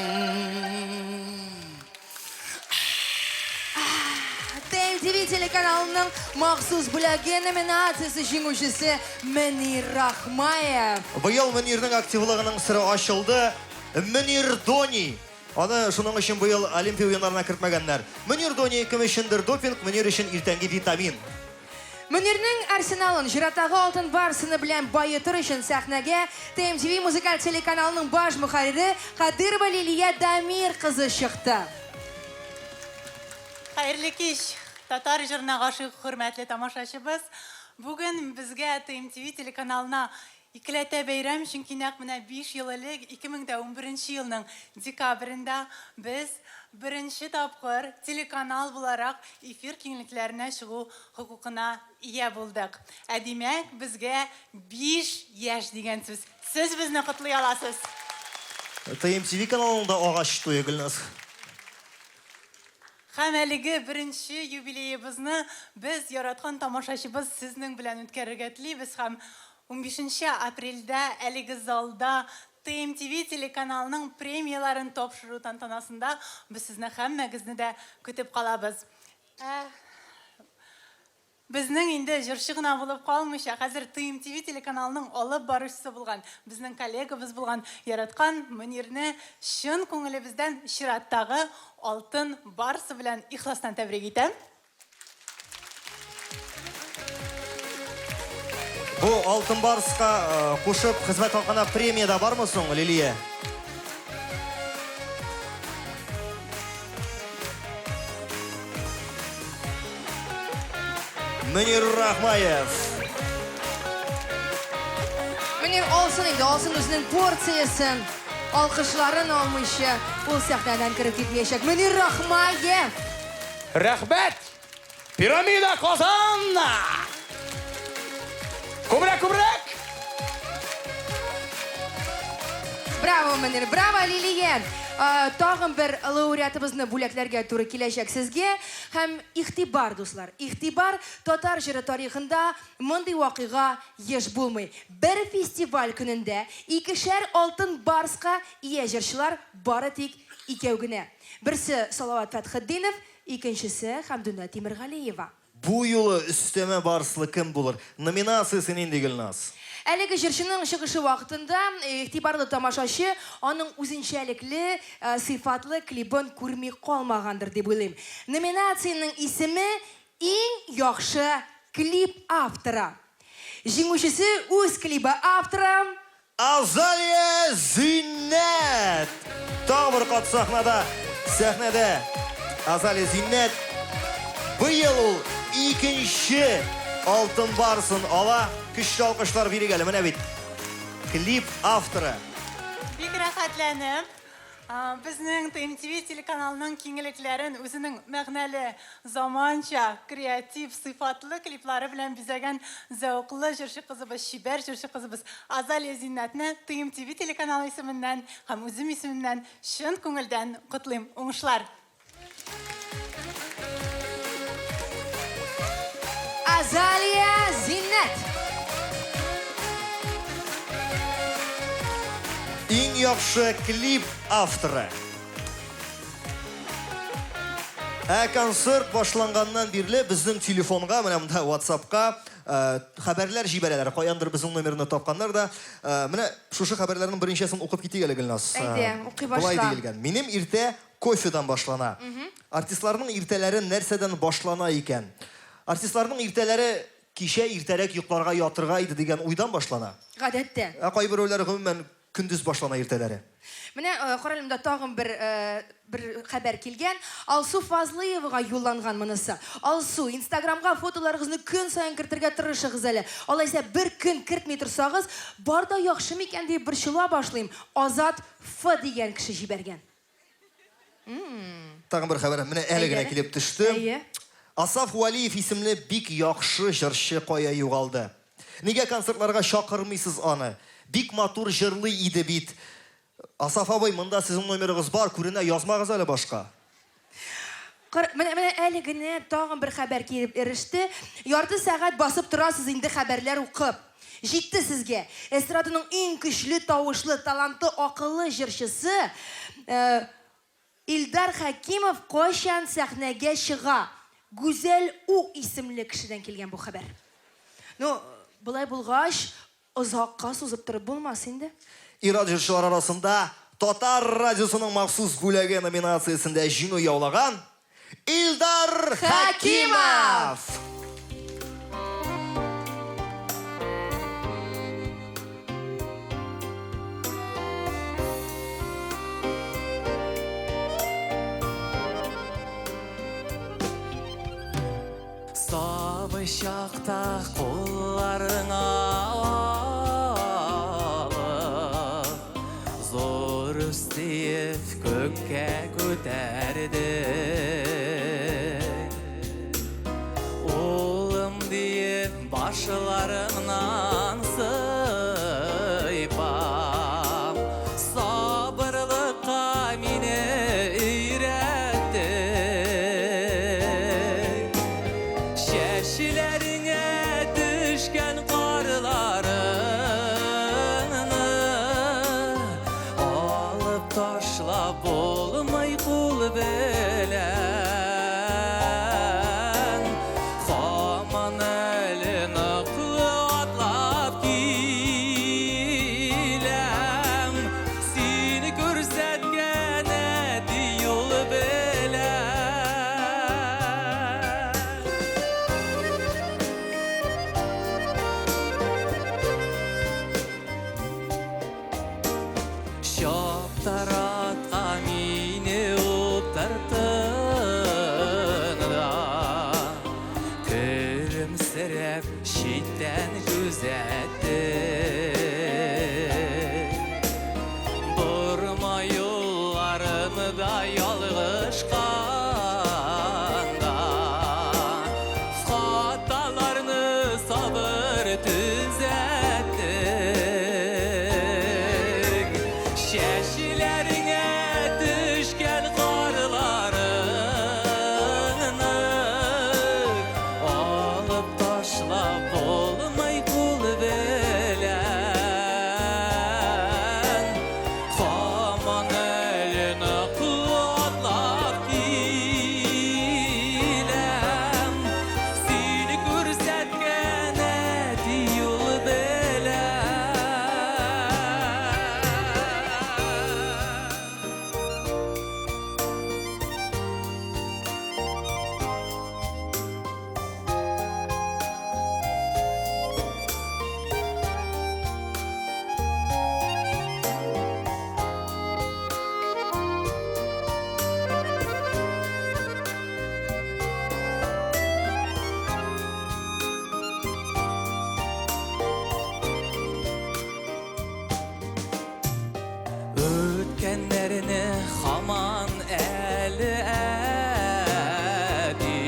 TMTV телеканалының махсус бүләге номинациясы жеңушісі Мөнир Рахмаев. Быел Мөнирнең активлыгының сыры ачылды. Мөнир Дони. Аны шуның өчен быел Олимпия уеннарына кертмәгәннәр. Мөнир Дони кем өчендер допинг, Мөнир өчен иртәнге витамин. Мөнирнең арсеналын жиратагы алтын барсыны белән байытыр өчен сәхнәгә TMTV музыкаль телеканалының баш мөхәррире Кадырова Лилия Дамир кызы чыкты. Хәерле кич, татар җырына гашыйк хөрмәтле тамашачыбыз. Бүген безгә TMTV телеканалына икеләтә бәйрәм, чөнки нәкъ менә 5 ел элек 2011 елның декабрендә без беренче тапкыр телеканал буларак эфир киңлекләренә чыгу хокукына ия булдык. Димәк, безгә 5 яшь дигән сүз. Сез безне котлый аласыз. TMTV каналында агач туе Гөлназ. Һәм әлеге беренче юбилеебызны без яраткан тамашачыбыз сезнең белән үткәрергә телибез һәм 15 апрельдә әлеге залда TMTV телеканалының премияларын тапшыру тантанасында без сезне һәммәгезне дә көтеп калабыз. Безнең инде җырчы гына булып калмыйча, хәзер TMTV телеканалының алып баручысы булган, безнең коллегабыз булган яраткан Мөнирне чын күңелебездән чираттагы алтын барсы белән ихластан тәбрик итәм. Бу алтын барска кушып хезмәт алган премияда бармы соң, Лилия? Мөнир Рахмаев. Мөнир алсын инде, алсын үзенең порциясын. Алкышларын алмыйча, ул сәхнәдән киреп китмәячәк. Мөнир Рахмаев. Рәхмәт! Пирамида Казан! Күбрәк! Браво, Мөнир, браво, Лилия. Тагын бер лауреатыбызны бүләкләргә туры киләчәк сезгә. Һәм игътибар, дуслар, игътибар татар җыры тарихында мондый вакыйга еш булмый. Бер фестиваль көнендә 2 алтын барска ия җырчылар бары тик 2 генә. Берсе Салават Фәтхетдинов, икенчесе Хәмдүнә Тимергалиева. Бу юлы өстәмә барслы кем булыр? Номинациясы нинди, Гөлназ? Әлеге җырчының чыгышы вакытында игътибарлы тамашачы аның үзенчәлекле сыйфатлы клибын күрми калмагандыр дип уйлыйм. Номинациянең исеме иң яхшы клип авторы. Җиңүчесе үз клибы авторы Азалия Зиннәт. Тагы кат сәхнәдә Азалия Зиннәт быел ул 2 алтын барсын ала. Көчле алкышлар бирик әле, менә бит. Клип авторы. Бик рәхәтләнеп, безнең TMTV телеканалының киңлекләрен үзенең мәгънәле, заманча, креатив, сыйфатлы клиплары белән бизәгән зәвыклы җырчы кызыбыз, шибәр җырчы кызыбыз Азалия Зиннәтне TMTV телеканалы исеменнән һәм үзем исеменнән чын күңелдән котлыйм. Уңышлар! Азалия Зиннәт. Иң яхшы клип авторы. Концерт башланганнан бирле безнең телефонга, менә монда WhatsApp-ка хәбәрләр җибәрәләр. Каяндыр безнең номерны тапканнар да, менә шушы хәбәрләрнең беренчәсен укып китик әле Гөлназ. Әйдә, укый башла. Болай диелгән. Минем иртә кофедан башлана. Артистларның иртәләре нәрсәдән башлана икән? Артистларның иртәләре кичә иртәрәк йокларга ятырга иде дигән уйдан башлана. Гадәттә. Кайберәүләр гомумән көндез башлана иртәләре. Менә каралымда тагын бер хәбәр килгән. Алсу Фазлыевага юлланган монысы. Алсу, Инстаграмга фотоларыгызны көн саен кертергә тырышыгыз әле. Алайса бер көн кертми торсагыз, барда яхшы микән дип борчыла башлыйм. Азат Ф дигән кеше җибәргән. Тагын бер хәбәр менә әле генә килеп төште. Асаф Валиев исемле бик яхшы җырчы кая югалды. Нигә концертларга чакырмыйсыз аны? Бик матур җырлый иде бит. Асаф абый, монда сезнең номерыгыз бар, күренә, язмагыз әле башка. Менә әле генә тагын бер хәбәр килеп иреште. Ярты сәгать басып торасыз инде хәбәрләр укып. Җитте сезгә. Эстраданың иң көчле тавышлы, талантлы, акыллы җырчысы Илдар Хакимов кайчан сәхнәгә чыга? Гүзәл У исемле кешедән килгән бу хәбәр. Ну, булай булгач, озакка сузып торып булмас инде. Ирад җырчылар арасында Татар радиосының махсус бүләге номинациясендә җиңү яулаган Илдар Хакимов. Сабый чакта кулларыңа Стиев көккә күтәрде Улым диеп башларыңнан сыйпам Сабырлыкка мине өйрәтте Чәчләреңә төшкән карлары Olmay kul belen Haman elin aklı atlap gilem Seni görsetken edi yol belen Şaptarat amini utartınla Gülümserep şitten gözetti Durma yollarında yalğış kanda Hatalarını sabır düzeltti Şəşilərinə düşkən qarlarını Alıb taşlab olmay qul belən Haman əlinə qulatlab giləm Seni görsətkən ədi yol belən Ötkənlərini haman əli ədi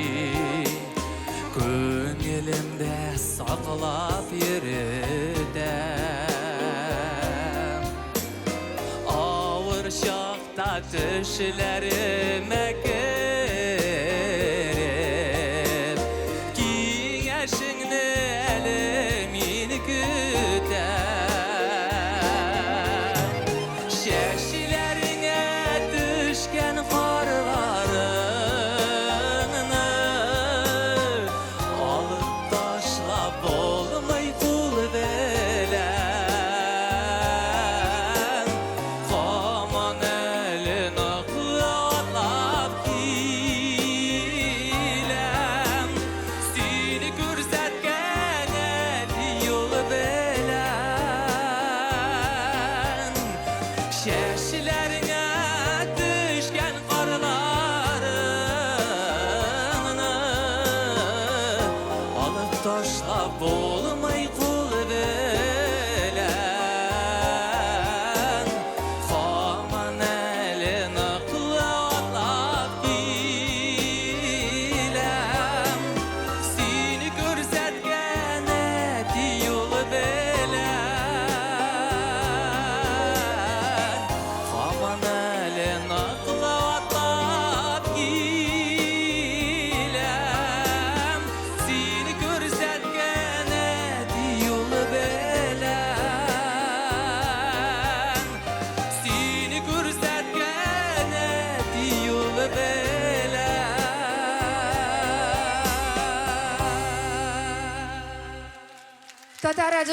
Gönlümdə saqlab yürüdəm Ağır şaqda düşlərimə girib Giyeşingni əlimin güdəm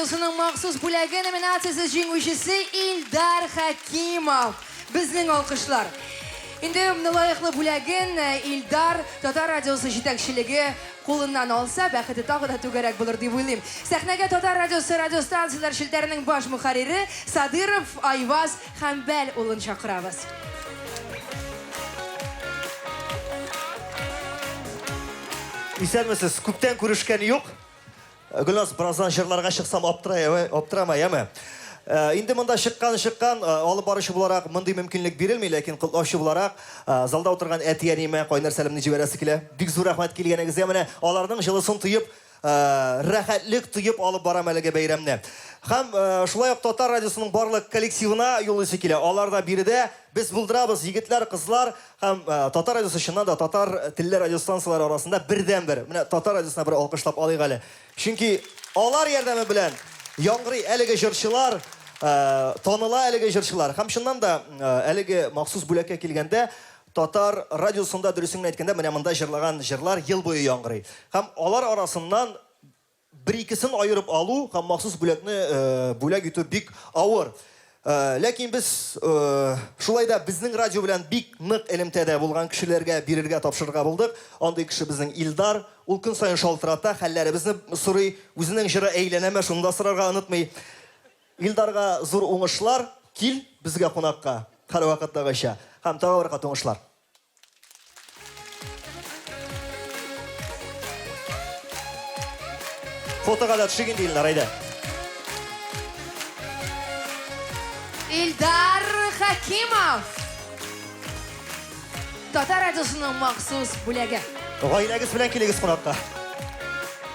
радиосының махсус бүләге номинациясы җиңүчесе Илдар Хакимов. Безнең алкышлар. Инде лайыклы бүләген Илдар Татар радиосы җитәкчелеге кулыннан алса, бәхете тагы да түгәрәк булыр дип уйлыйм. Сәхнәгә Татар радиосы радиостанцияләр шелтәренең баш мөхәррире Садыров Айваз Хәмбәл улын чакырабыз. Исәнмесез, күптән күрешкән юк. Гөлназ, біраздан жырларға шықсам аптырамай, әме. Инде мында шыққан, алып барышы буларак мындай мөмкинлек бирелми, ләкин кыллаучы буларак залда отырган әтияниме кайнар сәлемне җибәрәсе килә. Бик зур рәхмәт килгәнегезгә, менә аларның җылысын тоеп, рәхәтлек тоеп алып барам әлеге бәйрәмне. Һәм шулай ук Татар радиосының барлык коллективына юлысы килә. Алар да биредә без булдырабыз, егетләр, кызлар һәм Татар радиосы чыннан да татар телле радиостанцияләр арасында бердән-бер. Менә Татар радиосына бер алкышлап алыйк әле. Чөнки алар ярдәме белән яңгырый әлеге җырчылар, таныла әлеге җырчылар. Һәм чыннан да әлеге махсус бүләккә килгәндә Татар радиосында дөресен әйткәндә менә монда җырлаган җырлар ел буе яңгырый. Һәм алар арасыннан бер-икесен айырып алу һәм махсус бүләкне бүләк итү бик авыр. Ләкин без шулай да безнең радио белән бик нык элемтәдә булган кешеләргә бирергә тапшырырга булдык. Андый кеше безнең Илдар, ул көн саен шалтырата, хәлләребезне сорый, үзенең җыры әйләнәмә, шунда сорарга онытмый. Илдарга зур уңышлар, кил безгә кунакка, һәр вакыттагыча. Һәм тагы бер кат уңышлар. Фотога да төшегин диләр, әйдә. Илдар Хакимов. Татар радиосының махсус бүләге. Гаиләгез белән килегез кунакка.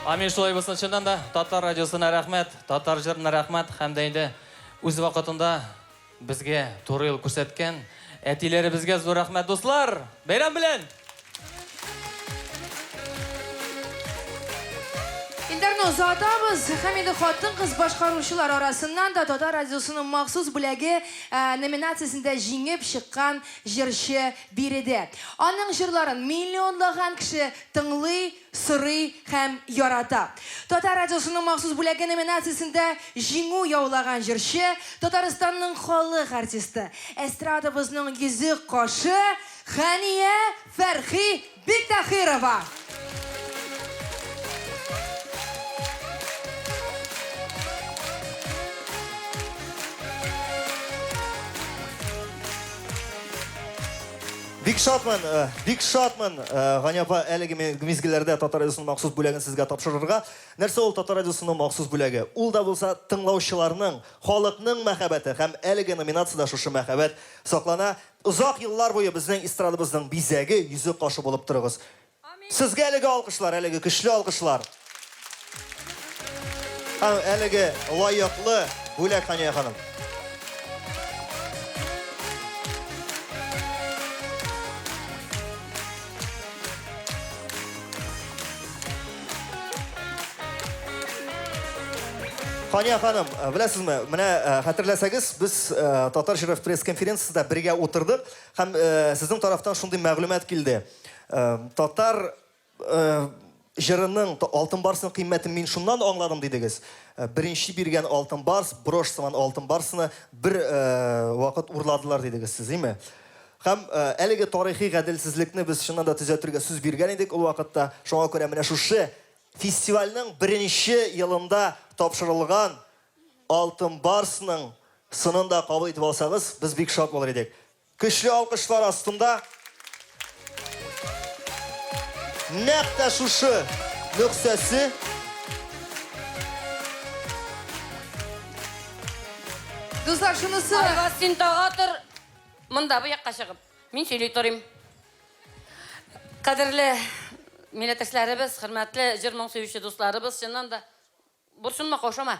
Амин, шулай булсын, чыннан да Татар радиосына рәхмәт, Татар җырына рәхмәт, һәм дә инде үз вакытында безгә туры юл күрсәткән әтиләребезгә зур рәхмәт, дуслар. Бәйрәм белән! Илдарны озатабыз, һәм инде хатын-кыз башкаручылар арасыннан да Татар радиосының махсус бүләге номинациясендә җиңеп чыккан җырчы биредә. Аның җырларын миллионлаган кеше тыңлый, сырый һәм ярата. Татар радиосының махсус бүләге номинациясендә җиңү яулаган җырчы Татарстанның халык артисты, эстрадабызның йөзек кашы Хания Фәрхи Биктахирова. Бик шатман, Гания апа, әлеге мизгелләрдә Татар радиосының махсус бүләген сезгә тапшырырга. Нәрсә ул Татар радиосының махсус бүләге? Ул да булса тыңлаучыларның, халыкның мәхәббәте һәм әлеге номинациядә шушы мәхәббәт саклана. Узак еллар буе безнең эстрадабызның бизәге, йөзек кашы булып торыгыз. Сезгә әлеге алкышлар, әлеге көчле алкышлар. Һәм әлеге лаеклы бүләк, Хания ханым. Хания ханым, беләсезме, менә хәтерләсәгез, без Татар җыры пресс-конференциясендә бергә утырдык һәм сезнең тарафтан шундый мәгълүмат килде. Татар җырының алтын барсының кыйммәтен мин шуннан аңладым дидегез. Беренче биргән алтын барс, брош сыман алтын барсыны бер вакыт урладылар дидегез, сезме? Һәм әлеге тарихи гаделсезлекне без шуннан да төзәтергә сүз биргән идек ул вакытта. Шуңа күрә менә шушы фестивальнең беренче елында тапшырылган алтын барсның сынын да кабул итеп алсагыз, без бик шат булыр идек. Көчле алкышлар астында нәкъ тә шушы нөксәсе Дуслар, шунысы. Айваз, син тага тор. Монда бу якка чыгып. Мин сөйли торыйм. Кадерле милләттәшләребез, хөрмәтле җырның сөюче дусларыбыз, чыннан да бурчынма, каушама.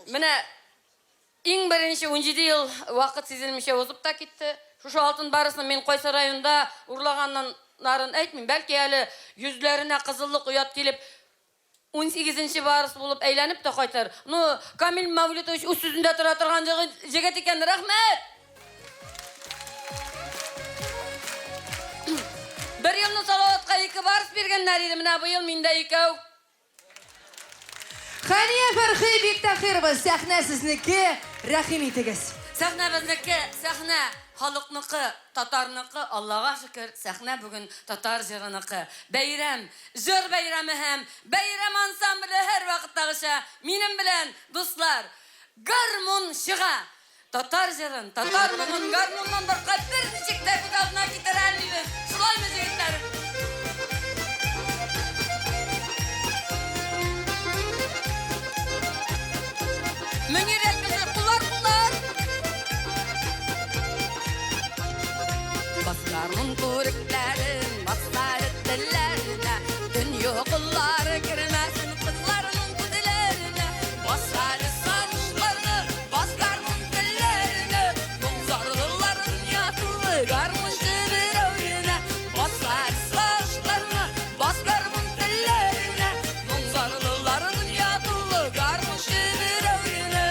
Менә иң беренче 17 ел вакыт сизелмичә узып та китте. Шушы алтын барысын мин Кайсы районында урлаганнарын әйтмим. Бәлки әле йөзләренә кызыллык уят килеп 18нче барыс булып әйләнеп тә кайтыр. Ну, Камил Мавлитович үз сүзендә тора торган җегет икән, рәхмәт. Бер елны Салаватка 2 барыс биргәннәр иде, менә бу ел миндә 2. Хания Фәрхи Биктахирова, сәхнә сезнеке, рәхим итегез. Сәхнә безнеке, сәхнә халыкныкы, татарныкы, Аллага шөкер, сәхнә бүген татар җырыныкы. Бәйрәм, җыр бәйрәме һәм бәйрәм ансамбле һәр вакыттагыча минем белән дуслар, гармун чыга. Татар җырын, татар моңын гармуннан башка бер ничек тә күтәрмә китерә алмыйбыз. Шулаймы җегетләр? Меңер әйтмәсә, кулар. Басларның күрекләрен, баслар телләренә, дөнья куллары кермәсен кызларның күзләренә. Баслар сагышларны, басларның телләренә, моңзарлыларын ятылы гармунчы берәүенә. Баслар сагышларны, басларның телләренә, моңзарлыларын ятылы гармунчы берәүенә.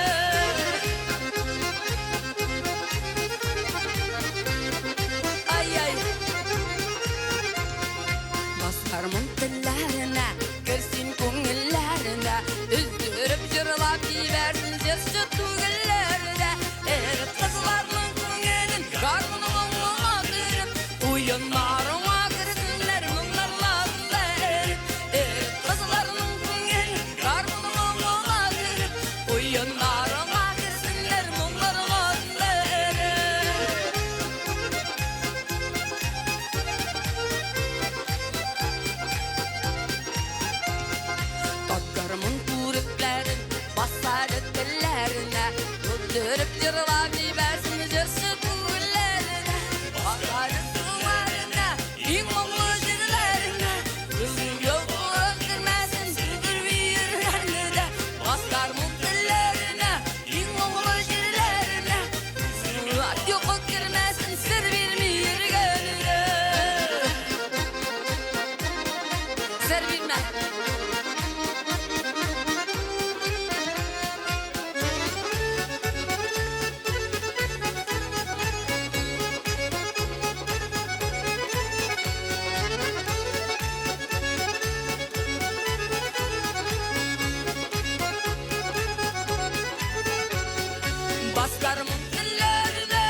Басқармын тілләріне, кірсін көңілләріне, үздіріп жырлап дейбәрсін жерші түгілләріне. Әріп қызларының көңілін гармонның мұңатырып, ойынларыма кірсінлер мұңларларында әріп. Әріп қызларының көңілін гармонның мұңатырып, ойынларыма кірсінлер мұңларларында әріп. Tatlarımın kuyrukların basar tellerine, öldürüp yırlap diversin jırsı tuğullarına. Basar tuğullarına, bin muğlu jırlarına, kızım yok öldürmesin sürdür büyürlerine de. Basar tellerine, bin muğlu jırlarına, kızım yok öldürmesin sır bilmeyir gönlüne. Sır bilme. Baskarımın dillerine,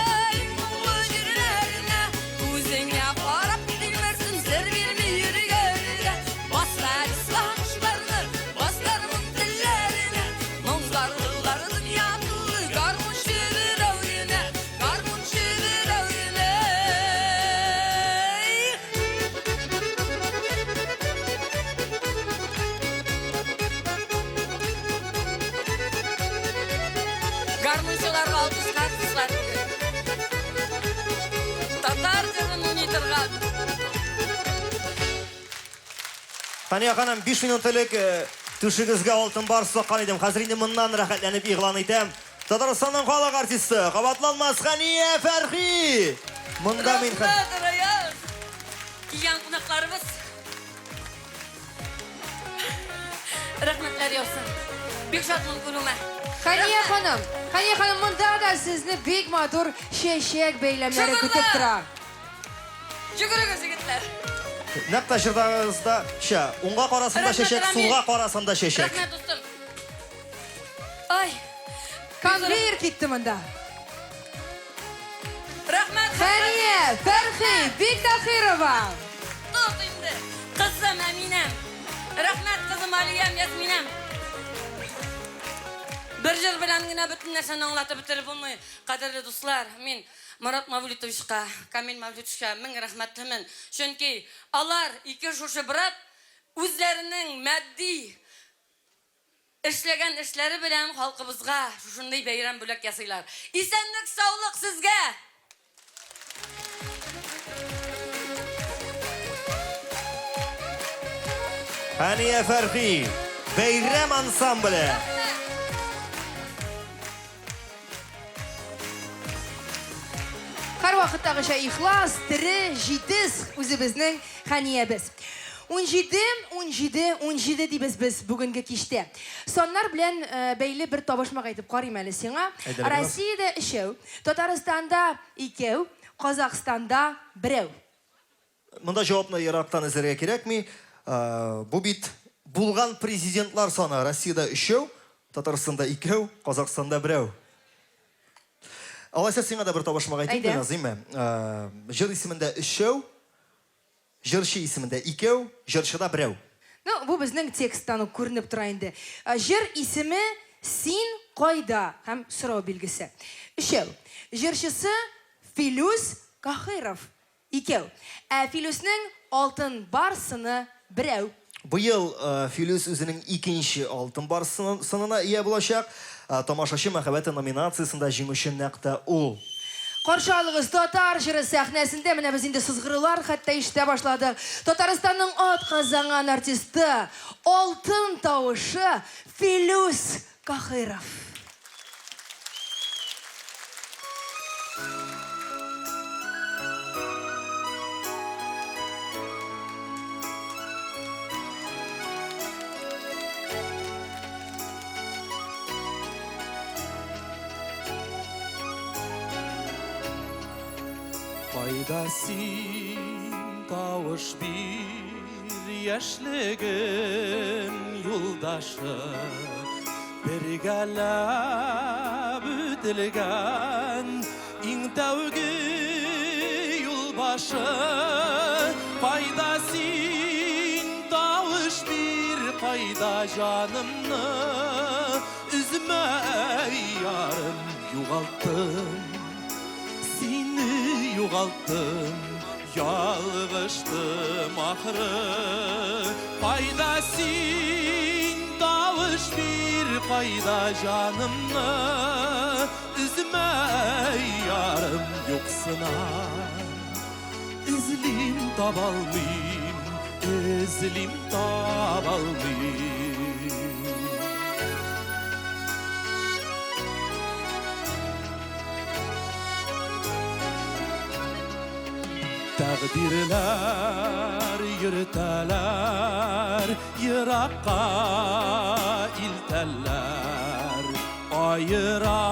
muğlu jirlerine, Kuzene qarab bilmersin, sır bilmeyir gönlüne. Baslar ıslamışlarını, baskarımın dillerine, Mongzarlıların yatılı, garmuşu bir öğüne, garmuşu bir öğüne. Гармончыларға алпыс қатысылар. Татар жырын ойнайтырған. Хания ханым, 5 минут элек түшігізге алтын бар соққан едім. Қазір енді мыннан рахатланып иғлан етем. Татарстанның халық артисті, қабатланмас Хания Фәрхи. Мұнда мен хан. Рахмет, Раяз. Киген қонақтарымыз. Рахметлер яусын. Бек шатмын күнуме. Хания ханым, мұнда да сізні бек матур шешек бейлемлері күтіп тұра. Жүгіріңіз жігітлер. Нәпта жырдағызда, оңға қарасында шешек, суға қарасында шешек. Рахмет достым. Ай. Конвейер кетті мұнда. Рахмет. Хания Фәрхи Биктахирова. Тоқтымды. Қызым Әминем. Рахмет қызым Алиям Ясминем. Bir jır bilen gine bütün нәрсені аңлатып бітіріп болмай. Қадірлі достар, мен Марат Мавлютовичқа, Камил Мавлютовичқа мың рахметтімін. Чөнки алар ике шушы бірат үзлерінің мәдди эшләгән эшләре белән халкыбызга шушындай бәйрәм бүләк ясыйлар. Исәнлек, саулык сезгә! Хания Фәрхи, бәйрәм ансамблі. Һәр вакыттагыча ихлас, тире, җитез үзебезнең Ханиябез. 17 дибез без бүгенге кичтә. Соннар белән бәйле бер табышмак әйтеп карыйм әле сиңа. Россиядә 3, Татарстанда 2, Казакстанда 1. Монда җавапны ерактан эзләргә кирәкми. Бу бит Булган президентлар саны Россияда 3, Татарстанда 2, Казахстанда 1. Алайса сиңа да бер табышмак әйтим, Назима. Җыр исемендә 3, җырчы исемендә 2, җырчыда 1. Ну, бу безнең тексттан ук күренеп тора инде. Җыр исеме Син кайда һәм сорау билгесе. 3. Җырчысы Филүс Кахиров. 2. Филүснең алтын барсыны 1. Быел Филүс үзенең икенче алтын бар сынына ия булачак. Тамашачы мәхәббәте номинациясында җиңүче нәкъ ул. Каршы алыгыз татар җыры сәхнәсендә менә без инде сызгырулар хәтта ишетә башладык. Татарстанның атказанган артисты, алтын тавышы Филүс Кахиров. Кайда син тавыш бир яшьлегем юлдашы бергәләп үтелгән иң тәүге юлбашы кайда син тавыш бир кайда җанымны үзмә ярым югалттым Seni yugalttım, yalgıştım ahırı Kayda sin davuş bir kayda canımla Üzme yarım yoksuna İzlim tabalmayım, izlim tabalmayım Takdirler yürüteler, yırakka ilteller Ayıra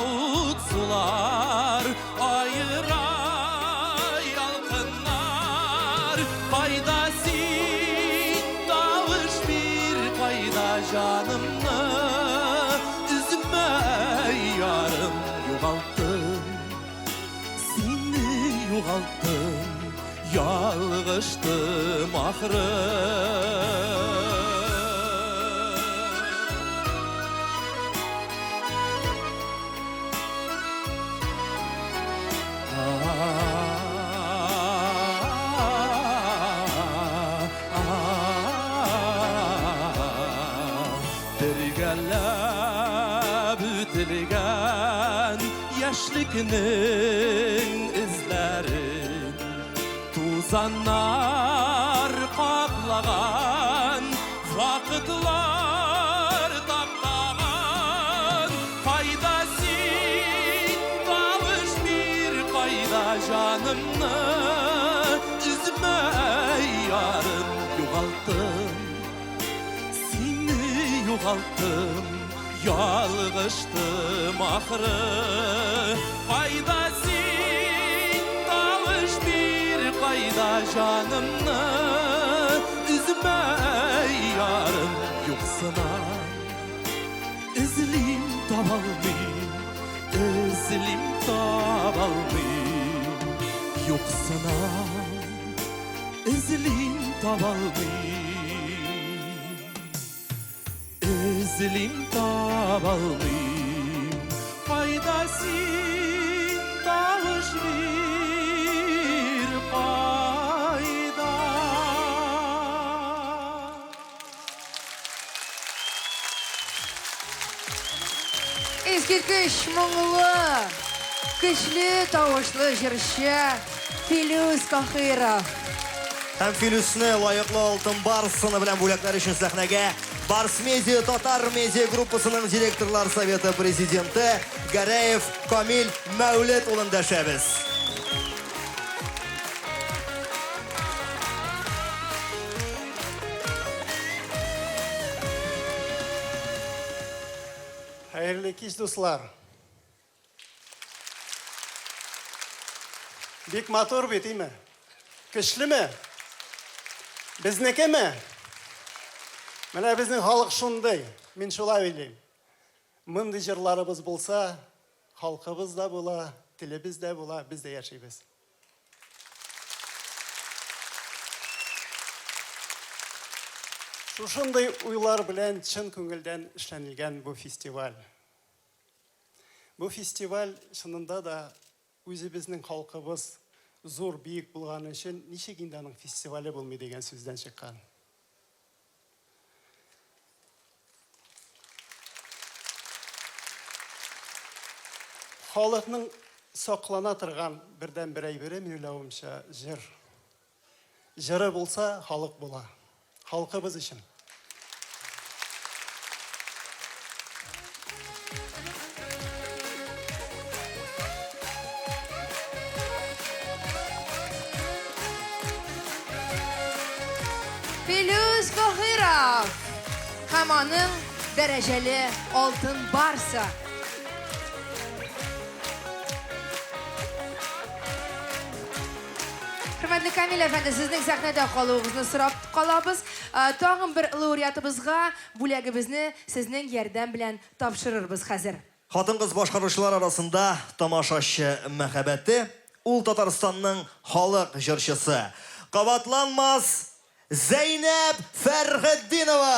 utsular, ayıra yalkınlar Kayda sin davuş bir kayda canımla Üzme yarım yugalttım Yugalttım, yalgıştım ahırı Birgəllab ütilgən yaşlıkının izlerin Tuzanlar kaplagan Vakıtlar taplagan Kayda sin kavuş bir kayda canımla Üzme yarım yugalttım Seni yugalttım Yalgıştım ahırı Kayda sin kavuş bir kayda canımla Üzme yarım yoksuna İzlim tabalmayım, izlim tabalmayım Yoksuna izlim tabalmayım İzlim tabalmayım Kayda sin tavuş bir kayda Eskirtkiş muңлы, көчле тавышлы җырчы Филүс Кахиров. Һәм Филүсне лаеклы алтын барсыны белән бүләкләр өчен сәхнәгә Барс Медиа Татар медиа группасының директорлар советы президенты Гараев Камил Мәүлет улын дәшәбез. Хәерле кич, дуслар. Бик матур бит, име? Көчлеме? Безнекеме? Менә безнең халык шундый, мин шулай уйлыйм. Мондый җырларыбыз булса, халкыбыз да була, телебез дә була, без дә яшибез. Шушындай уйлар белән чын күңелдән эшләнелгән бу фестиваль. Бу фестиваль шынында да үзебезнең халкыбыз зур, биек булган өчен ничек инде аның фестивале булмый дигән сүздән чыккан. Халыкның саклана торган бердән-бер әйбере минем уйлавымча җыр. Җыры булса, халык була. Халкыбыз өчен. Филүс Кохиров һәм аның дәрәҗәле алтын барса. Хөрмәтле Камил әфәнде, сезнең сәхнәдә калуыгызны сорап калабыз. Тагын бер лауреатыбызга бүләгебезне сезнең ярдәм белән тапшырырбыз хәзер. Хатын-кыз башкаручылар арасында тамашачы мәхәббәте, ул Татарстанның халык җырчысы. Кабатланмас Зәйнәп Фәрхетдинова.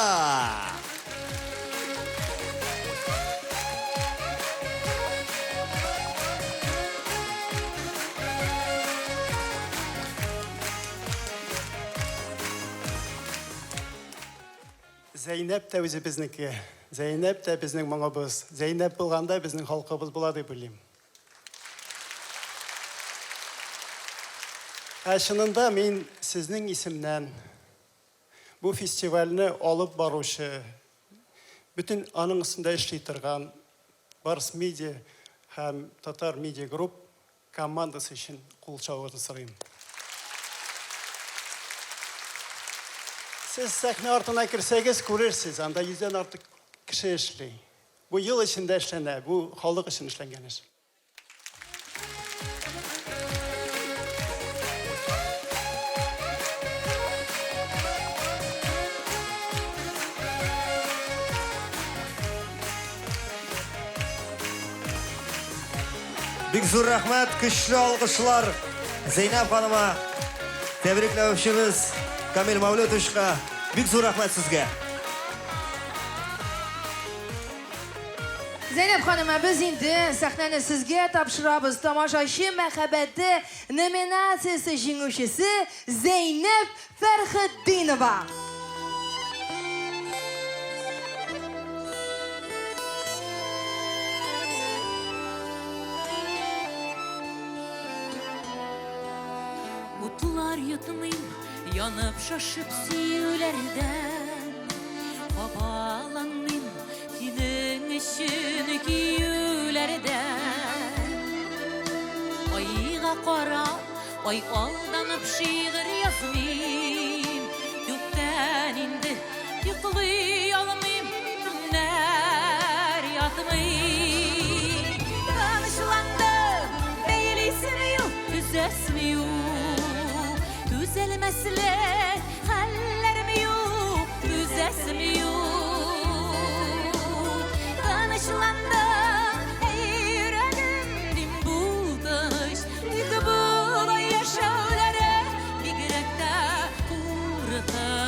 Зәйнәп тә үзебезнеке. Зәйнәп тә безнең моңыбыз. Зәйнәп булганда безнең халкыбыз була дип уйлыйм. Шынында мин сезнең исемнән бу фестивальне алып баручы, бүтән аның исендә эшли торган Барс Медиа һәм Татар Медиа Груп командасы өчен кул чабуын сорыйм. Сез сәхнә артына кирсәгез, күрерсез, анда 100-дән артык кеше эшли. Бу ел эчендә эшләнә, бу халык өчен эшләнгән эш. Бик зур рәхмәт, көчле алкышлар Зәйнәп ханыма. Тәбрикләүчебез Камил Мавлютовичка. Бик зур рәхмәт сезгә. Зәйнәп ханыма, без инде сәхнәне сезгә тапшырабыз. Тамашачы мәхәббәте номинациясе җиңүчесе Зәйнәп Фәрхетдинова. Утылар йотмыйм, янып шашып сөюләрдән. Кабаланмыйм синең өчен көюләрдән. Айга карап, ай алданып шигырь язмыйм. Юктан инде йоклый алмыйм, төннәр ятмыйм. Танышландым, бәйлисем юк, түзәсем юк. Düzelmesle hallerim yok, düzesim yok. Tanışlandım, yüreğim dim bulduş. Dik bula yaşavlara, bigrekte kurtanış.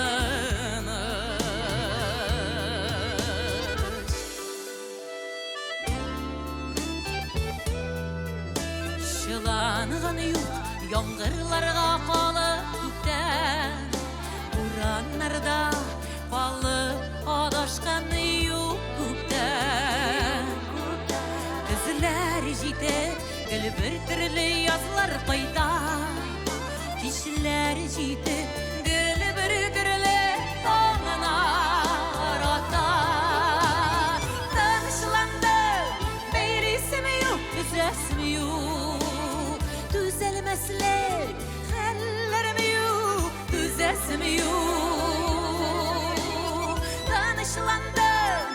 Şılanğan yok, yağmurlarga kalıp Uranlarda balı adaşkan yok küpten. Kızlar jite gül bir türlü yazlar payda. Kişiler jite gül bir türlü tonuna rata. Tanışlandım, beylisim yok, düzesim yok. Düzelmezler hallerim yok, düzesim yok. Tanışlandım,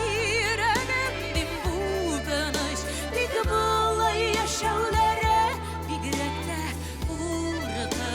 yüreğim dim buldanış. Dik bula yaşavlara, bigrekte kurtanış.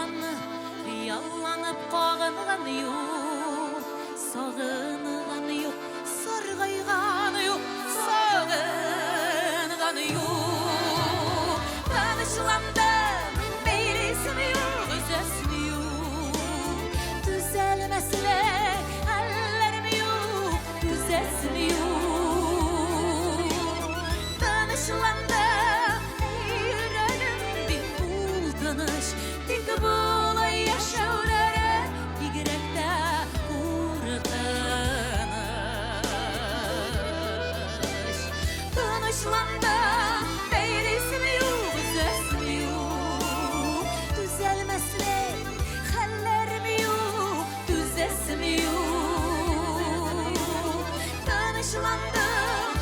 Янланы, ялланып қағынған юқ, сағынған юқ, сарғайған юқ, сағынған юқ. Tanışlandım, meylisim yok, özesim yok. Düzelmesler, ellerim yok, düzelsim yok. Tanışlandım, yüreğim bir buldanış. Dik bulay yaşavlara, yigrekte kurtanış. Tanışlandım, meylisim yok, özesim yok. Düzelmesler, ellerim yok, düzelsim yok. Tanışlandım,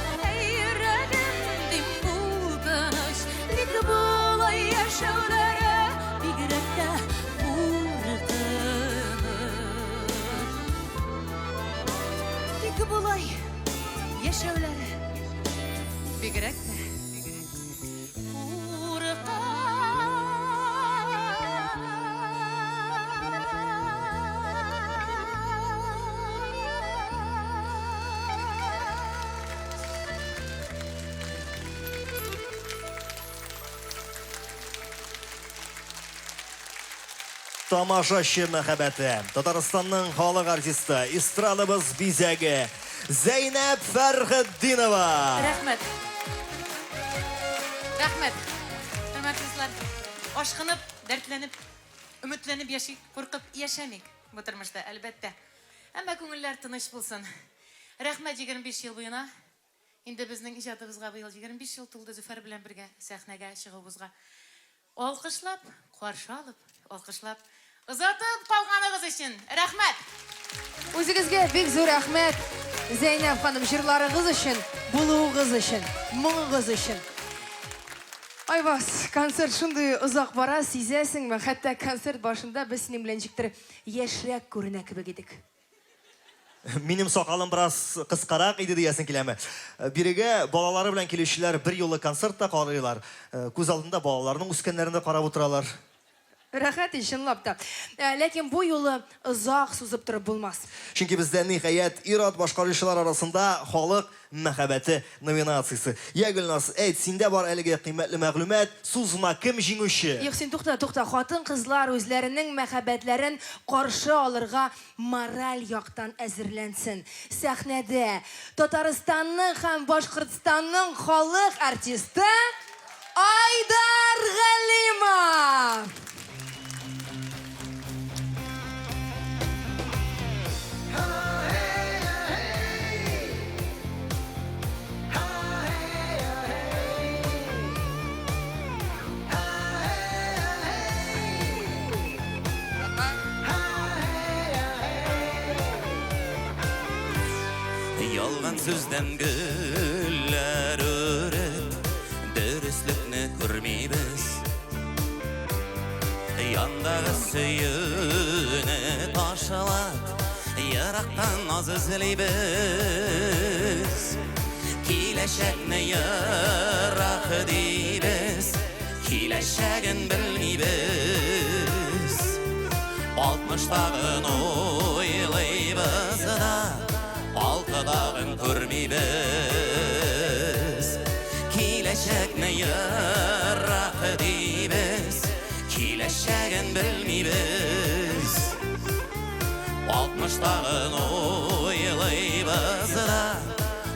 yüreğim bir buldanış. Dik bulay yaşavlara, yigrekte kurtanış. Dik bulay yaşavlara, yigrekte Тамашашы мәхәббәте. Татарстанның халық артисты, эстрадабыз бизәге Зәйнәп Фәрхетдинова. Рәхмәт. Рәхмәт. Хөрмәтле ашкынып, дәртләнеп, өметләнеп яшик, куркып яшәмик бу тормышта, әлбәттә. Әмма күңелләр тыныч булсын. Рәхмәт 25 ел буена. Инде безнең иҗатыбызга быел 25 ел тулды Зөфәр белән бергә сәхнәгә чыгуыбызга. Алкышлап, каршы алып, алкышлап, озатып калганыгыз өчен рәхмәт. Үзегезгә бик зур рәхмәт. Зәйнәп ханым, җырларыгыз өчен, булуыгыз өчен, моңыгыз өчен. Айвас, концерт шундый озак бара, сизәсеңме? Хәтта концерт башында без синең белән җиктер яшьрәк күренә кебек идек. Минем сакалым бераз кыскарак иде диясен киләме. Бирегә балалары белән килүчеләр бер юлы концертта карыйлар. Күз алдында балаларның үскәннәрен дә карап утыралар. Рәхәт чынлап та. Ләкин бу юлы озак сузып торып булмас. Чөнки бездә ниһаять ир-ат башкаручылар арасында халык мәхәббәте номинациясе. Я Гөлназ, әйт, синдә бар әлеге кыйммәтле мәгълүмат, сузма, кем җиңүче? Юк, син туктта, хатын-кызлар үзләренең мәхәббәтләрен каршы алырга мораль яктан әзерләнсен. Сәхнәдә Татарстанның һәм Башкортстанның халык артисты Айдар Галимов. Ялган сүздән гөлләр өреп, дөреслекне күрмибез. Яндагы сөйүне ташлап, ярактан наз эзлибез. Киләчәкне ярак дибез, киләчәген белмибез. 60-тагын уйлыйбыз да, Altadağın körmibez, kileşekne yarrak edibez, kileşegen bilmibez. 60'tağın oylaybız da,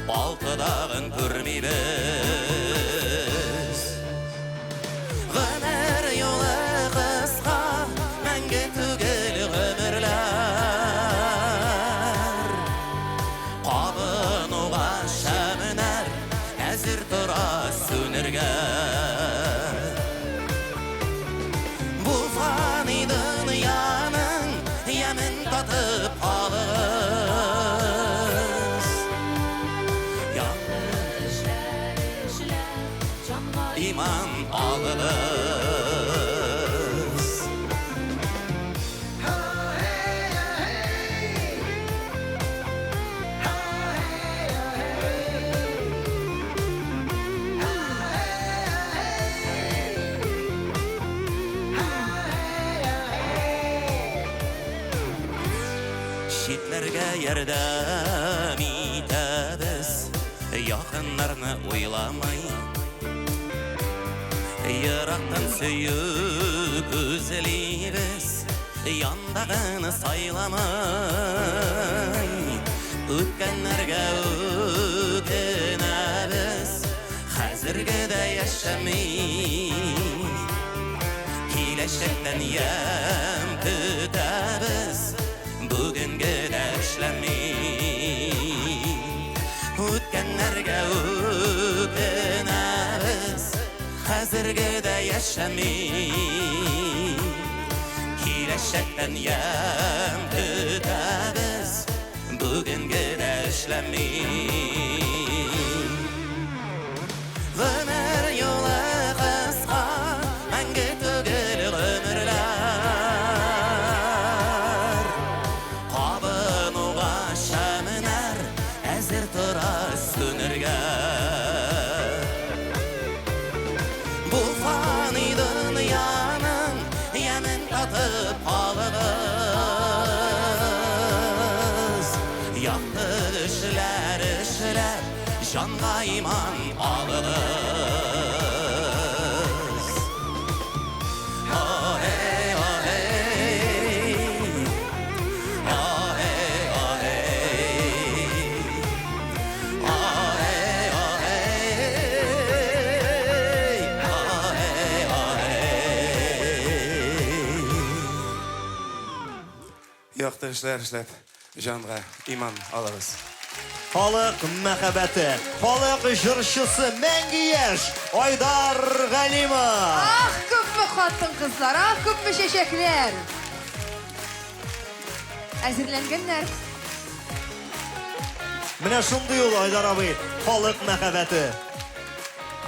altadağın körmibez. Gönür yolu kısqa, мәңге түгел ömürler. Qabınığa şəminer, əzir tura sönürgə. Bu fani dünyanın yemin tatıp alırız. Yanlış iman alırız. ярдәм итәбез, якыннарны уйламай. Ерактан сөйүп үзлибез, яндагыны сайламай. Үткәннәргә үкенәбез, хәзергедә яшәмий. Киләчәктән ям көтәбез, бүгенгедә эшләмий. Үткәннәргә үкенәбез, хәзергедә яшәмий. Киләчәктән ям көтәбез, бүгенгедә эшләмий. Гомер юлы кыска, мәңге түгел гомерләр. Кабынуга шәменәр, әзер тора сүнергә. Бу фани дөньяның ямен татып калыгыз. Якты эшләр эшләп, жанга иман алыгыз. Охей, охей, охей, охей, охей, охей, охей. Якты эшләр эшләп, жанга иман алыгыз. Халык мәхәббәте, халык җырчысы мәңге яшь Айдар Галимов. Ах, күпме хатын кызлар, ах, күпме чәчәкләр. Әзерләнгәннәр. Менә шундый ул Айдар абый, халык мәхәббәте.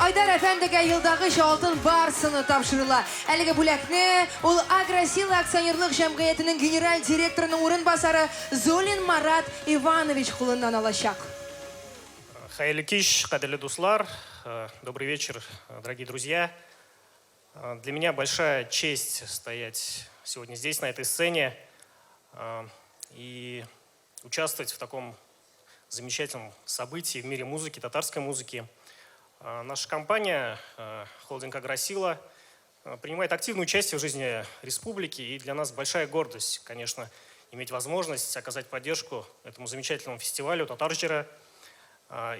Айдар әфәндегә елдагы алтын барсыны тапшырыла. Әлеге бүләкне ул Агросила акционерлык җәмгыятенең генераль директорының урынбасары Золин Марат Иванович кулыннан алачак. Хәерле кич, кадерле дуслар. Добрый вечер, дорогие друзья. Для меня большая честь стоять сегодня здесь, на этой сцене, и участвовать в таком замечательном событии в мире музыки, татарской музыки. Наша компания, холдинг «Агросила», принимает активное участие в жизни республики, и для нас большая гордость, конечно, иметь возможность оказать поддержку этому замечательному фестивалю «Татаржира».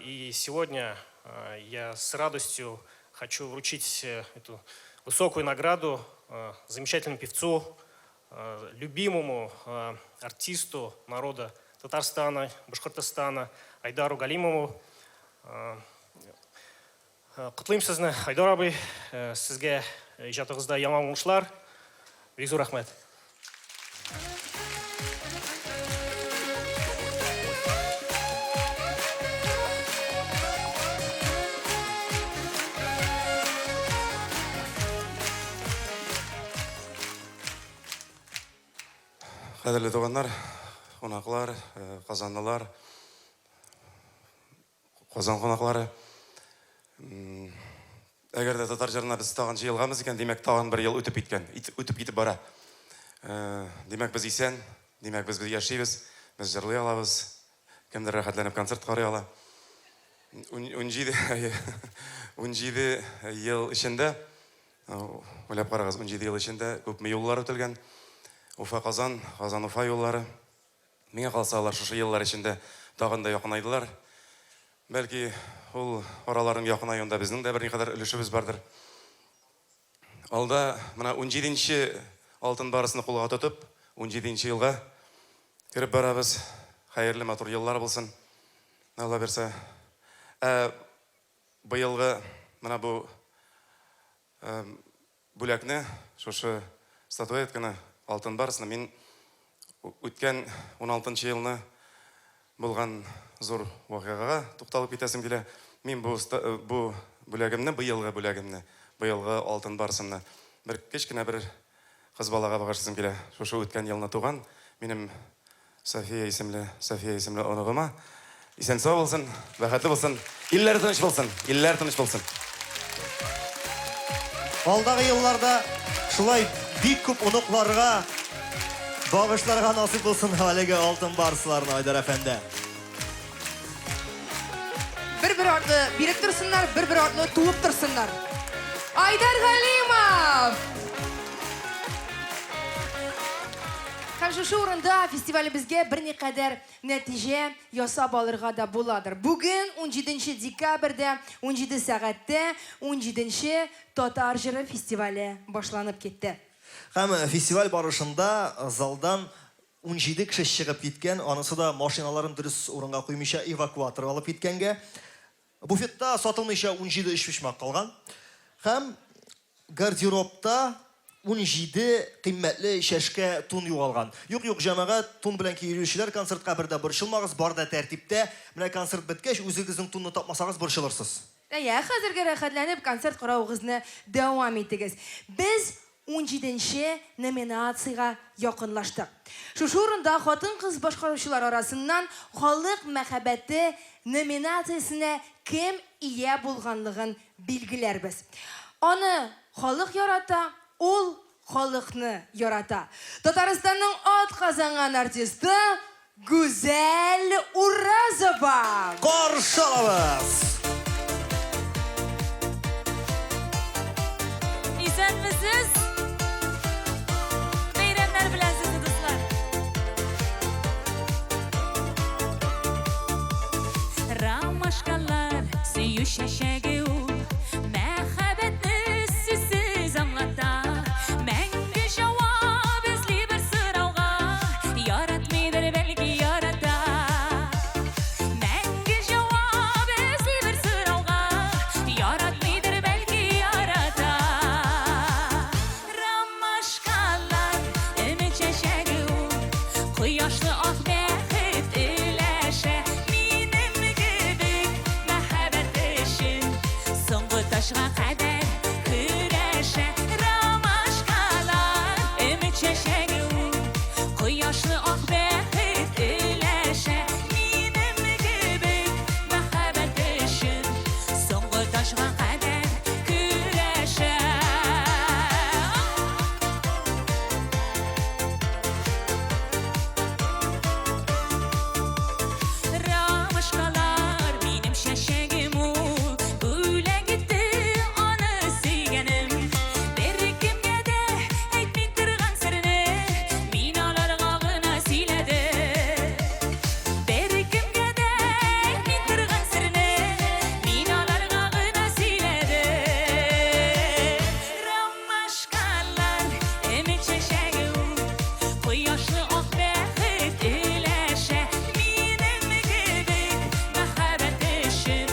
И сегодня я с радостью хочу вручить эту высокую награду замечательному певцу, любимому артисту народа Татарстана, Башкортостана Айдару Галимову. Құтлайым сізні, Айдар абый, сізге ижатыңызда яңа оңышлар. Бик зур рахмет. Кадерле туганнар, кунаклар, казанлылар, Казан кунаклары. Әгәр дә татар җырына без тагын җыелганбыз икән, димәк тагын бер ел үтеп китеп бара. Димәк біз исән, димәк біз яшибез, без җырлый алабыз. Кемдер рәхәтләнеп концерт карый ала. 17 ел эчендә, уйлап карагыз, 17 ел эчендә күпме юллар үтелгән. Уфа Казан, Казан Уфа юллары. Миңа калса алар шушы еллар эчендә тагын да якынайдылар. Бәлки ул араларның якынаюында безнең дә берникадәр өлешебез бардыр. Алда менә 17нче алтын барысны кулга тотып, 17нче елга кирип барабыз. Хәерле матур еллар булсын. Алла берсә. Быелгы менә бу бүләкне, шушы статуэтканы, алтын барысны мин үткән 16нчы елны булган зур вакыйгага тукталып китәсем килә. Мин бу бүләгемне, быелгы бүләгемне, быелгы алтын барысымны бер кечкенә бер кыз балага багышласым килә. Шушы үткән елны туган минем София исемле оныгыма. Исән сау булсын, бәхетле булсын, илләр тыныч булсын, илләр тыныч булсын. Алдагы елларда шулай бик күп оныкларга Bağışlarga nasip olsun halege altın barıslarına Aydar Efendi. Bir artlı birip dursunlar, bir artlı tuğup dursunlar. Aydar Halimov! Hem şu orunda festivalimizge bir ne kadar netice yasab alırga da buladır. Bugün 17 dekabrda 17 saatde 17 Tatar Jırı Festivali başlanıp gitti. Hem festival barışında zaldan 17 kişi çıkıp gitken, anısı da maşinaların dürüst orunga koymışa evakuator alıp gitkenge. Bufetta satılmışa 17 iş pişmek kalgan. Hem gardiropta 17 kıymetli şeşke tun yuvalgan. Yok cemaat tun bilen kiyirişler konsert kabirde barışılmağız. Barda tertipte. Mine konsert bitkeş özünüzün tununu tapmasanız barışılırsınız. Ya, hazırga rahatlanıp konsert kurawığızını devam ettiniz. Biz 17. nominatsiyaga yakınlaştık. Şu orunda Xotin Kız Başqaruvchilar arasından Xalq Мәхәббәте nominatsiyasına kim iya bo'lganligini bilgilerbiz. Onu xalq yarata, ol xalqni yarata. Tataristanның at kazangan artisti Güzel Urazova. Qarşı alabız. İsenmisiz? Bayramlar bilan sizni do'stlar. Ramashkalar suyuş yashagi u мәхәббәтне sizsiz аңлата. Мәңге җавап эзли бер сорауга, яратмыйдыр бәлки ярата. Мәңге җавап эзли бер сорауга, яратмыйдыр бәлки ярата. Рамашкалар өмет чәчәге у, кояшлы ак бәхет өләшә. Минем кебек мәхәббәт өчен соңгы ташка кадәр көрәшә. Рамашкалар өмет чәчәге у, кояшлы ак бәхет өләшә. Минем кебек мәхәббәт өчен соңгы ташка кадәр көрәшә. Рамашкалар минем чәчәгем ул, үлә китте аны сөйгәнем. Бер кемгә дә әйтми торган серне мин аларга гына сөйләдем. Бер кемгә дә әйтми торган серне мин аларга гына сөйләдем. Рамашкалар өмет чәчәге ул, кояшлы ак бәхет өләшә. Минем кебек мәхәббәт өчен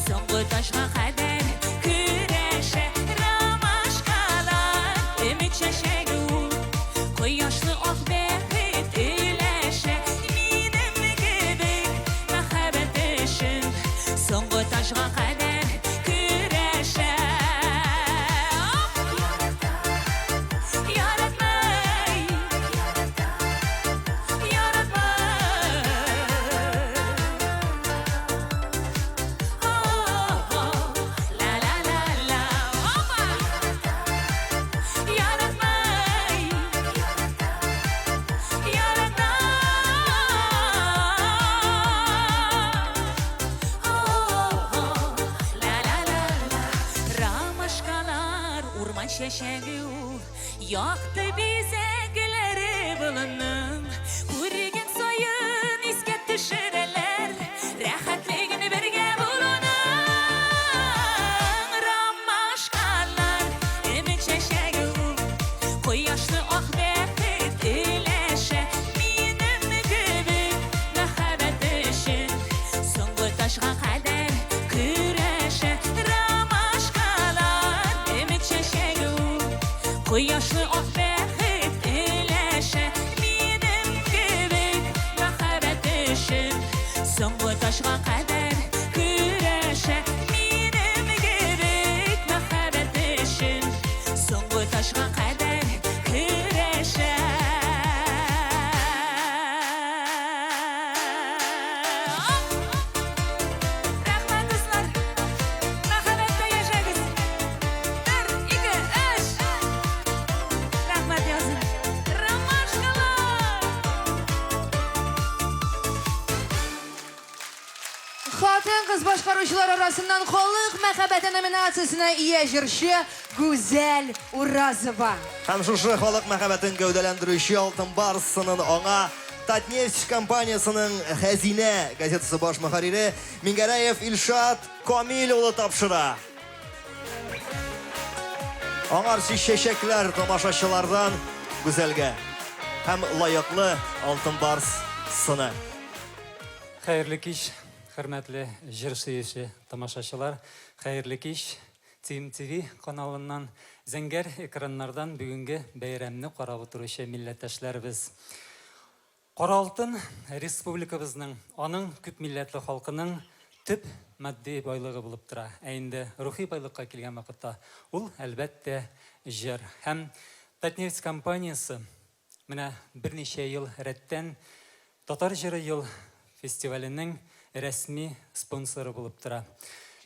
соңгы ташка кадәр көрәшә. Рамашкалар өмет чәчәге ул, кояшлы ак бәхет өләшә. Минем кебек мәхәббәт өчен соңгы ташка кадәр көрәшә. Яратмай, Рамашкалар урман чәчәге ул, якты бизәкләре болынның. Күргән саен искә төшерәләр рәхәтлеген бергә булуның. Рамашкалар өмет чәчәге ул, кояшлы ак бәхет өләшә. Минем кебек мәхәббәт өчен соңгы ташка кадәр көрәшә. Рамашкалар өмет чәчәге ул, кояшлы ак бәхет өләшә. Минем кебек мәхәббәт өчен соңгы ташка кадәр көрәшә. Минем кебек мәхәббәт өчен соңгы ташка кадәр көрәшә. Рәхмәт, дуслар. Мәхәббәттә яшәгез. 1, 2, 3. Рәхмәт язын. Ромашкалар! кыз башкаручылар арасыннан халык мәхәббәте номинациясенә ия җырчы Гүзәл Уразова. Һәм шушы халык мәхәббәтен гәүдәләндерүче алтын барсының аңа Татнефть компаниясының Хәзинә газетасы баш мөхәррире Мингәрәев Илшат Камил улы тапшыра. Аңарчы чәчәкләр тамашачылардан Гүзәлгә һәм лайыклы алтын барс сыны. Хәерле кич, хөрмәтле җыр сөюче тамашачылар. Хәерле кич. ТМТV каналыннан зәңгәр экраннардан бүгенге бәйрәмне карап утыручы милләттәшләребез. Кара алтын республикабызның, аның күп милләтле халкының төп матди байлыгы булып тора. Ә инде рухи байлыкка килгән вакытта ул әлбәттә җыр. Һәм Татнефть компаниясе менә берничә ел рәттән Татар җыры ел фестиваленең рәсми спонсоры булып тора.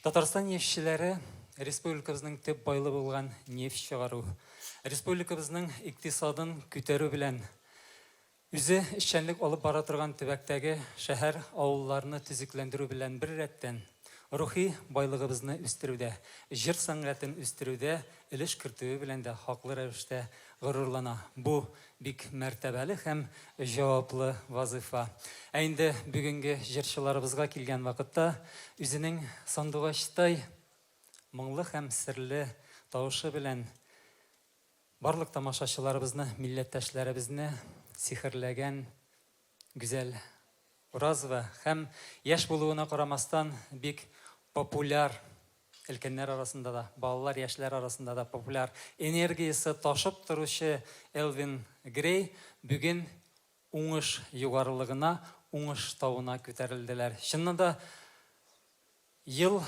Татарстан нефтчеләре республикабызның төп байлыгы булган нефть чыгару, республикабызның икътисадын күтәрү белән үзе эшчәнлек алып бара торган төбәктәге шәһәр авылларны төзекләндерү белән бер рәттән рухи байлыгыбызны үстерүдә, җыр сәнгатен үстерүдә өлеш кертүе белән дә хаклы рәвештә горурлана. Бу бик мәртәбәле һәм җаваплы вазифа. Ә инде бүгенге җырчыларыбызга килгән вакытта үзенең сандугачтай моңлы һәм серле тавышы белән барлык тамашачыларыбызны, милләттәшләребезне сихерләгән Гүзәл Уразова һәм яшь булуына карамастан бик популяр өлкәннәр арасында да, балалар, яшьләр арасында да популяр энергиясе ташып торучы Элвин Грей бүген уңыш югарылыгына, уңыш тавына күтәрелделәр. Чыннан да ел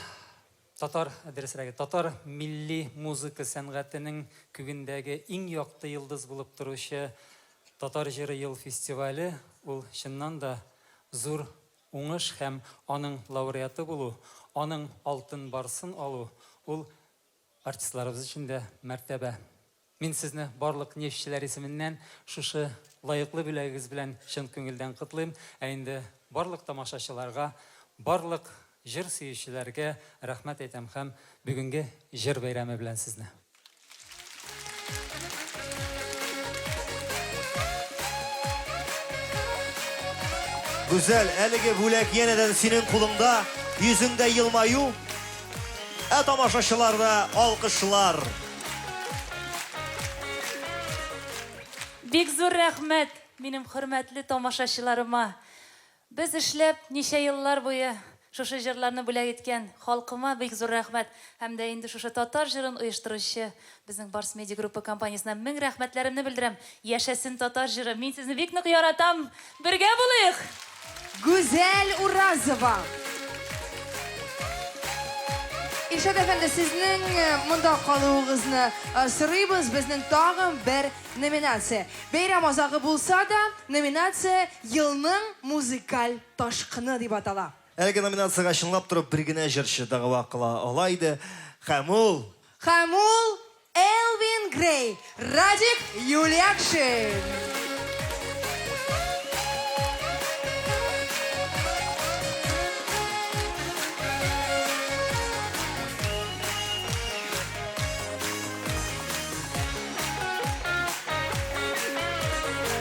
Татар милли музыка сәнгатенең күгендәге иң якты йылдыз булып торучы Татар җыры ел фестивале ул чыннан да зур уңыш һәм аның лауреаты булу, аның алтын барсын алу ул артистларыбыз өчен дә мәртәбә. Мин сезне барлык нефтчеләр исеменнән шушы лаеклы бүләгегез белән чын күңелдән котлыйм. Ә инде барлык тамашачыларга, барлык җыр сөючеләргә рәхмәт әйтәм һәм бүгенге җыр бәйрәме белән сезне. Гүзәл, әлеге бүләк янәдән синең кулыңда, йөзеңдә елмаю, ә тамашачыларда алкышлар. Бик зур рәхмәт минем хөрмәтле тамашачыларыма. Без эшләп ничә еллар буе шушы җырларны бүләк иткән халкыма бик зур рәхмәт. Һәм дә инде шушы татар җырын оештыручы безнең Барс Медиа группа компаниясына мең рәхмәтләремне белдерәм. Яшәсен татар җыры. Мин сезне бик нык яратам. Бергә булыйк. Гүзәл Уразова. Илшат әфәнде, сезнең монда калуыгызны сорыйбыз. Безнең тагын бер номинация. Бәйрәм азагы булса да, номинация елның музыкаль ташкыны дип атала. Әлеге номинацияга чынлап торып бер генә җырчы дәгъва кыла алайды. Һәм ул Элвин Грей, Радик Юлякшин.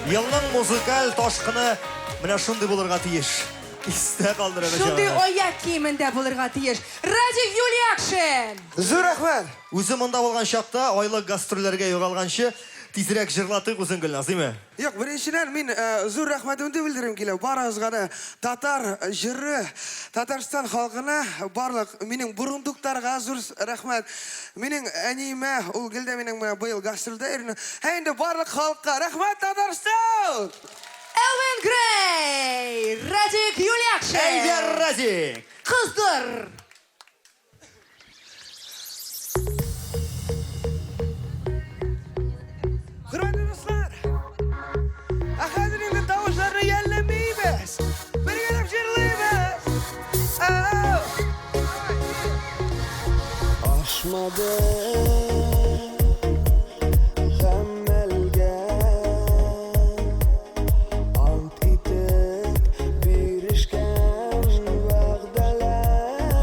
Елның музыкаль ташкыны менә шундый булырга тиеш. Истә калдырып Шундый аяк киемендә булырга тиеш. Радик Юлякшин. Зур рәхмәт. Үзе монда булган чакта айлык гастрольләргә югалганчы тизрәк җырлатыйк үзең Гөлназ, димме? Юк, беренчедән мин зур рәхмәтемне белдерәм килә. Барыгызга да татар җыры, Татарстан халкына, барлык минем бурындуктарга зур рәхмәт. Минем әниемә, ул гелдә минем менә быел гастрольдә йөрне. Һәм инде барлык халыкка рәхмәт Татарстан! Элвин Грей, Радик Юлякшин. Әйдә, Радик. Кыздыр. Хөрмәтле дуслар, хәзер инде тавышларны йәлләмибез. Бергәләп җырлыйбыз. Ашмады гамәлгә ант итеп биришкән вәгъдәләр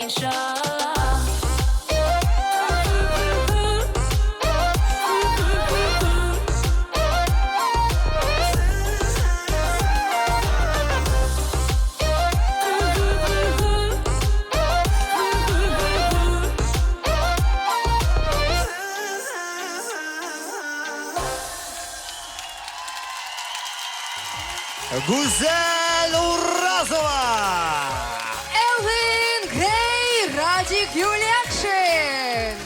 yaşa. Güzel Urazova. Elvin Grey, Radik Yuliakшин.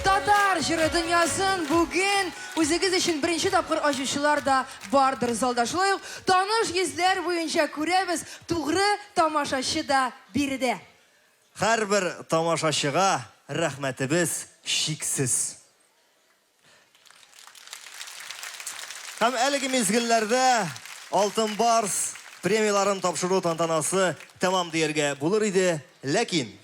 Татар жыры дөньясын бүген үзегез өчен беренче тапкыр ачучылар да бардыр залда. Шулай ук таныш йөзләр буенча күрәбез, тугры тамашачы да биредә. Һәрбер тамашачыга рәхмәтебез шиксез. Һәм әлеге мезгилләрдә Алтын Барс премияларын тапшыру тантанасы тәмам дияргә булыр иде, ләкин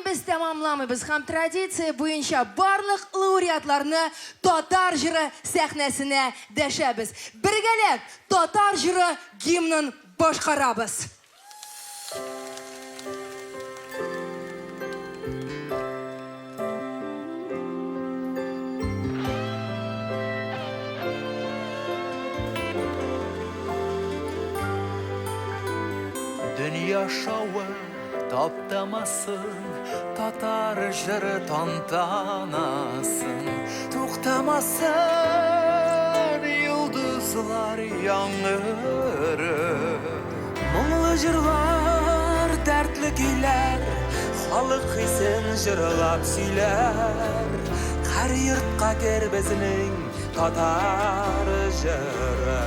Без тәмамламыйбыз һәм традиция буенча барлык лауреатларны татар җыры сәхнәсенә дәшәбез. Бергәләп татар җыры гимнын башкарабыз. Dünya şovı taptamasın, tatar jırı tantanasın. Tuktamasın yıldızlar yağmuru. Mumlu jırlar, dertli güler, halık hisen jırlap süler. Her yurtqa ker bizning tatar jırı.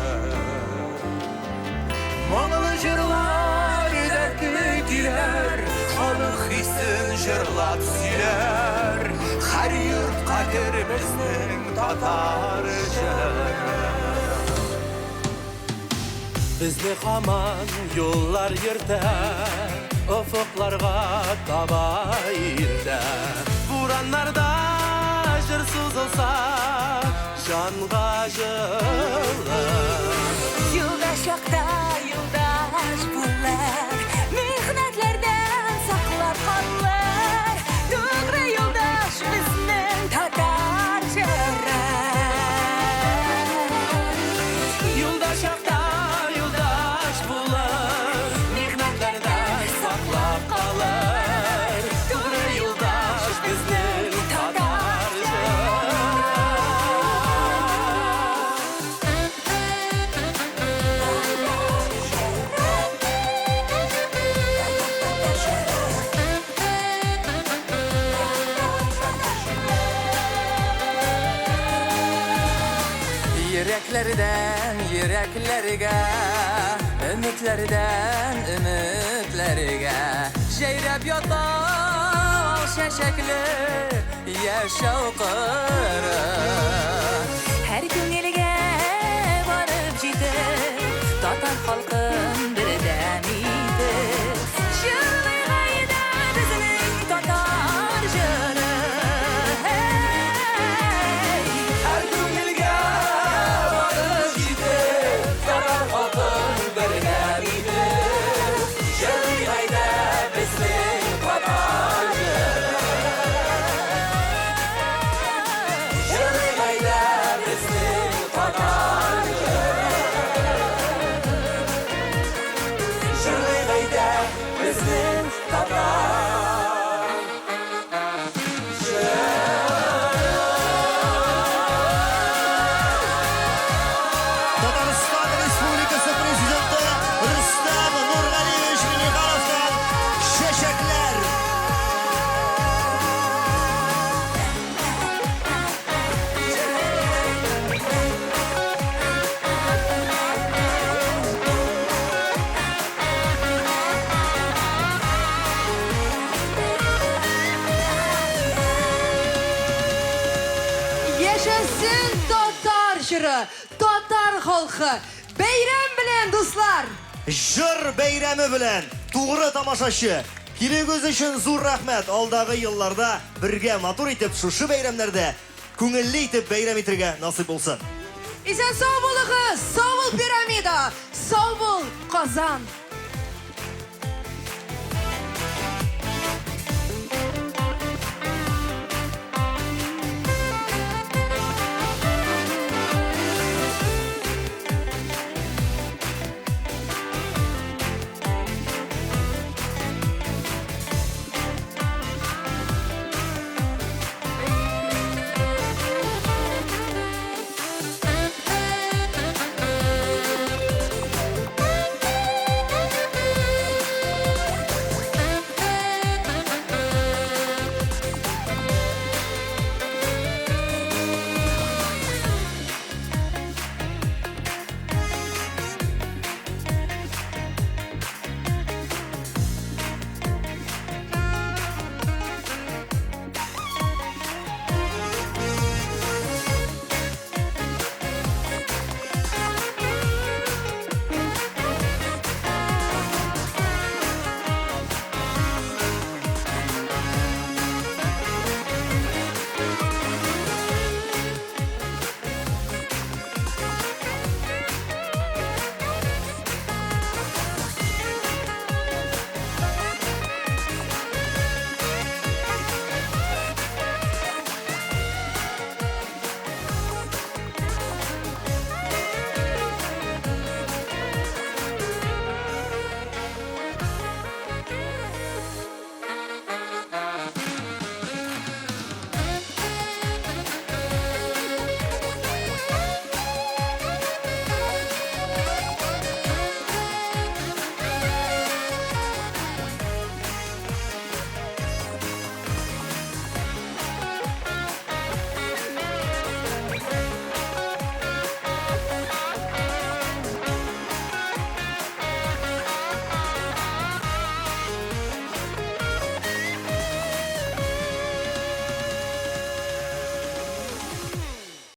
Mumlu jırlar, dertli güler, halık hisen jırlap süler. Her yurtqa ker bizning tatar jırı. Bizni hamon yo'llar yerda, ufuklarga taba irda. Buranlarda jir so'zilsa, jonga jillar. Yıldaş yokta yıldaş bunlar, mehnetlerden saklar kallar. Doğru yıldaş bizning tatar jırı. Yıldaş yokta yıldaş bular, mehnetlerden saklap kalır. Doğru yıldaş bizning tatar jırı. Yüreklerden yüreklerge, ümitlerden ümitlerge. Jeyrep yatan şeşekli yaşavukları. Her gün elge varıp cidip, tatar halkın birden idi. Jırlı gayda bizning tatar jırı. Her gün elge varıp gidip, tatar halkın birden idi. Jırlı gayda bizning tatar jırı. Jırlı gayda bizning tatar jırı. Jırlı gayda bizning tatar Татарстан Республикасы Президенті Рустам Нурғалиевич Минихановтан шешеклер. Yaşasın татар җыры, татар халкы. Бәйрәм белән, дуслар! Жыр бәйрәме белән тугры тамашачы. Килегез өчен зур рәхмәт. Алдагы елларда бергә матур итеп шушы бәйрәмнәрдә күңелле итеп бәйрәм итәргә насыйп булсын. Исән сау булыгыз, сау бул пирамида, сау бул Казан.